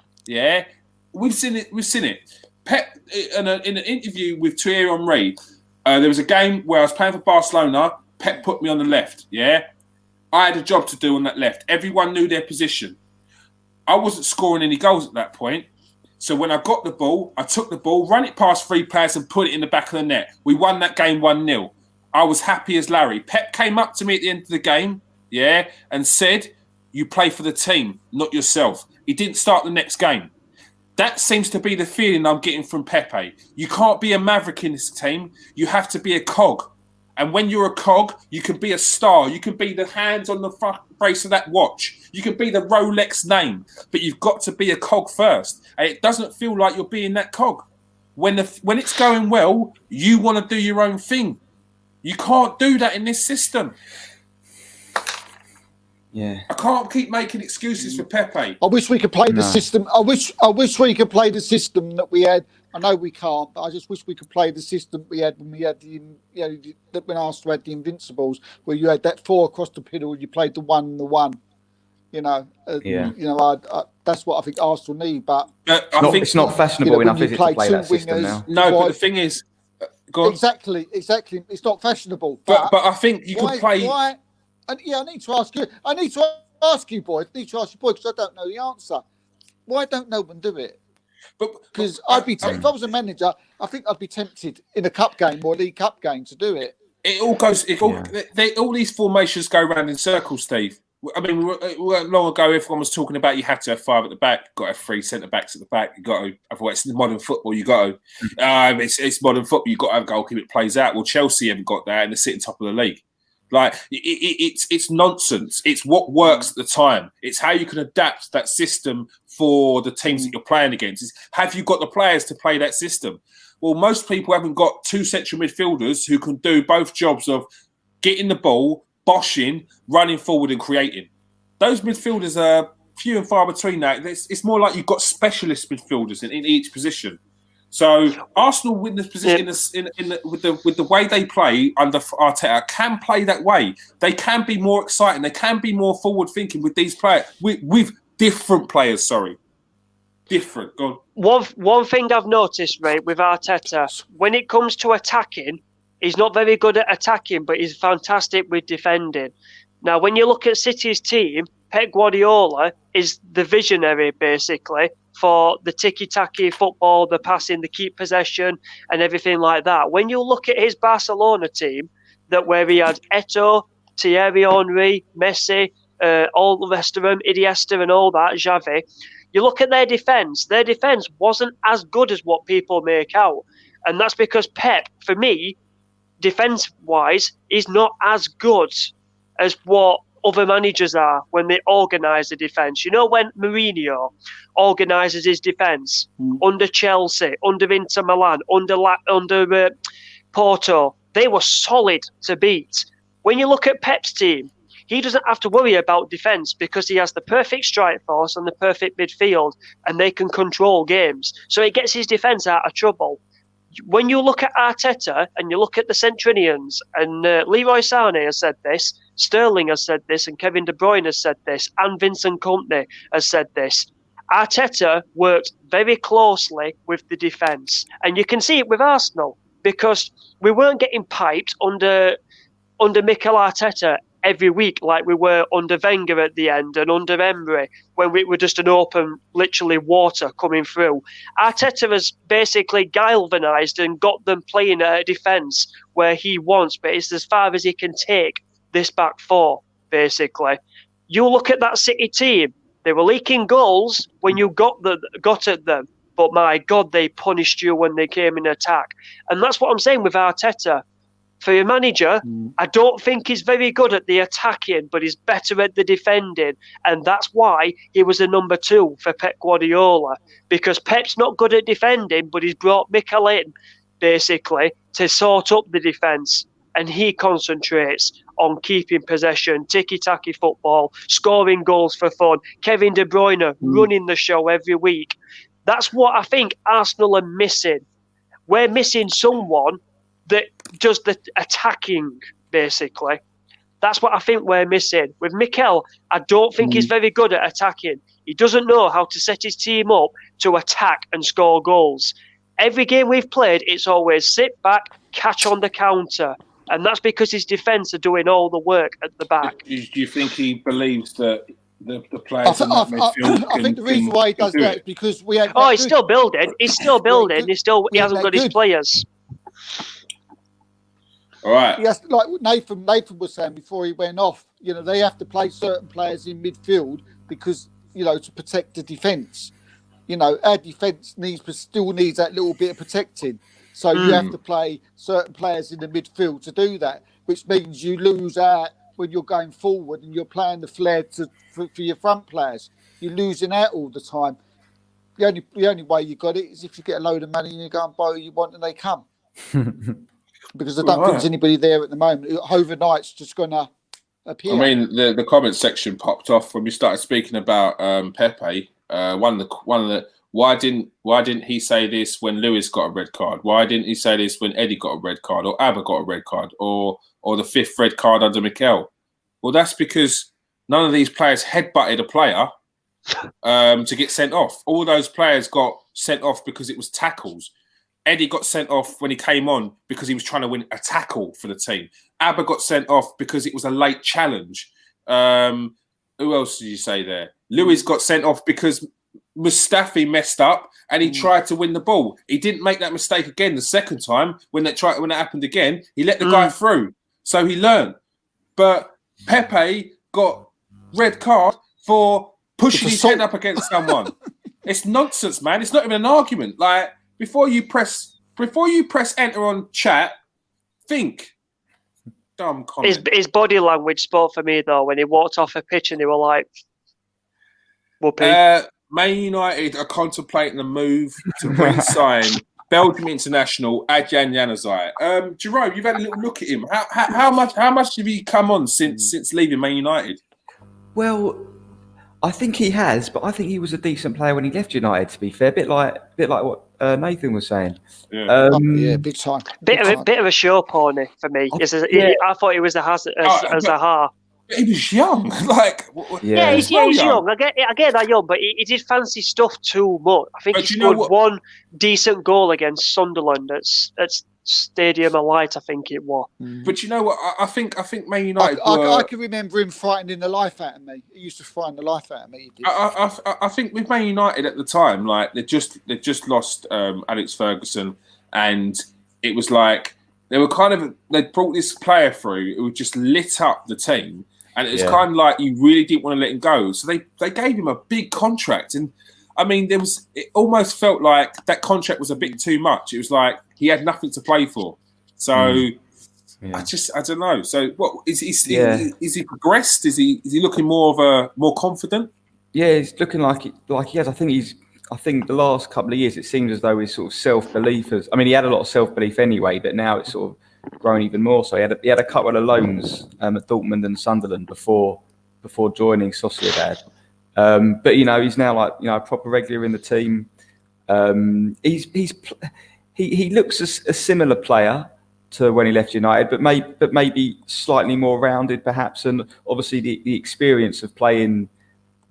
Speaker 1: we've seen it. Pep in an interview with Thierry Henry, there was a game where I was playing for Barcelona. Pep put me on the left. I had a job to do on that left. Everyone knew their position. I wasn't scoring any goals at that point. So when I got the ball, I took the ball, ran it past 3 players and put it in the back of the net. We won that game 1-0. I was happy as Larry. Pep came up to me at the end of the game, and said, you play for the team, not yourself. He didn't start the next game. That seems to be the feeling I'm getting from Pepe. You can't be a maverick in this team. You have to be a cog. And when you're a cog, you can be a star. You can be the hands on the face of that watch. You can be the Rolex name. But you've got to be a cog first. And it doesn't feel like you're being that cog. When it's going well, you want to do your own thing. You can't do that in this system.
Speaker 4: Yeah,
Speaker 1: I can't keep making excuses for Pepe.
Speaker 5: I wish we could play the system. I wish we could play the system that we had. I know we can't, but I just wish we could play the system we had when we had when Arsenal had the Invincibles, where you had that 4 across the middle, you played the 1. That's what I think Arsenal need. But
Speaker 4: it's not fashionable enough, is it, to play that system now?
Speaker 1: No, but the thing is,
Speaker 5: exactly. It's not fashionable.
Speaker 1: But I think you could play.
Speaker 5: Why? And I need to ask you, boy. Because I don't know the answer. Why don't no one do it? Because if I was a manager, I think I'd be tempted in a cup game or a League Cup game to do it.
Speaker 1: All these formations go around in circles, Steve. I mean, long ago, everyone was talking about you had to have 5 at the back, got to have 3 centre backs at the back. You got to, otherwise, it's modern football. You got to, it's modern football. You got to have goalkeeper. It plays out. Well, Chelsea haven't got that, and they're sitting top of the league. Like it's nonsense. It's what works at the time. It's how you can adapt that system for the teams that you're playing against. Have you got the players to play that system? Well, most people haven't got 2 central midfielders who can do both jobs of getting the ball, boshing, running forward and creating. Those midfielders are few and far between that. It's more like you've got specialist midfielders in each position. So Arsenal win this position with the way they play under Arteta can play that way. They can be more exciting. They can be more forward thinking with these players with different players. Sorry, different. Go on.
Speaker 6: One thing I've noticed, right, with Arteta, when it comes to attacking, he's not very good at attacking, but he's fantastic with defending. Now, when you look at City's team, Pep Guardiola is the visionary, basically, for the tiki-taki football, the passing, the keep possession, and everything like that. When you look at his Barcelona team, where he had Eto'o, Thierry Henry, Messi, all the rest of them, Iniesta and all that, Xavi, you look at their defence wasn't as good as what people make out. And that's because Pep, for me, defence-wise, is not as good as what other managers are when they organise the defence. You know, when Mourinho organises his defence under Chelsea, under Inter Milan, under Porto, they were solid to beat. When you look at Pep's team, he doesn't have to worry about defence because he has the perfect strike force and the perfect midfield, and they can control games. So it gets his defence out of trouble. When you look at Arteta and you look at the Centurions, and Leroy Sané has said this, Sterling has said this, and Kevin De Bruyne has said this, and Vincent Kompany has said this, Arteta worked very closely with the defence. And you can see it with Arsenal, because we weren't getting piped under Mikel Arteta every week like we were under Wenger at the end and under Emery, when we were just an open, literally water coming through. Arteta has basically galvanised and got them playing a defence where he wants, but it's as far as he can take this back four, basically. You look at that City team, they were leaking goals when you got at them, but my God, they punished you when they came in attack. And that's what I'm saying with Arteta. For your manager, I don't think he's very good at the attacking, but he's better at the defending. And that's why he was a number 2 for Pep Guardiola. Because Pep's not good at defending, but he's brought Mikel in, basically, to sort up the defence. And he concentrates on keeping possession, tiki-taki football, scoring goals for fun. Kevin De Bruyne running the show every week. That's what I think Arsenal are missing. We're missing someone that does the attacking, basically. That's what I think we're missing. With Mikel, I don't think he's very good at attacking. He doesn't know how to set his team up to attack and score goals. Every game we've played, it's always sit back, catch on the counter. And that's because his defence are doing all the work at the back.
Speaker 1: Do you think he believes that the players in that midfield
Speaker 5: I think the reason why he does that is because we had...
Speaker 6: he's still building. He's still building. He hasn't got his players.
Speaker 1: All right.
Speaker 5: Yes, like Nathan was saying before he went off, you know, they have to play certain players in midfield because, you know, to protect the defence. You know, our defence still needs that little bit of protecting. So you have to play certain players in the midfield to do that, which means you lose out when you're going forward and you're playing the flair for your front players. You're losing out all the time. The only way you got it is if you get a load of money and you go and buy who you want and they come. Because I don't think there's anybody there at the moment. Overnight's just going to appear.
Speaker 1: I mean, the comment section popped off when we started speaking about Pepe. One of the why didn't he say this when Lewis got a red card? Why didn't he say this when Eddie got a red card or Abba got a red card or the 5th red card under Mikel? Well, that's because none of these players headbutted a player to get sent off. All those players got sent off because it was tackles. Eddie got sent off when he came on because he was trying to win a tackle for the team. Abba got sent off because it was a late challenge. Who else did you say there? Lewis got sent off because Mustafi messed up and he tried to win the ball. He didn't make that mistake again the second time when that happened again. He let the guy through, so he learned. But Pepe got red card for pushing his head up against someone. It's nonsense, man. It's not even an argument. Like, before you press enter on chat, think. Dumb comment.
Speaker 6: His body language spoke for me though when he walked off a pitch and they were like, "Whoopee."
Speaker 1: Man United are contemplating a move to re-sign Belgium international Adjan Januzaj. Jerome, you've had a little look at him. How much have he come on since leaving Man United?
Speaker 7: Well,
Speaker 4: I think he has, but I think he was a decent player when he left United. To be fair, a bit like what Nathan was saying.
Speaker 1: Yeah.
Speaker 5: Yeah, big time.
Speaker 6: Bit of a show pony for me. I thought he was a hazard as a half.
Speaker 1: He was young, like
Speaker 6: he's young. I get that young, but he did fancy stuff too much. I think he scored one decent goal against Sunderland at Stadium of Light, I think it was.
Speaker 1: But you know what? I think Man United.
Speaker 5: I can remember him frightening the life out of me. He used to frighten the life out of me.
Speaker 1: I think with Man United at the time, like they just lost Alex Ferguson, and it was like they brought this player through who just lit up the team, and it was kind of like you really didn't want to let him go. So they gave him a big contract, and I mean it almost felt like that contract was a bit too much. It was like he had nothing to play for. So I don't know. So what is he progressed? Is he looking more confident?
Speaker 4: Yeah, he's looking like he has. I think the last couple of years it seems as though his sort of self-belief has. I mean, he had a lot of self-belief anyway, but now it's sort of grown even more. So he had a couple of loans at Dortmund and Sunderland before joining Sociedad. But he's now like a proper regular in the team. He looks a similar player to when he left United, but maybe slightly more rounded perhaps, and obviously the experience of playing,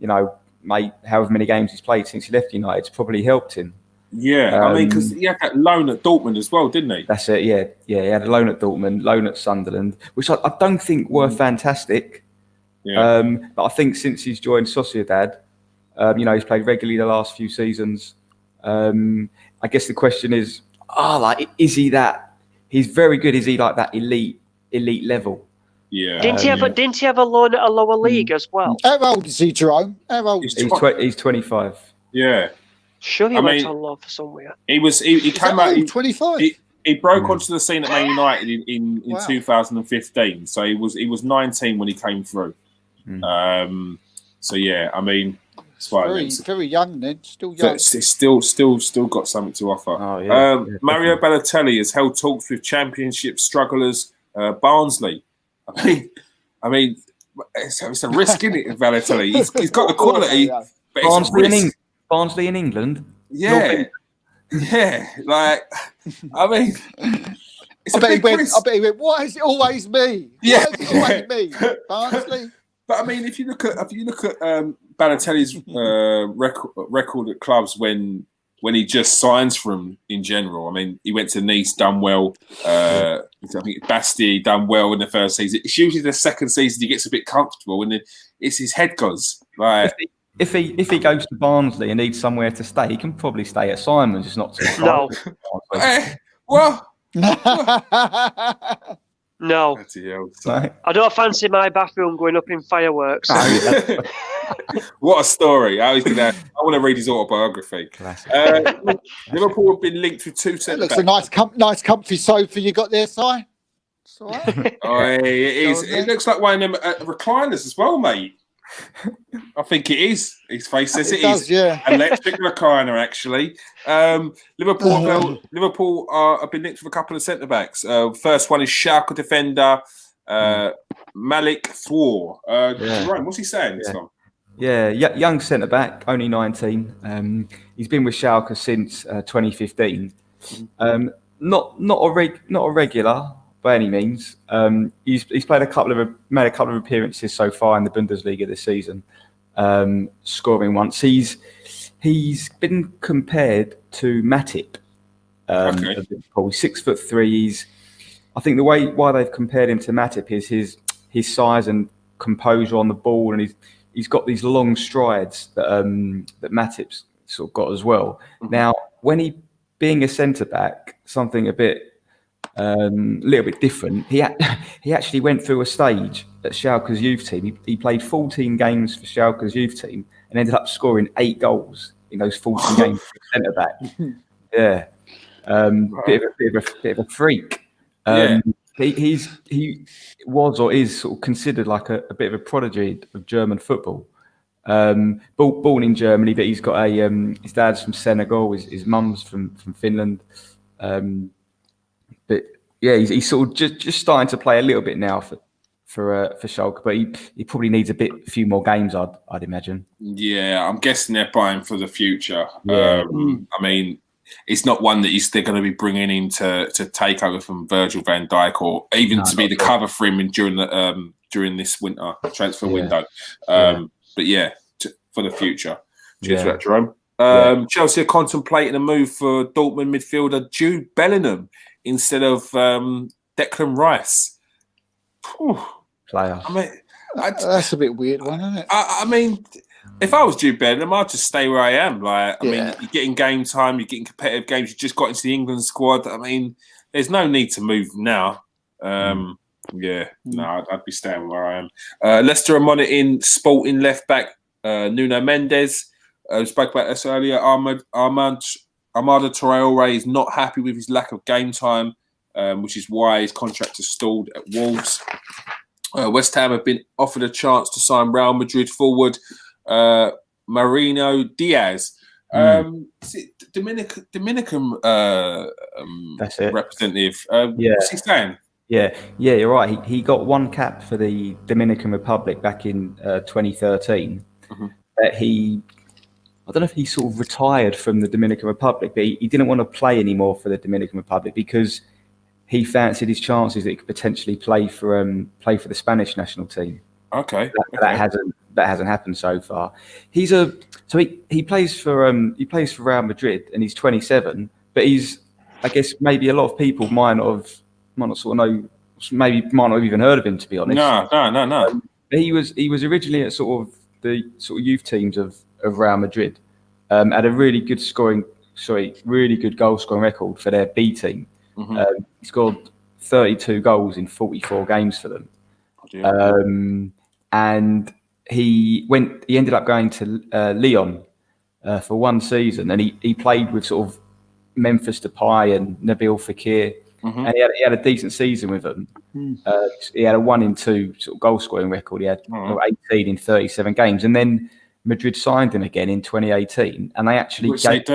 Speaker 4: however many games he's played since he left United has probably helped him.
Speaker 1: Yeah, I mean, because he had that loan at Dortmund as well, didn't he?
Speaker 4: That's it. Yeah. He had a loan at Dortmund, loan at Sunderland, which I don't think were fantastic. Yeah. But I think since he's joined Sociedad, he's played regularly the last few seasons. I guess the question is, is he that? He's very good. Is he like that elite level?
Speaker 6: Yeah. Didn't he have a loan at a lower league as well?
Speaker 5: How old is he, Jerome? How old?
Speaker 4: He's 25.
Speaker 1: Yeah.
Speaker 6: Sure, he went on loan for somewhere.
Speaker 1: He came out.
Speaker 5: 25.
Speaker 1: He broke onto the scene at Man United in 2015. So he was 19 when he came through. So yeah, I mean,
Speaker 5: it's very young then, still young.
Speaker 1: It's still got something to offer.
Speaker 4: Oh, yeah.
Speaker 1: Mario Balotelli has held talks with Championship strugglers Barnsley. I mean, it's a risk, isn't it, Balotelli? He's got the quality, but
Speaker 4: Barnsley in England.
Speaker 1: Yeah, yeah. Like, I mean, it's a big risk.
Speaker 5: I bet he went. Why is it always me?
Speaker 1: Yeah,
Speaker 5: why is it always me, Barnsley.
Speaker 1: But I mean, if you look at Balotelli's record at clubs when he just signs from in general, I mean, he went to Nice, done well. I think Bastille done well in the first season. It's usually the second season he gets a bit comfortable, and then it's his head goes. Like,
Speaker 4: if he goes to Barnsley and needs somewhere to stay, he can probably stay at Simon's, just not too far.
Speaker 6: No. I don't fancy my bathroom going up in fireworks.
Speaker 1: What a story. I want to read his autobiography. Liverpool have been linked with two centre backs.
Speaker 5: Looks a nice comfy sofa you got there, Si. It's all right.
Speaker 1: It is. It looks like one of them recliners as well, mate. I think it is. His face says it is.
Speaker 5: Yeah.
Speaker 1: Electric recliner, actually. Liverpool have been linked with a couple of centre backs. First one is Schalke defender Malik Thor. Jerome, what's he saying, Tom?
Speaker 4: Yeah, young centre back, only 19. He's been with Schalke since 2015. Not a regular by any means. He's made a couple of appearances so far in the Bundesliga this season, scoring once. He's been compared to Matip. He's 6'3". I think why they've compared him to Matip is his size and composure on the ball, and he's got these long strides that Matip's sort of got as well. Mm-hmm. Now, when he being a centre back, something a little bit different. He actually went through a stage at Schalke's youth team. He played 14 games for Schalke's youth team and ended up scoring 8 goals in those 14 games for centre back. Yeah, bit of a freak. He was or is sort of considered like a bit of a prodigy of German football. Born in Germany, but he's got his dad's from Senegal, his mum's from Finland. But yeah, he's sort of just starting to play a little bit now for for Schalke, but he probably needs a few more games, I'd imagine.
Speaker 1: Yeah, I'm guessing they're buying for the future.
Speaker 4: Yeah.
Speaker 1: I mean, it's not one that they're going to be bringing in to take over from Virgil van Dijk, or even to be the cover for him during this winter transfer window. But yeah, for the future. Cheers for that, Jerome. Chelsea are contemplating a move for Dortmund midfielder Jude Bellingham instead of Declan Rice. Whew.
Speaker 4: Player.
Speaker 1: I mean,
Speaker 5: That's a bit weird one, isn't it?
Speaker 1: I mean, if I was Jude Bellingham, I'd just stay where I am. Like, I mean, you're getting game time, you're getting competitive games. You just got into the England squad. I mean, there's no need to move now. I'd be staying where I am. Leicester are monitoring Sporting left back Nuno Mendes. We spoke about this earlier. Amada Traore is not happy with his lack of game time, which is why his contract is stalled at Wolves. West Ham have been offered a chance to sign Real Madrid forward Marino Diaz. Dominican representative. What's he saying?
Speaker 4: Yeah, you're right. He got one cap for the Dominican Republic back in 2013. But I don't know if he sort of retired from the Dominican Republic, but he didn't want to play anymore for the Dominican Republic because he fancied his chances that he could potentially play for the Spanish national team.
Speaker 1: Okay.
Speaker 4: That hasn't happened so far. He plays for Real Madrid and he's 27, but I guess maybe a lot of people might not sort of know, maybe might not have even heard of him, to be honest.
Speaker 1: No.
Speaker 4: He was originally at sort of the youth teams of Real Madrid. Had a really good goal scoring record for their B team. He scored 32 goals in 44 games for them. And he ended up going to Lyon for one season, and he played with sort of Memphis Depay and Nabil Fekir, and he had a decent season with them. He had a 1-in-2 sort of goal scoring record. He had 18 in 37 games, and then Madrid signed him again in 2018, and they actually gave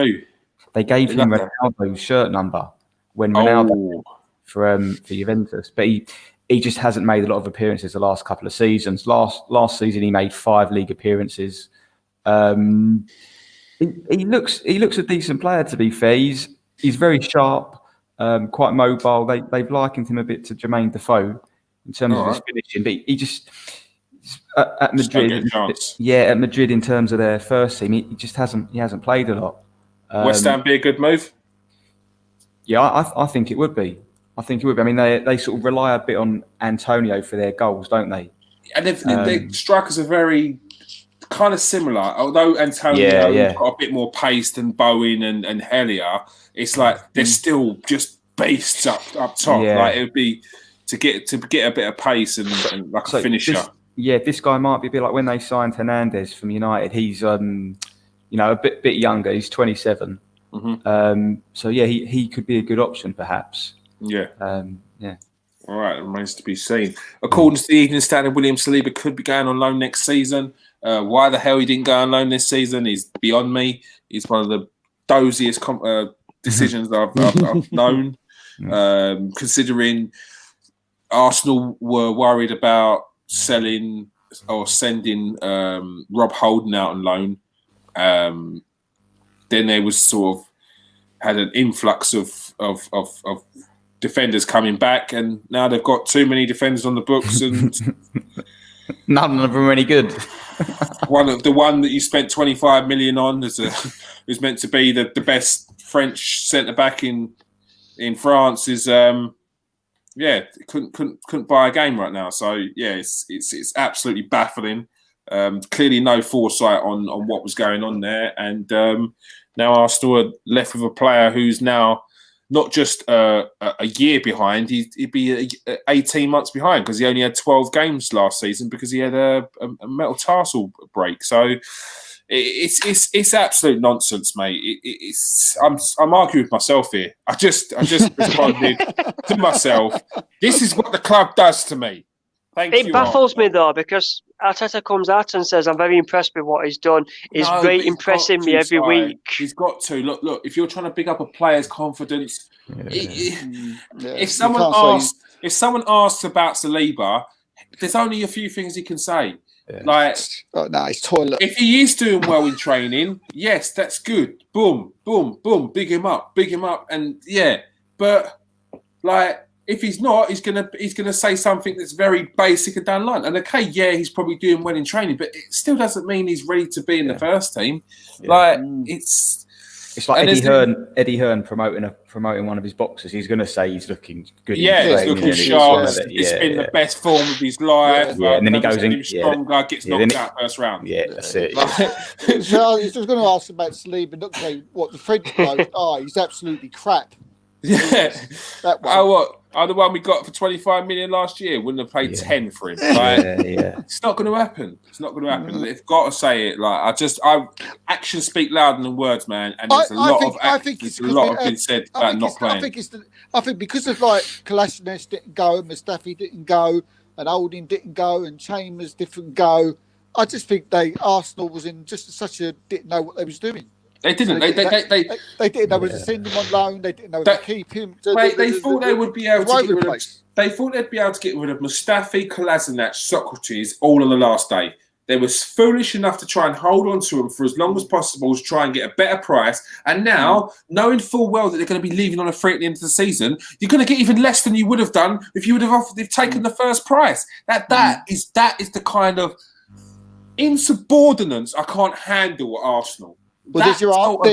Speaker 4: him Ronaldo's shirt number when Ronaldo for Juventus, but he just hasn't made a lot of appearances the last couple of seasons. Last season he made 5 league appearances. He looks a decent player, to be fair. He's very sharp, quite mobile. They've likened him a bit to Jermaine Defoe in terms of his finishing, but he just at Madrid, at Madrid in terms of their first team, he just hasn't played a lot.
Speaker 1: West Ham be a good move?
Speaker 4: Yeah, I think it would be. I mean, they sort of rely a bit on Antonio for their goals, don't they?
Speaker 1: And the strikers are very kind of similar. Although Antonio got a bit more pace than Bowen and Helia, it's like they're still just beasts up top.
Speaker 4: Yeah.
Speaker 1: Like it would be to get a bit of pace and like a finisher.
Speaker 4: This guy might be a bit like when they signed Hernandez from United. He's a bit younger. He's 27. So he could be a good option perhaps.
Speaker 1: Yeah.
Speaker 4: All
Speaker 1: right, it remains to be seen. According to the Evening Standard, William Saliba could be going on loan next season. Why the hell he didn't go on loan this season is beyond me. It's one of the doziest decisions I've known. Considering Arsenal were worried about selling or sending Rob Holding out on loan. Then there was sort of had an influx of defenders coming back, and now they've got too many defenders on the books, and
Speaker 4: none of them are any good.
Speaker 1: the one that you spent 25 million on is meant to be the best French centre back in France is couldn't buy a game right now. So it's absolutely baffling. Clearly no foresight on what was going on there, and now Arsenal are left with a player who's now not just a year behind, he'd be 18 months behind because he only had 12 games last season because he had a metatarsal break. So it's absolute nonsense, mate. I'm arguing with myself here. I just responded to myself. This is what the club does to me.
Speaker 6: It baffles me though, because Arteta comes out and says, "I'm very impressed with what he's done. He's impressing me every week."
Speaker 1: He's got to look. If you're trying to pick up a player's confidence, if someone asks about Saliba, there's only a few things he can say.
Speaker 4: Yeah.
Speaker 1: Like,
Speaker 5: no, it's toilet.
Speaker 1: if he is doing well in training, yes, that's good. Boom, boom, boom. Big him up, and yeah. But like, if he's not, he's gonna say something that's very basic and down the line. And okay, yeah, he's probably doing well in training, but it still doesn't mean he's ready to be in the first team.
Speaker 4: Yeah.
Speaker 1: Like, it's
Speaker 4: like Eddie Hearn promoting one of his boxers. He's going to say he's looking good.
Speaker 1: Yeah, he's looking sharp. It's been the best form of his life.
Speaker 4: Yeah, and then he goes in
Speaker 1: stronger, gets knocked out first round.
Speaker 4: Yeah, that's it.
Speaker 5: So I was going to ask about Saliba and not say what the French bloke. He's absolutely crap.
Speaker 1: Yeah,
Speaker 5: that one.
Speaker 1: The one we got for 25 million last year wouldn't have paid 10 for him. Like, it's not going to happen. It's not going to happen. They've got to say it. Like, actions speak louder than words, man. And there's a lot of been said about not playing.
Speaker 5: I think because of like Kolasinac didn't go, and Mustafi didn't go, and Holding didn't go, and Chambers didn't go. I just think Arsenal was in just didn't know what they was doing.
Speaker 1: They didn't. They
Speaker 5: didn't know whether to send him on loan. They didn't know whether to keep him.
Speaker 1: They thought they would be able to get rid of. They thought they'd be able to get rid of Mustafi, Kolasinac, Socrates all on the last day. They were foolish enough to try and hold on to them for as long as possible to try and get a better price. And now, knowing full well that they're going to be leaving on a free at the end of the season, you're going to get even less than you would have done if you would have taken the first price. That is the kind of insubordinance I can't handle at Arsenal.
Speaker 5: Well, there's your answer.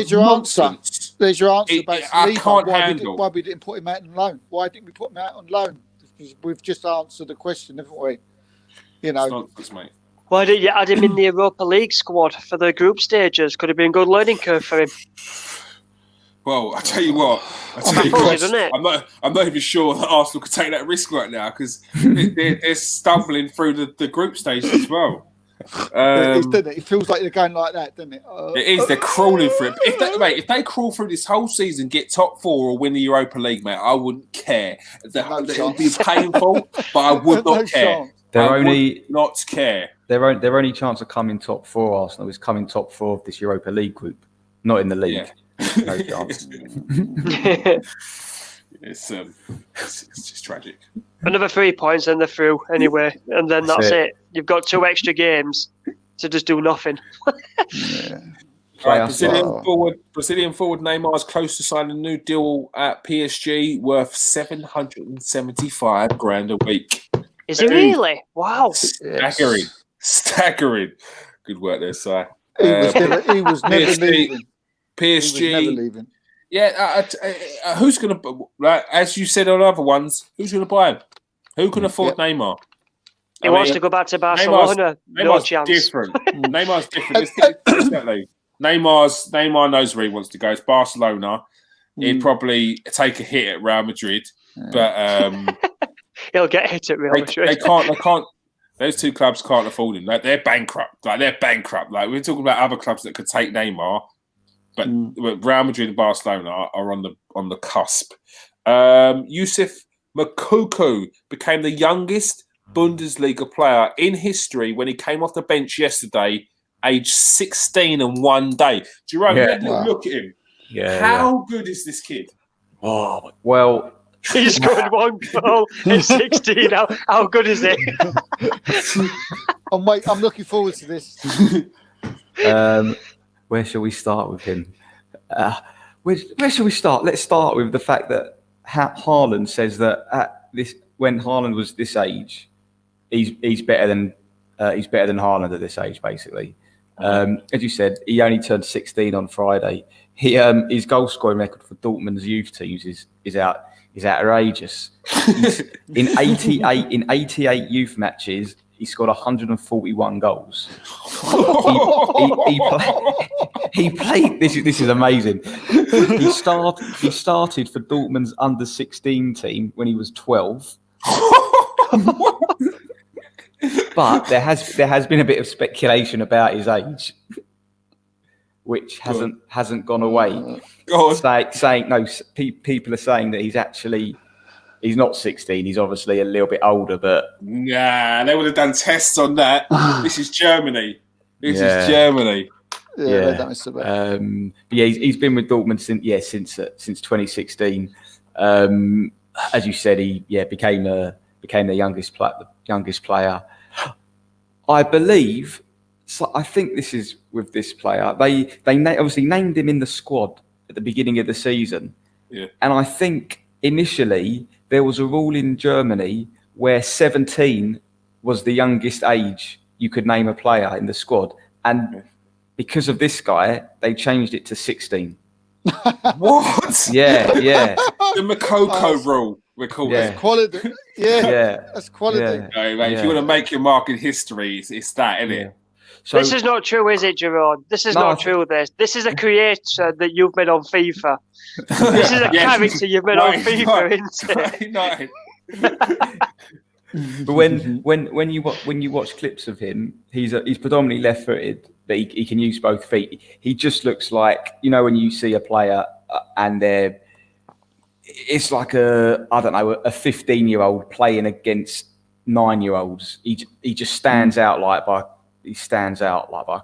Speaker 5: There's your answer.
Speaker 1: I can't handle.
Speaker 5: Why we didn't put him out on loan? Why didn't we put him out on loan? We've just answered the question, haven't we? You know.
Speaker 1: It's nonsense, mate.
Speaker 6: Why didn't you add him in the Europa League squad for the group stages? Could have been a good learning curve for him.
Speaker 1: Well, I tell you what. I'm not even sure that Arsenal could take that risk right now because they're stumbling through the group stages as well.
Speaker 5: It feels like they're going like that, doesn't it?
Speaker 1: It is. They're crawling for it. If they crawl through this whole season, get top 4 or win the Europa League, mate, I wouldn't care. It would be painful, but I would not care. Not care.
Speaker 4: Their only chance of coming top 4, Arsenal, is coming top 4 of this Europa League group, not in the league. Yeah. No chance.
Speaker 1: It's just tragic.
Speaker 6: Another 3 points and they're through anyway, and then that's it. You've got 2 extra games to just do nothing.
Speaker 1: Right, Brazilian forward Neymar is close to signing a new deal at PSG worth 775 grand a week.
Speaker 6: Is he really? Wow!
Speaker 1: Staggering. Good work there, Si.
Speaker 5: He was never leaving.
Speaker 1: PSG.
Speaker 5: He was never leaving.
Speaker 1: Yeah, who's going to, like, as you said on other ones, who's going to buy him? Who can afford Neymar?
Speaker 6: He wants to go back to Barcelona. No chance.
Speaker 1: Different. Neymar's different. Neymar knows where he wants to go. It's Barcelona. He'd probably take a hit at Real Madrid, but
Speaker 6: he'll get hit at Real Madrid.
Speaker 1: They can't. Those 2 clubs can't afford him. Like, they're bankrupt. Like, we're talking about other clubs that could take Neymar. But Real Madrid and Barcelona are on the cusp. Yusuf Moukoko became the youngest Bundesliga player in history when he came off the bench yesterday, aged 16 and 1 day. Jerome, look at him. How good is this kid?
Speaker 4: Oh, well.
Speaker 6: He scored 1 goal at 16. How good is it?
Speaker 5: I'm looking forward to this.
Speaker 4: Where shall we start with him? Where shall we start? Let's start with the fact that Haaland says that when Haaland was this age, he's better than Haaland at this age, basically. As you said, he only turned 16 on Friday. His goal scoring record for Dortmund's youth teams is outrageous. In 88 youth matches, he scored 141 goals. He played. This is amazing. He started for Dortmund's under-16 team when he was 12. But there has been a bit of speculation about his age, which hasn't gone away. Saying no, people are saying that he's not 16. He's obviously a little bit older, but
Speaker 1: nah, they would have done tests on that. This is Germany. This is Germany.
Speaker 5: That was so bad.
Speaker 4: He's been with Dortmund since 2016. As you said, he became became the youngest player. I believe. So I think this is with this player. They obviously named him in the squad at the beginning of the season.
Speaker 1: Yeah.
Speaker 4: And I think initially there was a rule in Germany where 17 was the youngest age you could name a player in the squad. And because of this guy, they changed it to 16.
Speaker 1: What?
Speaker 4: Yeah.
Speaker 1: The Makoko rule, we call
Speaker 4: Yeah.
Speaker 1: it.
Speaker 5: Quality. Yeah. That's quality.
Speaker 4: Yeah.
Speaker 1: No, mate, if you want to make your mark in history, it's that, isn't it?
Speaker 4: So,
Speaker 6: This is not true, is it, Jerome? This is not true. This is a creator that you've made on FIFA. This is a character you've made on FIFA, isn't it?
Speaker 4: But when you watch clips of him, he's predominantly left-footed, but he can use both feet. He just looks like, when you see a player and it's like a 15-year-old playing against 9-year-olds. He just stands out like by a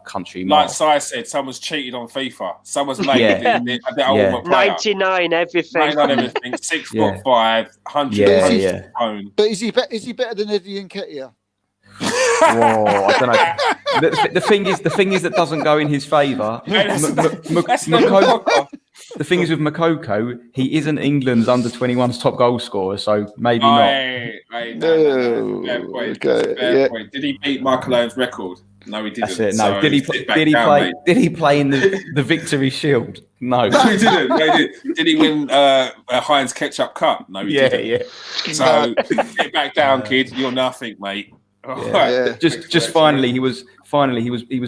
Speaker 4: country mile.
Speaker 1: Like Si said, someone's cheated on FIFA. Someone's made the ultimate player.
Speaker 6: 99 everything.
Speaker 1: 99 everything. 6'5", 100 pounds.
Speaker 5: But is he better than Eddie Nketiah?
Speaker 4: Whoa, I don't know. The thing is that doesn't go in his favour. The thing is with Makoko, he isn't England's under-21's top goal scorer, so maybe not.
Speaker 1: No. Fair point. Did he beat Michael Owen's record? No, he didn't.
Speaker 4: That's it. No.
Speaker 1: So
Speaker 4: Did he play in the Victory Shield? No.
Speaker 1: No, he didn't. Did he win a Heinz Ketchup Cup? No, he didn't.
Speaker 4: Yeah.
Speaker 1: So get back down, kid. You're nothing, mate.
Speaker 4: Just finally, he was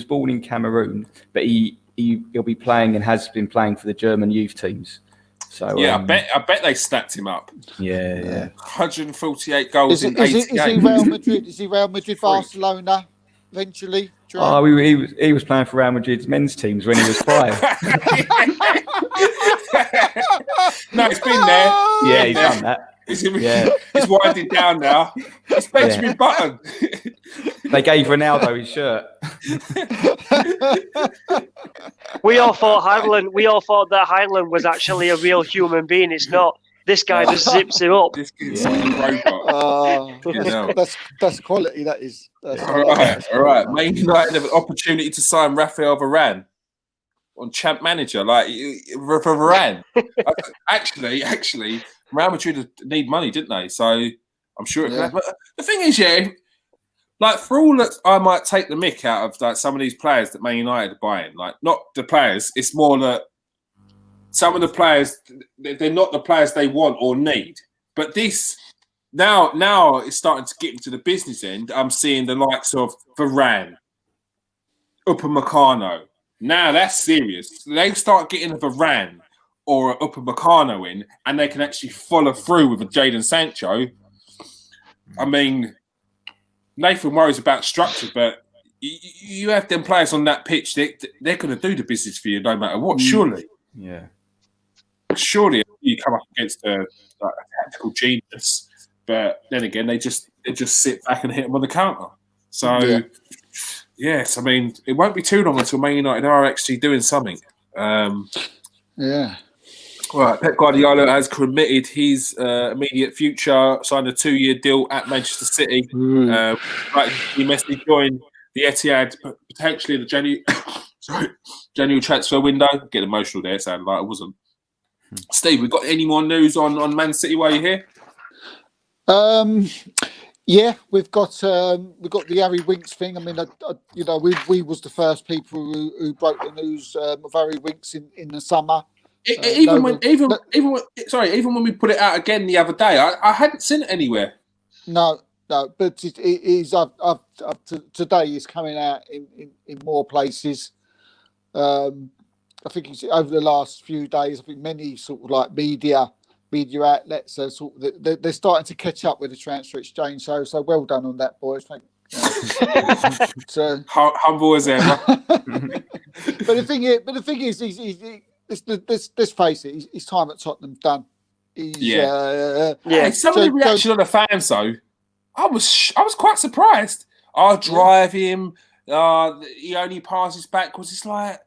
Speaker 4: born in Cameroon, but he'll be playing and has been playing for the German youth teams. So
Speaker 1: yeah, I bet they snapped him up.
Speaker 4: Yeah.
Speaker 1: 148 goals in 80
Speaker 5: games. Is he Real Madrid? Is he Real Madrid, Barcelona eventually?
Speaker 4: Oh, he was playing for Real Madrid's men's teams when he was 5.
Speaker 1: No, it's been there.
Speaker 4: Yeah, he's done that.
Speaker 1: He's winding down now. It's Benjamin Button.
Speaker 4: They gave Ronaldo his shirt.
Speaker 6: We all thought that Haaland was actually a real human being. It's not. This guy just zips it up.
Speaker 1: This kid's a robot.
Speaker 5: That's quality. That is.
Speaker 1: All right. Man United have an opportunity to sign Raphael Varane on champ manager, like for Varane. Actually, Real Madrid need money, didn't they? So I'm sure it can. But the thing is, like for all that I might take the mick out of like some of these players that Man United are buying, like not the players, it's more that some of the players, they're not the players they want or need. But this now it's starting to get into the business end. I'm seeing the likes of Varane, Upamecano. Now that's serious. They start getting a Varane or Upamecano in, and they can actually follow through with a Jadon Sancho. I mean, Nathan worries about structure, but you have them players on that pitch, they're going to do the business for you no matter what, surely.
Speaker 4: Yeah.
Speaker 1: Surely you come up against a tactical genius, but then again, they just sit back and hit them on the counter. So, yes, I mean, it won't be too long until Man United are actually doing something. Right, Pep Guardiola has committed his immediate future, signed a 2-year deal at Manchester City. He must join the Etihad potentially in the January transfer window. Get emotional there, sounded like I wasn't. Steve, we got any more news on Man City while you're here?
Speaker 5: Yeah, we've got the Harry Winks thing. I mean, we was the first people who broke the news of Harry Winks in the summer. Even when we put it out again the other day, I hadn't seen it anywhere. No, but it is up today. It's coming out in more places. I think it's over the last few days. I think many sort of like media outlets are sort of they're starting to catch up with the transfer exchange. So well done on that, boys. Thank you. So
Speaker 1: humble as ever.
Speaker 5: But the thing is, let's face it, his time at Tottenham's done.
Speaker 1: Some of the reaction on the fans, though, I was quite surprised. I'll drive him. He only passes backwards. It's like,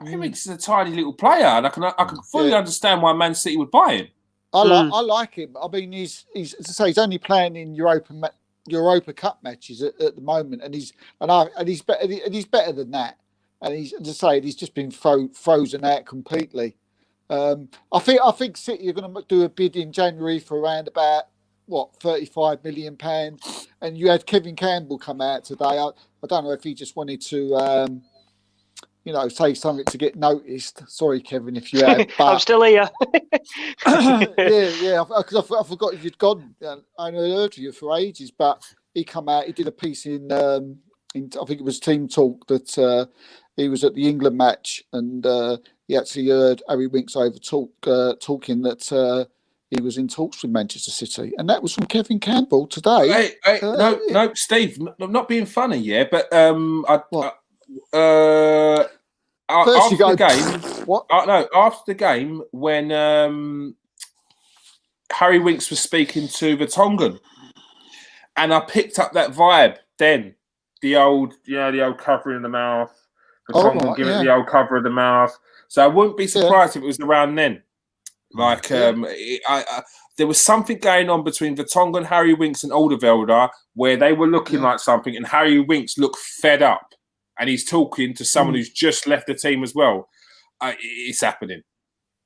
Speaker 1: I think he's a tiny little player, and I can fully understand why Man City would buy him.
Speaker 5: I like him. I mean, he's as I say, he's only playing in Europa Cup matches at the moment, and he's better than that. And he's, as I say, he's just been frozen out completely. I think City are going to do a bid in January for around about £35 million, and you had Kevin Campbell come out today. I don't know if he just wanted to, say something to get noticed. Sorry, Kevin, if you have. But,
Speaker 6: I'm still here.
Speaker 5: yeah, because I forgot you'd gone. I hadn't heard of you for ages, but he come out. He did a piece in I think it was Team Talk that he was at the England match, and he actually heard Harry Winks over talking that he was in talks with Manchester City, and that was from Kevin Campbell today.
Speaker 1: No, Steve, I'm not being funny, yeah, but after the game,
Speaker 5: what?
Speaker 1: After the game when Harry Winks was speaking to the Tongan, and I picked up that vibe. Then the old covering the mouth, the Tongan giving it the old cover of the mouth. So I wouldn't be surprised if it was around then. Like there was something going on between Vertonghen, Harry Winks, and Alderweireld where they were looking like something, and Harry Winks looked fed up, and he's talking to someone who's just left the team as well. It's happening.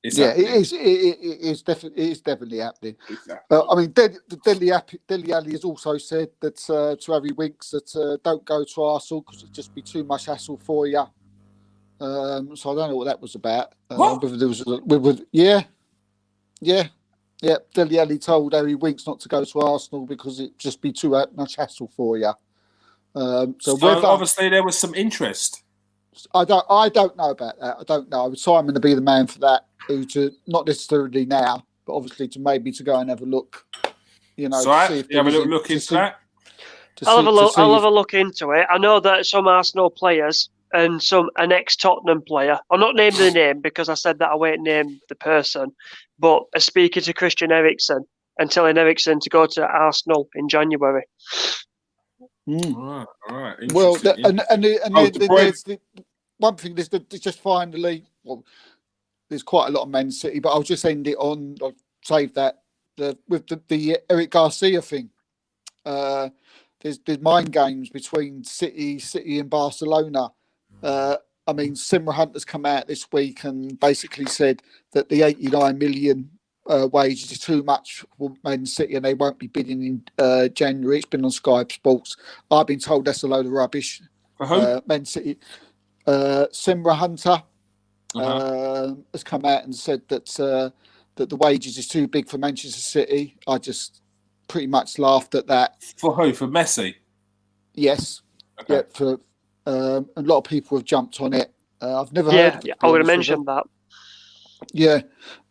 Speaker 1: Happening.
Speaker 5: It is definitely happening. Exactly. I mean, Dele Alli has also said that to Harry Winks that don't go to Arsenal because it'd just be too much hassle for you. So I don't know what that was about.
Speaker 1: What?
Speaker 5: There was Dele Alli told Harry Winks not to go to Arsenal because it'd just be too much hassle for you. So
Speaker 1: obviously there was some interest.
Speaker 5: I don't know about that. I don't know. Simon to be the man for that. To not necessarily now, but obviously to go and have a look.
Speaker 1: So have a little look into that.
Speaker 6: I'll have a look into it. I know that some Arsenal players and an ex-Tottenham player, I'm not naming the name because I said that I won't name the person, but are speaking to Christian Eriksen and telling Eriksen to go to Arsenal in January.
Speaker 1: All right.
Speaker 5: Well, there's the one thing. There's just finally. Well, there's quite a lot of Man City, but I'll just end it on. I'll save that with the Eric Garcia thing. There's mind games between City and Barcelona. I mean, Simra Hunter's come out this week and basically said that the 89 million wages is too much for Man City and they won't be bidding in January. It's been on Sky Sports. I've been told that's a load of rubbish. Man City. Simra Hunter has come out and said that the wages is too big for Manchester City. I just pretty much laughed at that.
Speaker 1: For who? For Messi?
Speaker 5: Yes. Okay. Yeah. A lot of people have jumped on it. I've never heard of it.
Speaker 6: Yeah, I would have mentioned that.
Speaker 5: Yeah.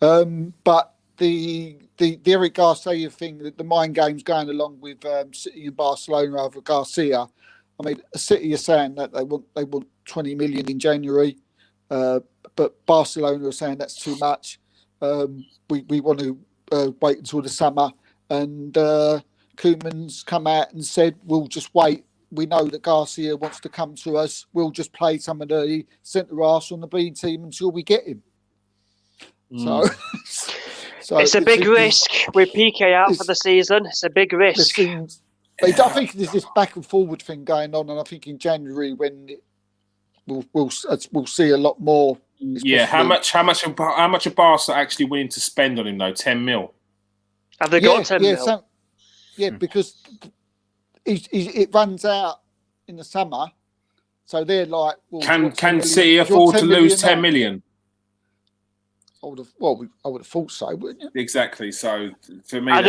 Speaker 5: But the Eric Garcia thing, the mind games going along with City and Barcelona over Garcia. I mean, City are saying that they want 20 million in January, but Barcelona are saying that's too much. We want to wait until the summer, and Koeman's come out and said we'll just wait. We know that Garcia wants to come to us. We'll just play some of the centre-halves on the B team until we get him. So
Speaker 6: it's a big risk with PK out for the season. It's a big risk.
Speaker 5: I think there's this back and forward thing going on, and I think in January when we'll see a lot more.
Speaker 1: Yeah, how much are Barca actually willing to spend on him though? 10 mil.
Speaker 6: Have they got 10 mil?
Speaker 5: Because it runs out in the summer, so they're like, well,
Speaker 1: can City afford to lose 10 million?
Speaker 5: I would have thought so, wouldn't you?
Speaker 1: Exactly. So for me,
Speaker 6: I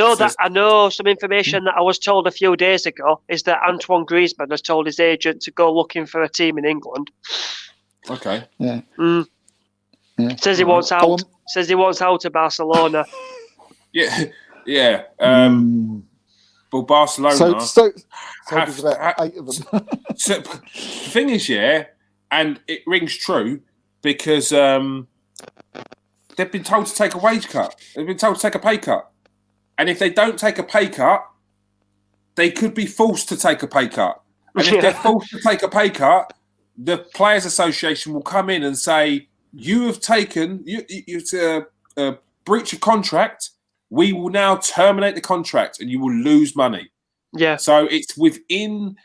Speaker 6: know some information that I was told a few days ago is that Antoine Griezmann has told his agent to go looking for a team in England.
Speaker 1: Okay.
Speaker 5: Yeah.
Speaker 6: Yeah. Says he wants out. Says he wants out of Barcelona.
Speaker 1: Yeah. Well, Barcelona.
Speaker 5: So there's about 8 of them.
Speaker 1: So the thing is, and it rings true because they've been told to take a wage cut. They've been told to take a pay cut, and if they don't take a pay cut, they could be forced to take a pay cut. And if they're forced to take a pay cut, the Players Association will come in and say, "You have taken it's a breach of contract. we will now terminate the contract and you will lose money.
Speaker 6: Yeah.
Speaker 1: So it's in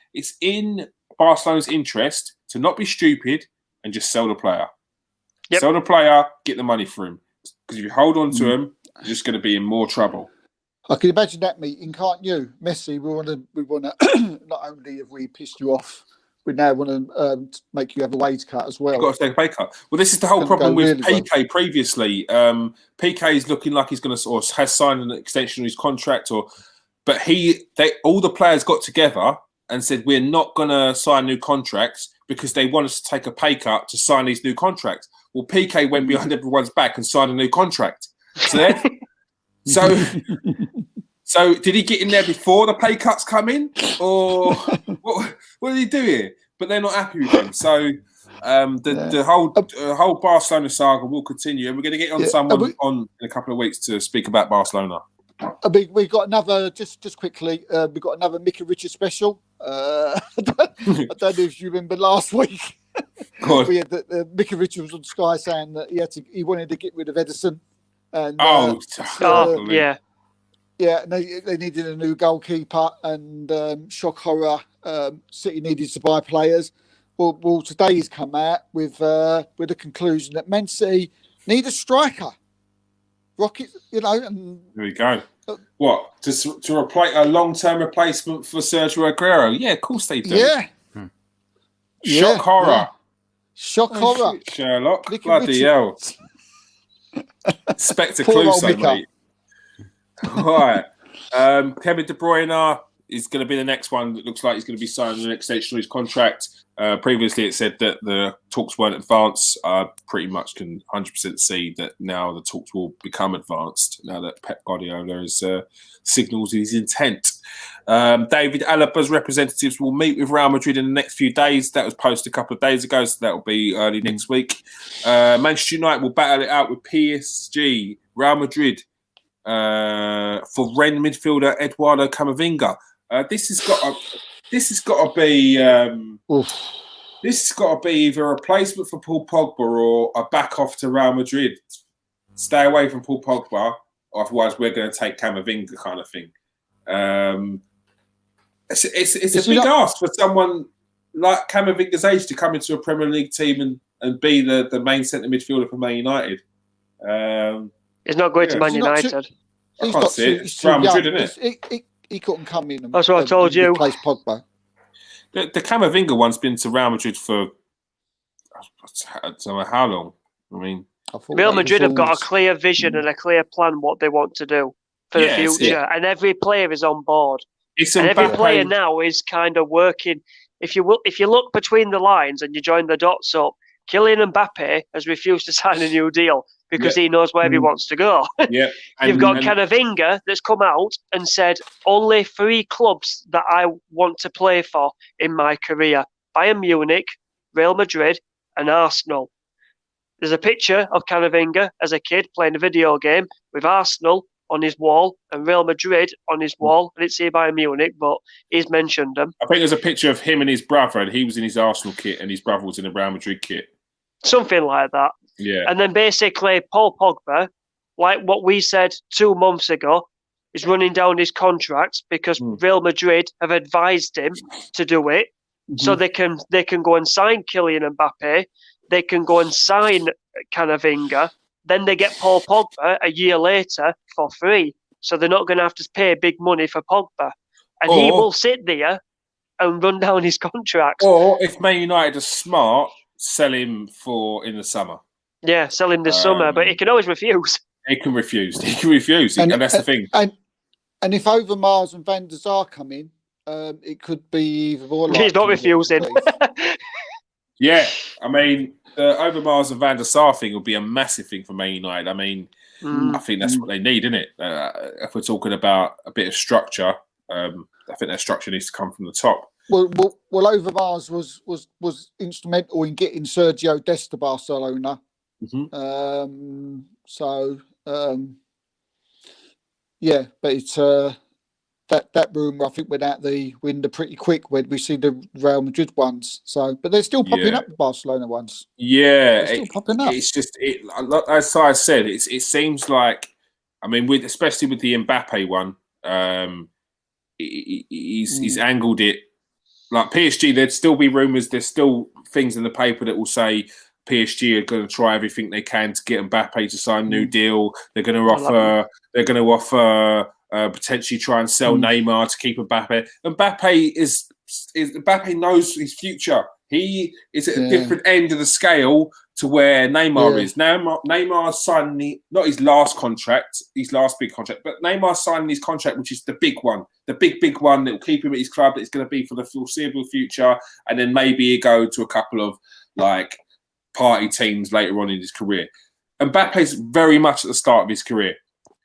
Speaker 1: Barcelona's interest to not be stupid and just sell the player.
Speaker 6: Yep.
Speaker 1: Sell the player, get the money for him. Because if you hold on to him, you're just going to be in more trouble.
Speaker 5: I can imagine that meeting, can't you, Messi? We want to. Not only have we pissed you off, we now want to make you have a wage cut as well.
Speaker 1: You've got to take a pay cut. Well, this is the whole problem with
Speaker 5: really
Speaker 1: PK previously. PK is looking like he's going to, or has signed an extension of his contract, but all the players got together and said we're not going to sign new contracts because they want us to take a pay cut to sign these new contracts. Well, PK went behind everyone's back and signed a new contract. So did he get in there before the pay cuts come in, or what did he do here? But they're not happy with him. So the whole Barcelona saga will continue, and we're going to get on someone in a couple of weeks to speak about Barcelona.
Speaker 5: We've got another, just quickly, we've got another Mickey Richards special. I don't know if you remember last week. We had Mickey Richards on Sky saying that he wanted to get rid of Edison. And,
Speaker 6: yeah.
Speaker 5: Yeah, and they needed a new goalkeeper, and shock horror, City needed to buy players. Well, today he's come out with the conclusion that Man City need a striker. Rocket, and
Speaker 1: there we go. What to replace a long-term replacement for Sergio Aguero? Yeah, of course they do.
Speaker 5: Yeah.
Speaker 1: Shock horror.
Speaker 5: Yeah. Shock horror.
Speaker 1: Sherlock.
Speaker 5: Mickey
Speaker 1: Bloody hell. Spectre Clouseau, mate. All right. Kevin De Bruyne is going to be the next one. It looks like he's going to be signing an extension of his contract. Previously, it said that the talks weren't advanced. I pretty much can 100% see that now the talks will become advanced now that Pep Guardiola has signalled his intent. David Alaba's representatives will meet with Real Madrid in the next few days. That was posted a couple of days ago, so that will be early next week. Manchester United will battle it out with PSG, Real Madrid, for Rennes midfielder Eduardo Camavinga. This has got to be either a replacement for Paul Pogba or a back off to Real Madrid. Stay away from Paul Pogba, otherwise we're going to take Camavinga, kind of thing. It's a big ask for someone like Camavinga's age to come into a Premier League team and be the main centre midfielder for Man United.
Speaker 6: He's not going to Man United.
Speaker 1: I can't see it. It's Real Madrid, isn't it?
Speaker 5: He couldn't come in.
Speaker 6: That's what I told you.
Speaker 5: Replace Pogba.
Speaker 1: The Camavinga one's been to Real Madrid for I don't know how long. I mean,
Speaker 6: Real Madrid have got a clear vision and a clear plan what they want to do for the future, and every player is on board. And every player now is kind of working. If you look between the lines and you join the dots up, Kylian Mbappe has refused to sign a new deal because he knows where he wants to go. You've got Camavinga that's come out and said, only 3 clubs that I want to play for in my career: Bayern Munich, Real Madrid, and Arsenal. There's a picture of Camavinga as a kid playing a video game with Arsenal on his wall and Real Madrid on his wall. I didn't see Bayern Munich, but he's mentioned them.
Speaker 1: I think there's a picture of him and his brother, and he was in his Arsenal kit and his brother was in a Real Madrid kit. Something
Speaker 6: like that.
Speaker 1: Yeah.
Speaker 6: And then basically Paul Pogba, like what we said 2 months ago, is running down his contract because Real Madrid have advised him to do it. So they can go and sign Kylian Mbappe. They can go and sign Camavinga. Then they get Paul Pogba a year later for free. So they're not going to have to pay big money for Pogba. And he will sit there and run down his contract.
Speaker 1: Or if Man United are smart, sell him in the summer.
Speaker 6: Yeah, sell him this summer, but he can always refuse.
Speaker 1: He can refuse, and that's the thing.
Speaker 5: And if Overmars and Van der Sar come in, it could be even more likely.
Speaker 6: He's not refusing.
Speaker 1: Yeah, I mean, the Overmars and Van der Sar thing will be a massive thing for Man United. I mean, I think that's what they need, isn't it? If we're talking about a bit of structure, I think that structure needs to come from the top.
Speaker 5: Well, Overmars was instrumental in getting Sergio Dest to Barcelona. Yeah, but it's that rumour I think went out the window pretty quick when we see the Real Madrid ones. So, but they're still popping up, the Barcelona ones.
Speaker 1: Yeah,
Speaker 5: they're still popping up.
Speaker 1: It's just as I said, it seems like I mean, especially with the Mbappe one, he's angled it. Like PSG, there'd still be rumours. There's still things in the paper that will say PSG are going to try everything they can to get Mbappe to sign a new deal. They're going to offer. They're going to offer potentially try and sell Neymar to keep Mbappe. Mbappe knows his future. He is at a different end of the scale to where Neymar is. Neymar signing not his last contract, his last big contract, but Neymar signing his contract, which is the big one, the big one that will keep him at his club. That is going to be for the foreseeable future, and then maybe he go to a couple of like party teams later on in his career. Mbappe's very much at the start of his career.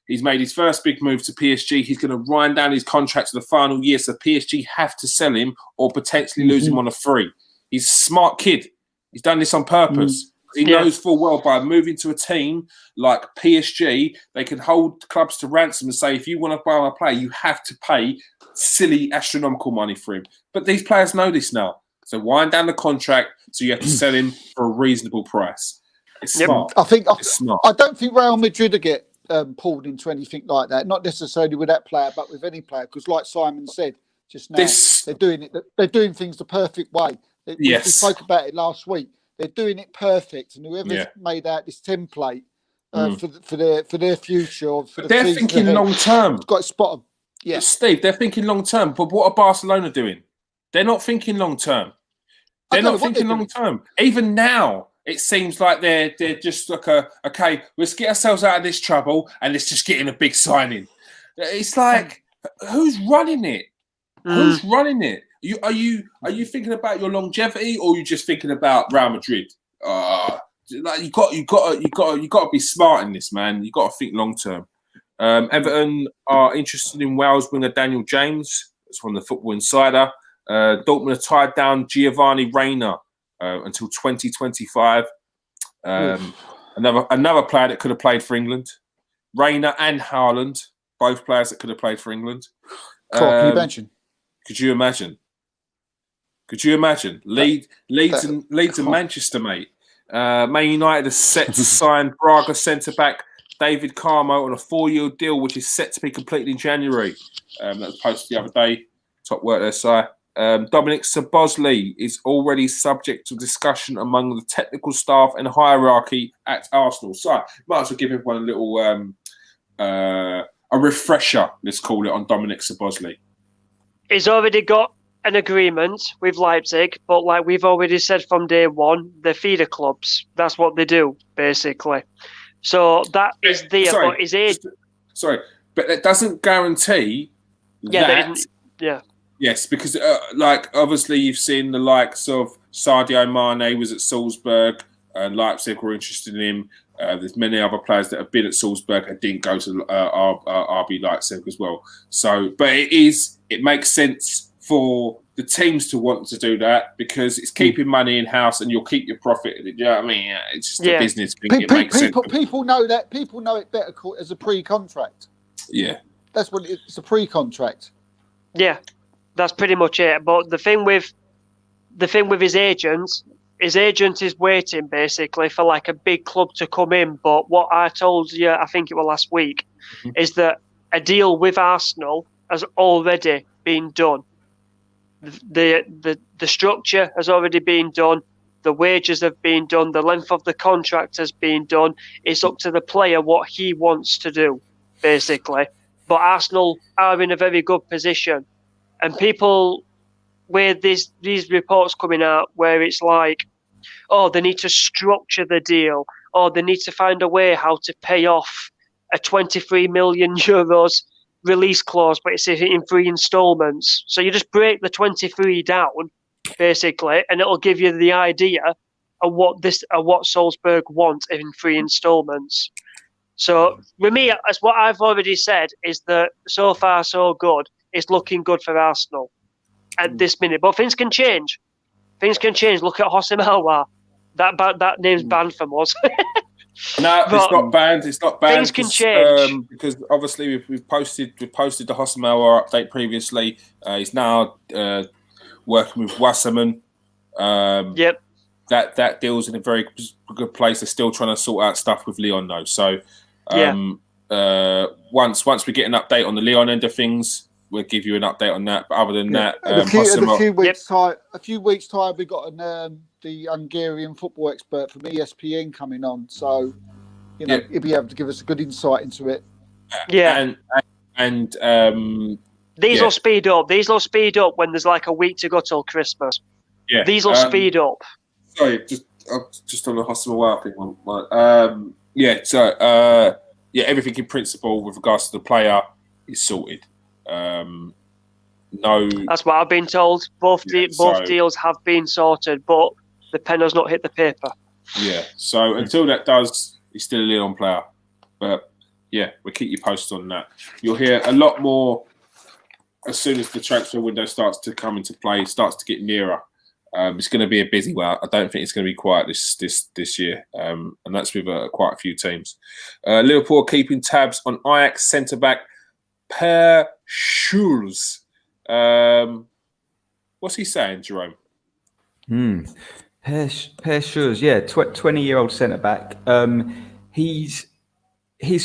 Speaker 1: He's made his first big move to PSG. He's going to wind down his contract to the final year, so PSG have to sell him or potentially lose him on a free. He's a smart kid. He's done this on purpose. He knows full well by moving to a team like PSG, they can hold clubs to ransom and say, if you want to buy my player, you have to pay silly, astronomical money for him. But these players know this now. So wind down the contract, so you have to sell him for a reasonable price. It's smart.
Speaker 5: It's smart. I don't think Real Madrid will get pulled into anything like that. Not necessarily with that player, but with any player. Because like Simon said just now, they're doing it. They're doing things the perfect way. We spoke about it last week. They're doing it perfect, and whoever's made out this template for their future, or for
Speaker 1: they're thinking long term.
Speaker 5: Got to spot them. Yeah,
Speaker 1: Steve, they're thinking long term. But what are Barcelona doing? They're not thinking long term. They're not thinking long term. Even now, it seems like they're just like okay, let's get ourselves out of this trouble and let's just get in a big signing. It's like, who's running it? Who's running it? Are you thinking about your longevity, or are you just thinking about Real Madrid? Like you got to be smart in this, man. You got to think long term. Everton are interested in Wales winger Daniel James. That's from the Football Insider. Dortmund are tied down Giovanni Reina until 2025. Another player that could have played for England. Reina and Haaland, both players that could have played for England.
Speaker 5: Can you mention?
Speaker 1: Could you imagine? Leeds and Manchester, mate. Man United are set to sign Braga centre-back David Carmo on a 4-year deal, which is set to be completed in January. That was posted the other day. Top work there, Si. Dominic Szoboszlai is already subject to discussion among the technical staff and hierarchy at Arsenal. So, might as well give everyone a little a refresher, let's call it, on Dominic Szoboszlai.
Speaker 6: He's already got an agreement with Leipzig, but like we've already said from day one, they're feeder clubs. That's what they do, basically. So that is there, but his age...
Speaker 1: Sorry, but that doesn't guarantee that... Yes, because like obviously you've seen the likes of Sadio Mane was at Salzburg and Leipzig were interested in him. There's many other players that have been at Salzburg and didn't go to RB Leipzig as well. So, but it makes sense for the teams to want to do that because it's keeping money in house and you'll keep your profit. You know what I mean? It's just a business thing.
Speaker 5: People know that. People know it better as a pre-contract.
Speaker 1: Yeah,
Speaker 5: that's what it's a pre-contract.
Speaker 6: Yeah, that's pretty much it. But the thing with his agent is waiting basically for like a big club to come in. But what I told you, I think it was last week, is that a deal with Arsenal has already been done. The structure has already been done. The wages have been done. The length of the contract has been done. It's up to the player what he wants to do, basically. But Arsenal are in a very good position. And people, with these reports coming out where it's like, oh, they need to structure the deal, or they need to find a way how to pay off a 23 million euros release clause, but it's in 3 installments. So you just break the 23 down, basically, and it'll give you the idea of what Salzburg want in 3 installments. So with me, as what I've already said, is that so far so good. It's looking good for Arsenal at this minute, but things can change. Look at Hossein Aouar. That name's banned from us.
Speaker 1: No, it's not banned. It's not banned.
Speaker 6: Things can change
Speaker 1: because obviously we've posted the Hossein Aouar update previously. He's now working with Wasserman.
Speaker 6: Yep.
Speaker 1: That deal's in a very good place. They're still trying to sort out stuff with Leon though. So once we get an update on the Leon end of things, we'll give you an update on that. But other than that,
Speaker 5: in a few weeks' time, we got the Hungarian football expert from ESPN coming on, so he'll be able to give us a good insight into it.
Speaker 6: Yeah,
Speaker 1: and
Speaker 6: these will speed up. These will speed up when there's like a week to go till Christmas.
Speaker 1: Yeah,
Speaker 6: these will speed up.
Speaker 1: Sorry, just on the Hospital Wow thing. Everything in principle with regards to the player is sorted. No,
Speaker 6: that's what I've been told. Both deals have been sorted, but the pen has not hit the paper.
Speaker 1: Yeah, so until that does, he's still a Leon player. But yeah, we'll keep you posted on that. You'll hear a lot more as soon as the transfer window starts to come into play, starts to get nearer. It's going to be a busy one. I don't think it's going to be quiet this year, and that's with quite a few teams. Liverpool are keeping tabs on Ajax centre back Per Schuurs. What's he saying, Jerome?
Speaker 4: Per Schuurs, 20-year-old centre back. His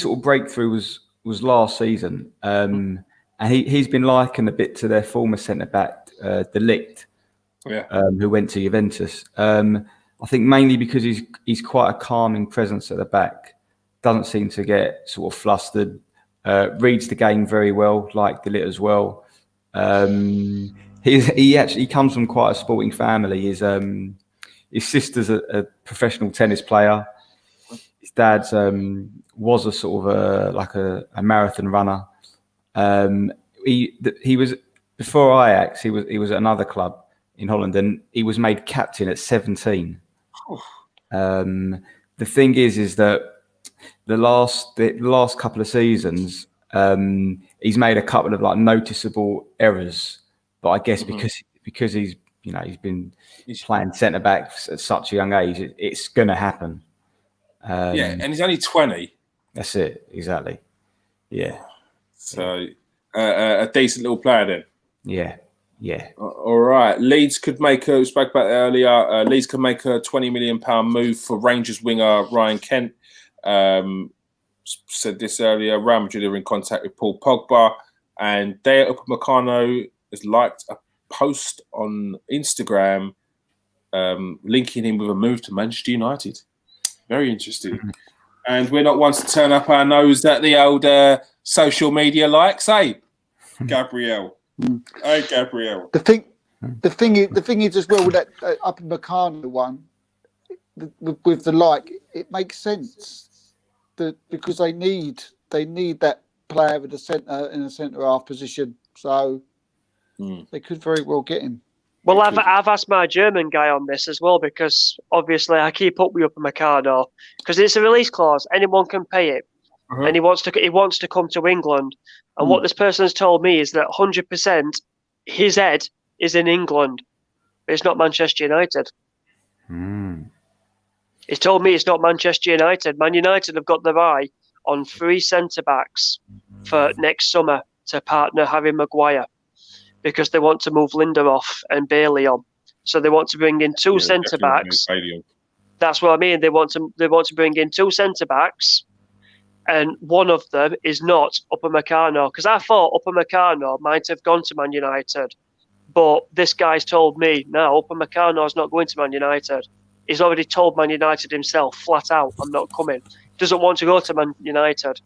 Speaker 4: sort of breakthrough was last season, and he's been likened a bit to their former centre back, De Ligt. Who went to Juventus. I think mainly because he's quite a calming presence at the back. Doesn't seem to get sort of flustered. Reads the game very well, like De Ligt as well. He actually comes from quite a sporting family. His sister's a professional tennis player. His dad was a sort of a marathon runner. He was before Ajax. He was at another club in Holland, and he was made captain at 17. The thing is that the last couple of seasons, he's made a couple of noticeable errors. But I guess because he's been playing centre back at such a young age, it's going to happen.
Speaker 1: And he's only 20.
Speaker 4: That's it, exactly. Yeah.
Speaker 1: So a decent little player then.
Speaker 4: Yeah.
Speaker 1: All right. Leeds could make we spoke about that earlier. Leeds could make a £20 million move for Rangers winger Ryan Kent. Said this earlier. Real Madrid are in contact with Paul Pogba, and Daya Upamecano has liked a post on Instagram linking him with a move to Manchester United. Very interesting. And we're not ones to turn up our nose at the old social media likes, Gabriel. Hey, Gabriel.
Speaker 5: The thing is as well with that Upamecano one, with the like, it makes sense because they need that player in a centre half position, so they could very well get him.
Speaker 6: Well, I've asked my German guy on this as well, because obviously I keep up with Upamecano because it's a release clause. Anyone can pay it, and he wants to come to England. And what this person has told me is that 100% his head is in England, but it's not Manchester United. He's told me it's not Manchester United. Man United have got their eye on 3 centre-backs for next summer to partner Harry Maguire, because they want to move Lindelof and Bailey on. So they want to bring in 2 centre-backs. That's what I mean. They want to bring in 2 centre-backs, and one of them is not Upamecano, because I thought Upamecano might have gone to Man United, but this guy's told me, no, Upamecano's not going to Man United. He's already told Man United himself, flat out, I'm not coming. Doesn't want to go to Man United.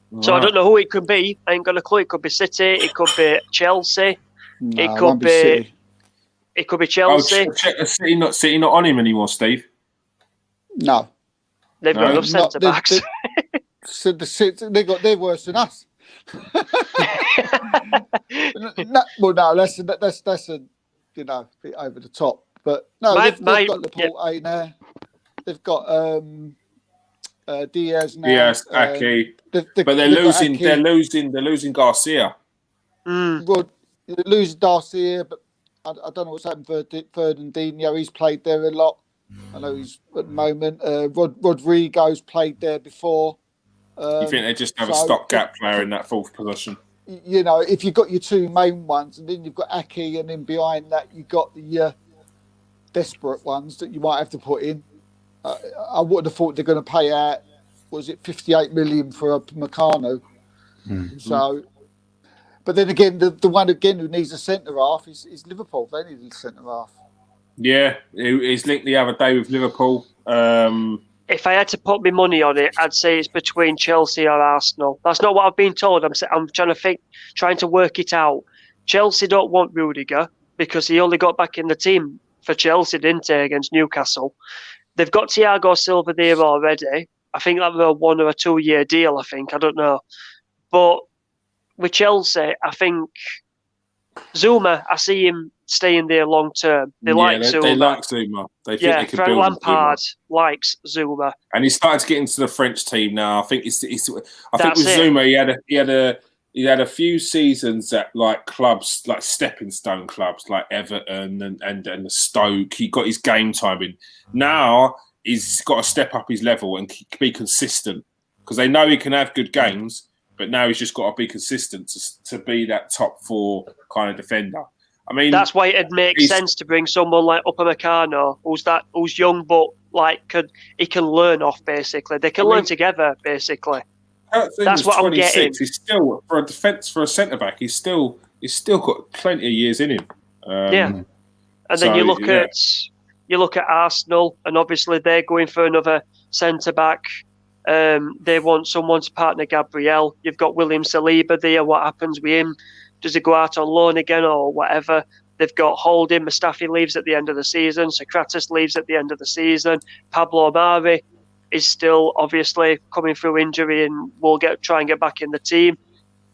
Speaker 6: Right. So I don't know who it could be. I ain't got a clue. It could be City. It could be Chelsea.
Speaker 5: No,
Speaker 6: it could be. It could be Chelsea.
Speaker 1: City not on him anymore, Steve.
Speaker 5: No.
Speaker 6: They've got enough centre backs.
Speaker 5: They're worse than us. That's a bit over the top. But no, they've got Laporte in there. They've got Diaz now.
Speaker 1: Diaz, Ake. But they're losing. They're losing Garcia.
Speaker 5: Well, they're losing Garcia, but I don't know what's happened for Fernandinho. He's played there a lot. I know he's at the moment. Rodrigo's played there before.
Speaker 1: You think they just have a stopgap player in that 4th position?
Speaker 5: If you've got your 2 main ones, and then you've got Ake, and then behind that you've got the desperate ones that you might have to put in. I wouldn't have thought they're going to pay out was it 58 million for a Meccano?
Speaker 4: Mm.
Speaker 5: So, but then again, the one again who needs a centre half is Liverpool. They need a centre half.
Speaker 1: Yeah, he's linked the other day with Liverpool.
Speaker 6: If I had to put my money on it, I'd say it's between Chelsea or Arsenal. That's not what I've been told. I'm trying to work it out. Chelsea don't want Rudiger because he only got back in the team for Chelsea, didn't he, against Newcastle. They've got Thiago Silva there already. I think that was a 1 or a 2 year deal, I don't know. But with Chelsea, I think Zuma, I see him staying there long term. They like Zuma.
Speaker 1: They like Zuma. They think they can
Speaker 6: Frank
Speaker 1: build
Speaker 6: Lampard
Speaker 1: Zuma.
Speaker 6: likes Zuma.
Speaker 1: And he's started to get into the French team now. I think I think
Speaker 6: That's
Speaker 1: with
Speaker 6: it.
Speaker 1: Zuma, he had a few seasons at like clubs, like stepping stone clubs, like Everton and the Stoke. He got his game time in. Now he's got to step up his level and be consistent because they know he can have good games, but now he's just got to be consistent to be that top 4 kind of defender. I mean,
Speaker 6: that's why it'd make sense to bring someone like Upamecano, who's young but he can learn off basically. They can learn together basically. That's what I'm getting.
Speaker 1: He's still for a centre back. He's still got plenty of years in him.
Speaker 6: And then you look at Arsenal, and obviously they're going for another centre back. They want someone to partner Gabriel. You've got William Saliba there. What happens with him? Does he go out on loan again or whatever? They've got Holding. Mustafi leaves at the end of the season. Socrates leaves at the end of the season. Pablo Mari is still obviously coming through injury and will try and get back in the team.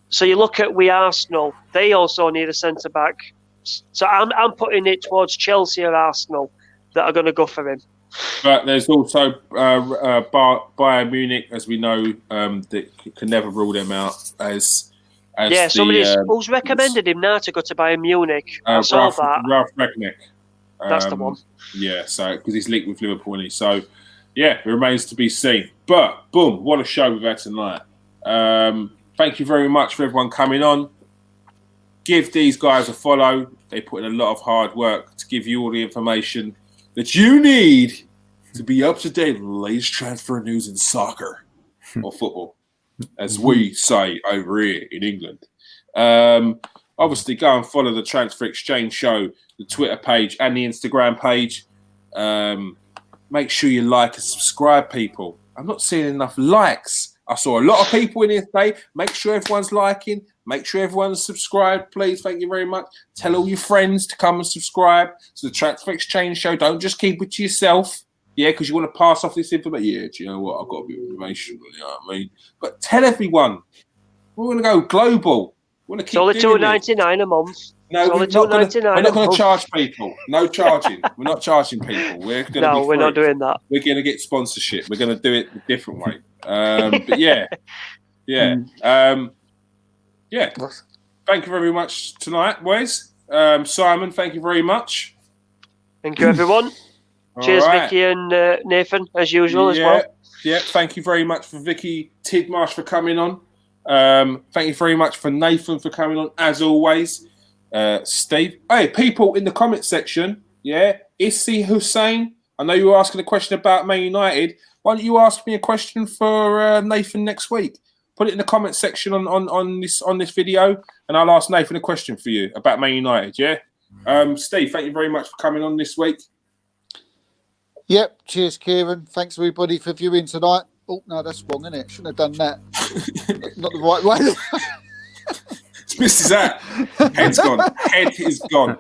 Speaker 6: So you look at Arsenal. They also need a centre back. So I'm putting it towards Chelsea or Arsenal that are going to go for him.
Speaker 1: But there's also Bayern Munich, as we know, that can never rule them out as
Speaker 6: who's recommended him now to go to Bayern Munich? I saw that.
Speaker 1: Ralph Rangnick.
Speaker 6: That's the one.
Speaker 1: Yeah, so because he's linked with Liverpool, and so yeah, it remains to be seen. But boom, what a show we've had tonight. Thank you very much for everyone coming on. Give these guys a follow. They put in a lot of hard work to give you all the information that you need to be up to date on the latest transfer news in soccer or football, as we say over here in England. Obviously, go and follow the Transfer Exchange Show, the Twitter page and the Instagram page. Make sure you like and subscribe, people. I'm not seeing enough likes. I saw a lot of people in here today. Make sure everyone's liking. Make sure everyone's subscribed, please. Thank you very much. Tell all your friends to come and subscribe to the Transfer Exchange Show. Don't just keep it to yourself. Yeah, because you want to pass off this information. Yeah, do you know what? I've got a bit of information. You know what I mean? But tell everyone. We're going to go global. We want to keep
Speaker 6: it's only $2.99 a month.
Speaker 1: No, we're not going to charge people. No charging. We're not charging people. We're not
Speaker 6: doing that.
Speaker 1: We're going to get sponsorship. We're going to do it a different way. But yeah. Thank you very much tonight, boys. Simon, thank you very much.
Speaker 6: Thank you, everyone. Cheers, right. Vicky and Nathan, as usual, as well.
Speaker 1: Yeah, thank you very much for Vicky Tidmarsh for coming on. Thank you very much for Nathan for coming on, as always. Steve. Hey, people in the comment section, Issy Hussein, I know you were asking a question about Man United. Why don't you ask me a question for Nathan next week? Put it in the comment section on this video, and I'll ask Nathan a question for you about Man United, Steve, thank you very much for coming on this week.
Speaker 5: Yep, cheers, Kieran. Thanks, everybody, for viewing tonight. Oh, no, that's wrong, isn't it? Shouldn't have done that. Not the right way.
Speaker 1: It's missed his hat. Head's gone. Head is gone.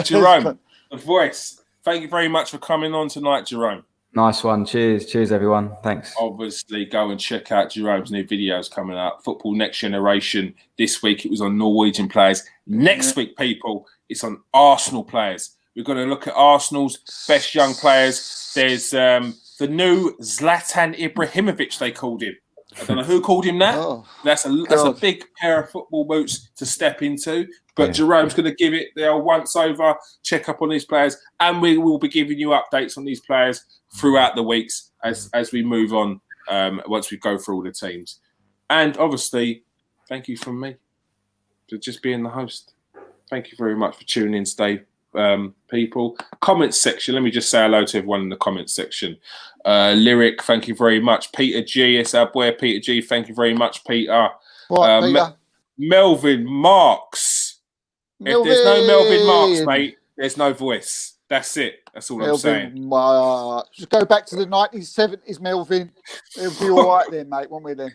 Speaker 1: Jerome, the voice. Thank you very much for coming on tonight, Jerome.
Speaker 4: Nice one. Cheers, everyone. Thanks.
Speaker 1: Obviously, go and check out Jerome's new videos coming out. Football Next Generation. This week, it was on Norwegian players. Next week, people, it's on Arsenal players. We're going to look at Arsenal's best young players. There's the new Zlatan Ibrahimovic, they called him. I don't know who called him that. Oh, that's a big pair of football boots to step into. But Jerome's going to give it their once over, check up on these players, and we will be giving you updates on these players throughout the weeks as we move on, once we go through all the teams. And obviously, thank you from me for just being the host. Thank you very much for tuning in, Steve. people. Comment section. Let me just say hello to everyone in the comment section. Lyric, thank you very much. Peter G, it's our boy Peter G. Thank you very much, Peter.
Speaker 5: Right, Peter.
Speaker 1: Melvin Marks. If there's no Melvin Marks, mate, there's no voice. That's it. That's all I'm saying.
Speaker 5: Just go back to the 1970s, Melvin. It'll be all right then, mate, won't we then?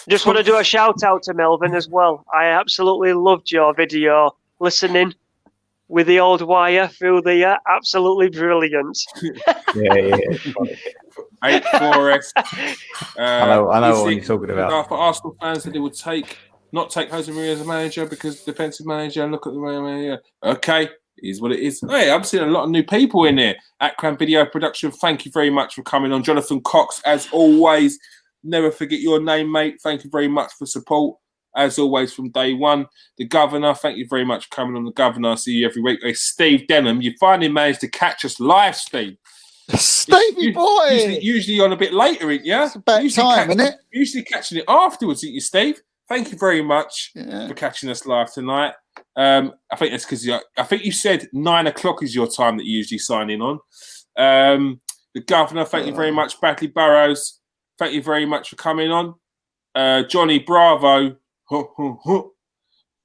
Speaker 6: Just want to do a shout out to Melvin as well. I absolutely loved your video. Listening with the old wire through the year, absolutely brilliant.
Speaker 4: Yeah.
Speaker 1: 8-4S.
Speaker 4: I know what you're talking about.
Speaker 1: For Arsenal fans that they would not take Jose Mourinho as a manager because defensive manager and look at the manager. Okay, is what it is. Hey, I'm seeing a lot of new people in here. Akram Video Production, thank you very much for coming on. Jonathan Cox, as always, never forget your name, mate. Thank you very much for support. As always, from day one. The Governor, thank you very much for coming on. The Governor, I see you every week. Hey, Steve Denham, you finally managed to catch us live, Steve.
Speaker 5: Stevie boy!
Speaker 1: Usually on a bit later, yeah?
Speaker 5: It's about time, isn't it?
Speaker 1: Usually catching it afterwards, isn't you, Steve? Thank you very much for catching us live tonight. I think that's because I think you said 9 o'clock is your time that you usually sign in on. The Governor, thank you very much. Batley Burrows, thank you very much for coming on. Johnny Bravo.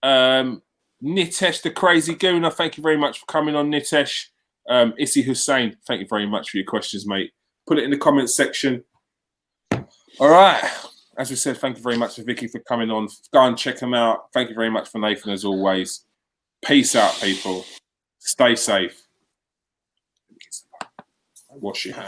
Speaker 1: Nitesh the Crazy Gooner, thank you very much for coming on, Nitesh. Issy Hussein, thank you very much for your questions, mate. Put it in the comments section. All right. As we said, thank you very much for Vicky for coming on. Go and check him out. Thank you very much for Nathan, as always. Peace out, people. Stay safe. Wash your hands.